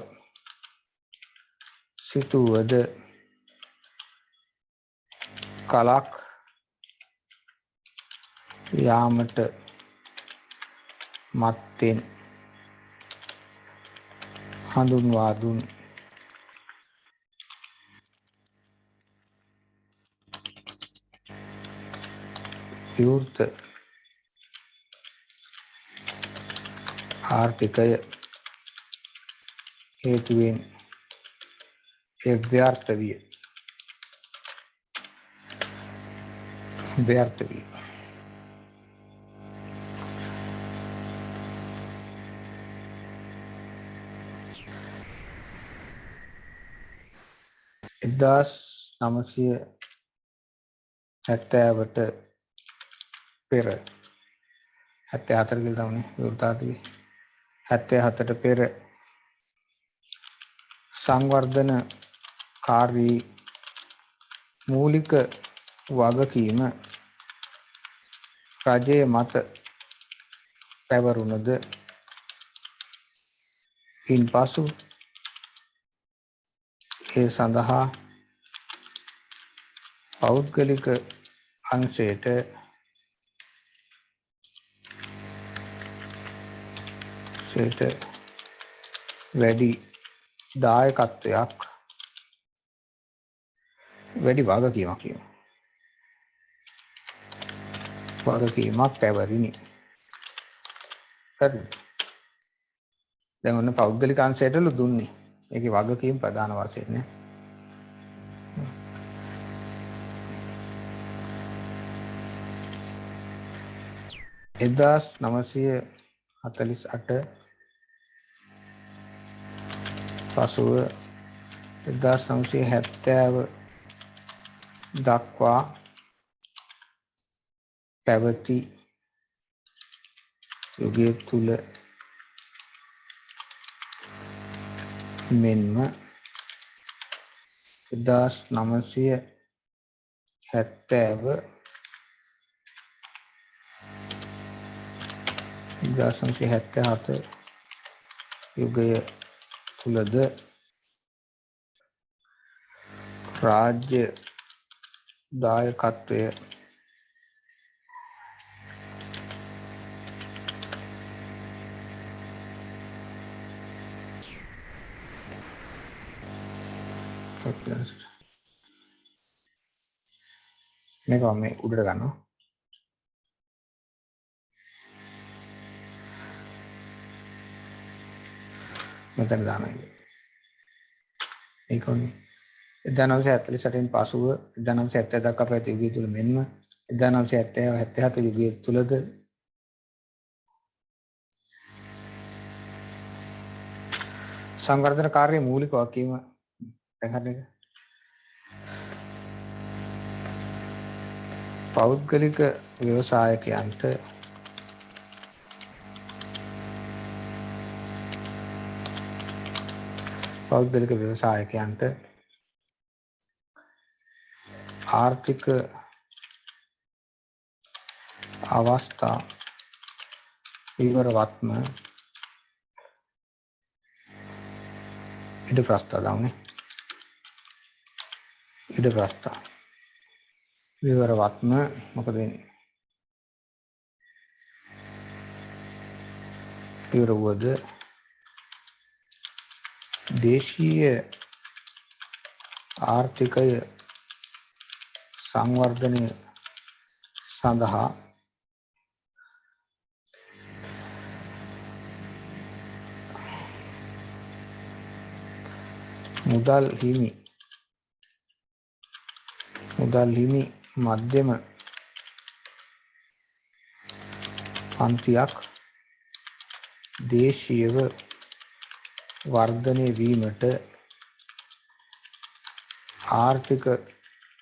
සිතුවද කලක් යාමට මත්තෙන් හඳුන්වා දුන් විවෘත ආර්ථිකය හේතුවෙන් ව්‍යර්ථ විය. 1970ට පෙර 74 කියලා තමයි වෘත්තාතියේ 77ට පෙර සංවර්ධනකාරී මූලික වගකීම රජයේ මත පැවරුණද ඉන්පසු ඒ සඳහා පෞද්ගලික අංශයට වැඩි දායකත්වයක් වැඩි වගකීමක් පැවරිණි. හරිද? දැන් ඔන්න පෞද්ගලික අංශයටලු දුන්නේ. ඒකේ වගකීම් ප්‍රධාන වශයෙන් නේ. 1948 පසුව 1970 දක්වා පැවති යුගය තුල මෙන්ම 1977 යුගය තුලද රාජ්‍ය දායකත්වය මේක මේ උඩට ගන්නවා. මෙතන දානවා. ඒකෝනේ 1948න් පසුව 1970 දක්වා පැවති යුගය තුල මෙන්ම 1970-77 යුගය තුලද සංවර්ධනකාරී මූලික වගකීම දැන් පෞද්ගලික ව්‍යවසායකයන්ට ආර්ථික අවස්ථා විවරවත්ම ඉඩ ප්‍රස්තාව විවරවත්ම මොකද වෙන්නේ? විවර වූද දේශීය ආර්ථිකය සංවර්ධනය සඳහා මුදල් හිමි මධ්‍යම පන්තියක් දේශීයව වර්ධනය වීමට ආර්ථික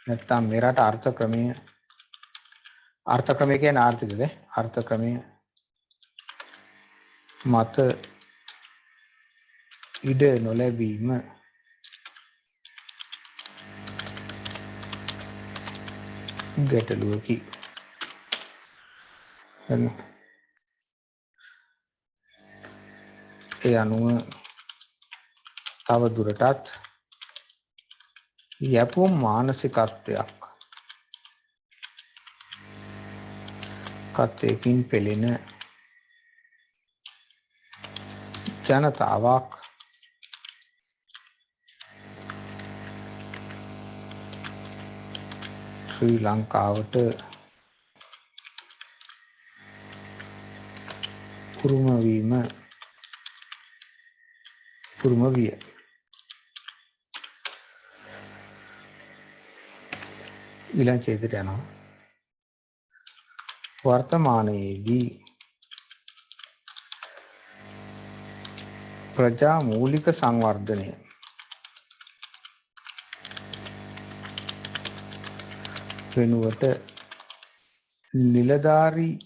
නැත්නම් මෙරට අර්ථ ක්‍රමය කියන්නේ ආර්ථිකද අර්ථ ක්‍රමය මත ඉඩ නොලැබීම ගැටලුවකි. ඒ අනුව තව දුරටත් යැපුම් මානසිකත්වයක් කත්වයකින් පෙළෙන ජනතාවක් ශ්‍රී ලංකාවට පුරුම විය. ඊළඟ ඡේදයට යනවා. වර්තමානයේදී ප්‍රජා මූලික සංවර්ධනය වෙනුවට නිලධාරී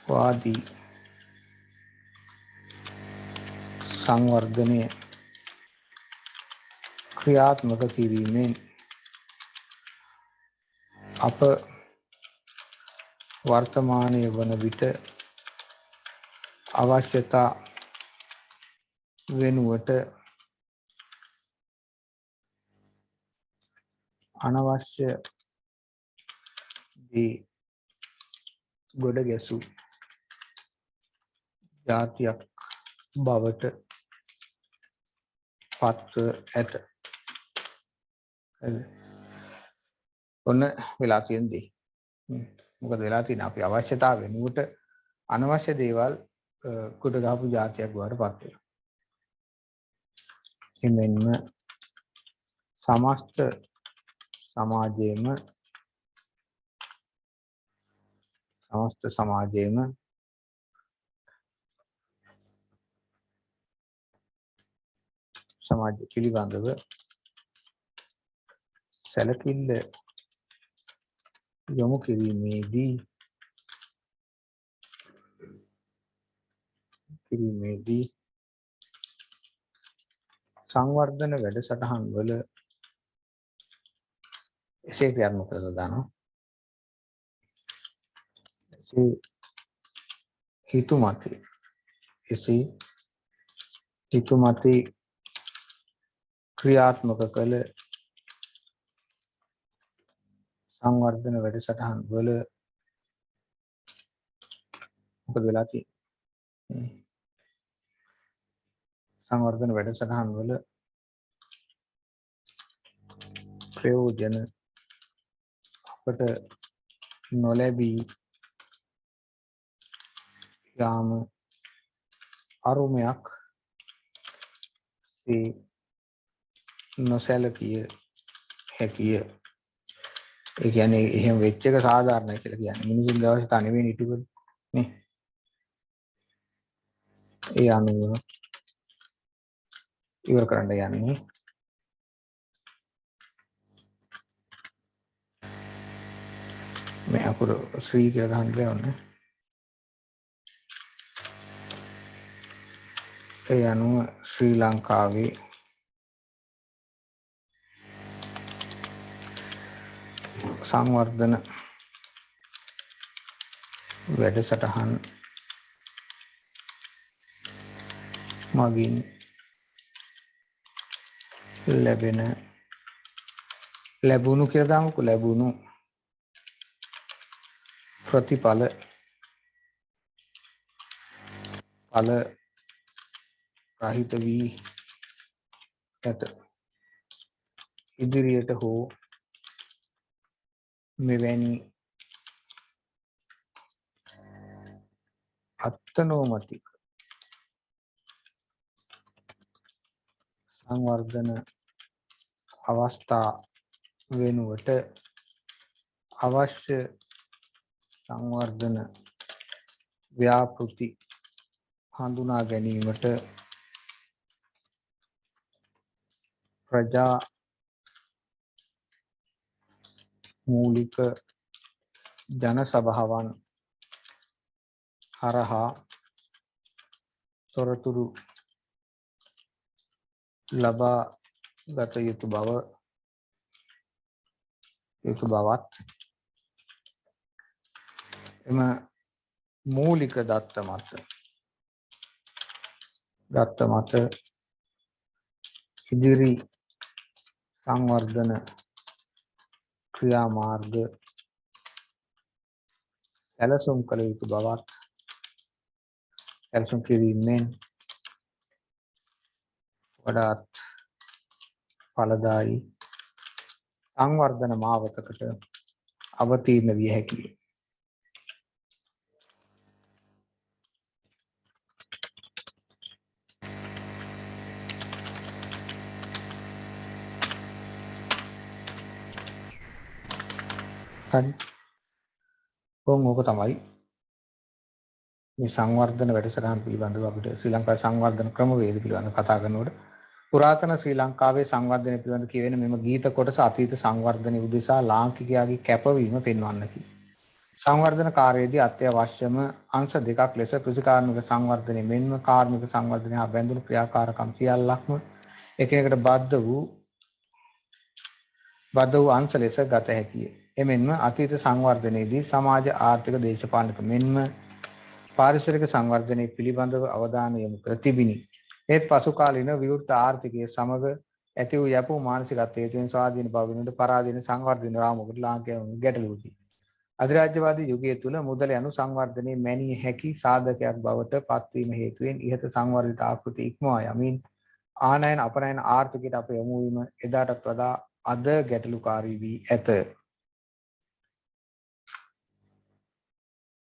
වාදී සංවර්ධනය ක්‍රියාත්මක කිරීමෙන් අප වර්තමානයේ වන විට අවශ්‍යතා වෙනුවට අනවශ්‍ය දී ගොඩ ගැසූ ජාතියක් බවට පත්ව ඇත. ඔන්න වෙලා තියෙන දේ. මොකද වෙලා තියෙන අපි අවශ්‍යතාව වෙනුවට අනවශ්‍ය දේවල් කුඩ ගහපු ජාතියක් බවට පත් වෙනවා. එමෙන්ම සමස්ත සමාජයේම සමාජ පිළිබඳව සැලකිල්ල යොමු කිරීමේදී සංවර්ධන වැඩසටහන් වල එසේ ක්‍රියාත්මක කරලා දානවා. එසේ හිතුමතේ ක්‍රියාත්මක කළ සංවර්ධන වැඩසටහන් වල මොකද වෙලා තියෙන්නේ? සංවර්ධන වැඩසටහන් වල ප්‍රයෝජන අපට නොලැබී යාම අරුමයක් ඒ නොසැලකිය හැකිය. ඒ කියන්නේ එහෙම වෙච්ච එක සාධාරණයි කියලා කියන්නේ. මිනිසුන්ගේ අවශ්‍යතාව නෙවෙයි ඉටුකර නේ. ඒ අනුව ඉවර කරන්න යන්නේ මේ අකුර ශ්‍රී කියලා ගන්න බෑවනේ. ඒ අනුව ශ්‍රී ලංකාවේ සංවර්ධන වැඩසටහන් මගින් ලැබුණු කියලා දාමුකෝ ලැබුණු ප්‍රතිඵල රහිත වී ඇත. ඉදිරියට හෝ මෙවැනි අත්නෝමතික සංවර්ධන අවස්ථා වෙනුවට අවශ්‍ය සංවර්ධන ව්‍යාපෘති හඳුනා ගැනීමට ප්‍රජා මූලික ජන සභාවන් හරහා තොරතුරු ලබා ගත යුතු බවත් එම මූලික දත්ත මත ඉදිරි සංවර්ධන ක්‍රියාමාර්ග සැලසුම් කළ යුතු බවත් සැලසුම් කිරීමෙන් වඩාත් ඵලදායී සංවර්ධන මාවතකට අවතීර්ණ විය හැකිය. හරි. ඕක තමයි මේ සංවර්ධන වැඩසටහන් පිළිබඳව අපිට ශ්‍රී ලංකාවේ සංවර්ධන ක්‍රමවේද පිළිබඳව කතා කරනකොට පුරාතන ශ්‍රී ලංකාවේ සංවර්ධනය පිළිබඳව කියවෙන මෙම ගීත කොටස අතීත සංවර්ධනයේ උදෙසා ලාංකිකයාගේ කැපවීම පෙන්වන්නකි. සංවර්ධන කාර්යයේදී අත්‍යවශ්‍යම අංශ දෙකක් ලෙස කෘෂිකාර්මික සංවර්ධනය මෙන්ම කාර්මික සංවර්ධනය හා බැඳුණු ක්‍රියාකාරකම් සියල්ලක්ම එකිනෙකට බද්ධ වූ අංශ ලෙස ගත හැකිය. එමෙන්ම අතීත සංවර්ධනයේදී සමාජ ආර්ථික දේශපාලනික මෙන්ම පාරිසරික සංවර්ධනයේ පිළිබඳව අවධානය යොමු කර තිබිනි. ඒත් පසු කාලීන විවෘත ආර්ථිකයේ සමග ඇති වූ යැපූ මානසිකත්වයේ හේතුවෙන් ස්වාධීන බව වෙනුවට පරාධීන සංවර්ධන රාමුවකට ලාංකිකයන් ගැටලුවකි. අධිරාජ්‍යවාදී යුගය තුල මුදල යනු සංවර්ධනයේ මැනිය හැකි සාධකයක් බවට පත්වීම හේතුවෙන් ඉහත සංවර්ධිත ආකෘති ඉක්මවා යමින් ආනයන අපනයන ආර්ථිකයට අප යොමු වීම එදාටත් වඩා අද ගැටලුකාරී වී ඇත.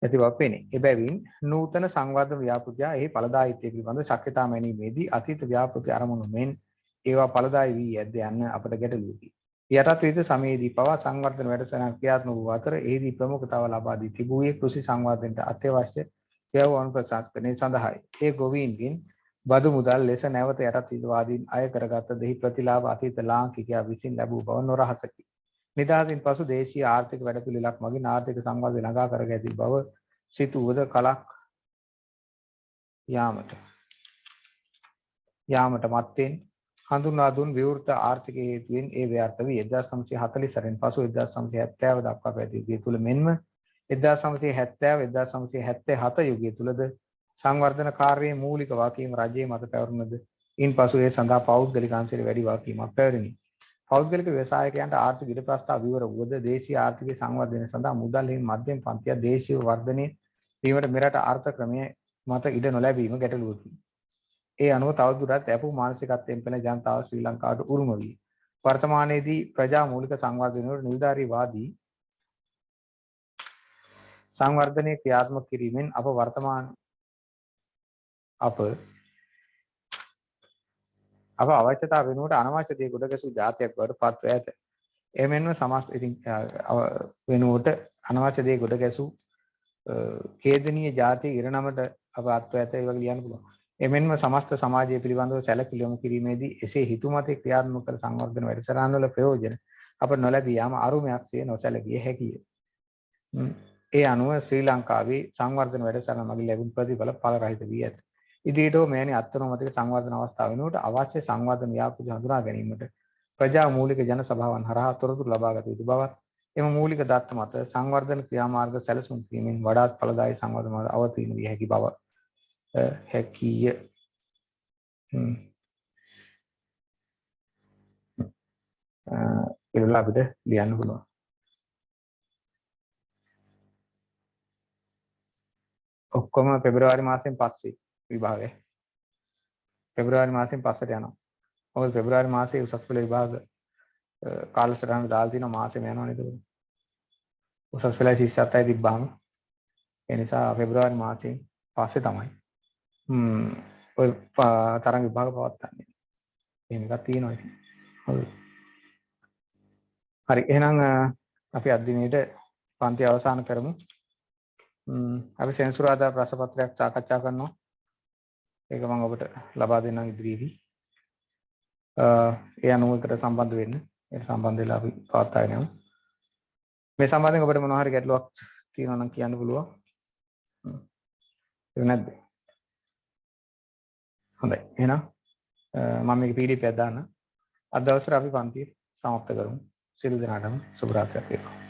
ඇති බව පෙනේ. එබැවින් නූතන සංවර්ධන ව්‍යාපෘතිය එහි ඵලදායීත්වය පිළිබඳ ශක්්‍යතා මැනීමේදී අතීත ව්‍යාපෘති අරමුණු මෙන් ඒවා ඵලදායී වී ඇද්ද යන්න අපට ගැටලුවකි. යටත් විවිධ සමයේදී පවා සංවර්ධන වැඩසටහන් ක්‍රියාත්මක වූ අතර එහිදී ප්‍රමුඛතාව ලබා දී තිබුණේ කෘෂි සංවර්ධනයට අත්‍යවශ්‍ය ක්‍රියාව අනුප්‍රසංස්කරණය සඳහායි. ඒ ගොවීන්ගෙන් බදු මුදල් ලෙස නැවත යටත් විවාදීන් අය කරගත් දෙහි ප්‍රතිලාභ අතීත ලාංකිකයා විසින් ලැබූ බව නොරහසකි. නිදහසින් පසු දේශීය ආර්ථික වැඩපිළිවෙලක් මගින් ආර්ථික සංවර්ධනය ළඟා කර ඇති බව සිතුවද කලක් යාමට මත්තෙන් හඳුන්වා දුන් විවෘත ආර්ථික හේතුවෙන් ඒ ව්‍යර්ථ වී 1940 පසු 1970 දක්වා පැවති යුගය තුල මෙන්ම 1970-1977 යුගය තුලද සංවර්ධන කාර්යයේ මූලික වගකීම රජයේ මත පැවරුණද ඉන්පසු ඒ සඳහා පෞද්ගලික අංශයට වැඩි වගකීමක් පැවරිණි. පෞද්ගලික ව්‍යවසායකයන්ට ආර්ථික ඉඩ ප්‍රස්තාව විවර වුවද දේශීය ආර්ථිකයේ සංවර්ධනය සඳහා මුදල් හිමි මධ්‍යම පන්තිය දේශීය වර්ධනයේ වීමට මෙරට අර්ථ ක්‍රමයේ මත ඉඩ නොලැබීම ගැටලුවකි. ඒ අනුව තවදුරටත් යැපූ මානසිකත්වයෙන් පෙළෙන ජනතාව ශ්‍රී ලංකාවට උරුම වී වර්තමානයේදී ප්‍රජා මූලික සංවර්ධනයට නිලධාරීවාදී සංවර්ධනයේ ක්‍රියාත්මක කිරීමෙන් අප අවශ්‍යතාව වෙනුවට අනවශ්‍ය දේ ගොඩ ගැසූ ජාතියක් බවට පත්ව ඇත. එමෙන්ම සමස්ත වෙනුවට අනවශ්‍ය දේ ගොඩ ගැසූ ඛේදනීය ජාතිය ඉරණමට අප අත්ව ඇත. ඒ වගේ ලියන්න පුළුවන්. එමෙන්ම සමස්ත සමාජය පිළිබඳව සැලකිලි යොමු කිරීමේදී එසේ හිතුමතේ ක්‍රියාත්මක කළ සංවර්ධන වැඩසටහන්වල ප්‍රයෝජන අපට නොලැබී යාම අරුමයක්සේ නොසැලකිය හැකිය. ඒ අනුව ශ්‍රී ලංකාවේ සංවර්ධන වැඩසටහන මගින් ලැබුණු ප්‍රතිඵල ඵල රහිත වී ඇත. ඉදිරියට මෙවැනි අත්නොමතික සංවර්ධන අවස්ථාව වෙනුවට අවශ්‍ය සංවර්ධන ව්‍යාපෘති හඳුනා ගැනීමට ප්‍රජා මූලික ජන සභාවන් හරහා තොරතුරු ලබා ගත යුතු බවත් එම මූලික දත්ත මත සංවර්ධන ක්‍රියාමාර්ග සැලසුම් කිරීමෙන් වඩාත් ඵලදායී සංවර්ධන අවතීර්ණ විය හැකි බව හැකිය. ඒවල අපිට ලියන්න පුළුවන්. ඔක්කොම පෙබරවාරි මාසෙන් පස්සේ විභාගය. පෙබරවාරි මාසෙන් පස්සට යනවා. මොකද පෙබරවාරි මාසයේ උසස් පෙළ විභාග කාලසටහන දාලා තියෙනවා මාසෙම යනවා නේද? උසස් පෙළ ශිෂ්‍යත්වය තිබ්බාම ඒ නිසා පෙබරවාරි මාසයෙන් පස්සේ තමයි ඔය තරඟ විභාග පවත්වන්නේ. එහෙම එකක් තියෙනවා ඉතින්. හරි එහෙනම් අපි අද දිනේට පන්ති අවසන් කරමු. අපි සෙන්සුරාදා ප්‍රශ්න පත්‍රයක් සාකච්ඡා කරනවා. ඒක මම ඔබට ලබා දෙන්නම් ඉදිරියේදී. ඒ අනුව එකට සම්බන්ධ වෙන්න. ඒකට සම්බන්ධ වෙලා අපි පවත්වාගෙන යමු. මේ සම්බන්ධයෙන් ඔබට මොනවා හරි ගැටලුවක් තියෙනවා නම් කියන්න පුළුවන්. ඒක නැද්ද? හොඳයි. එහෙනම් මම මේක PDF එකක් දාන්න. අද දවසේ අපි පන්තිය සමාප්ත කරමු. සියලු දෙනාටම සුබ රාත්‍රියක් වේවා.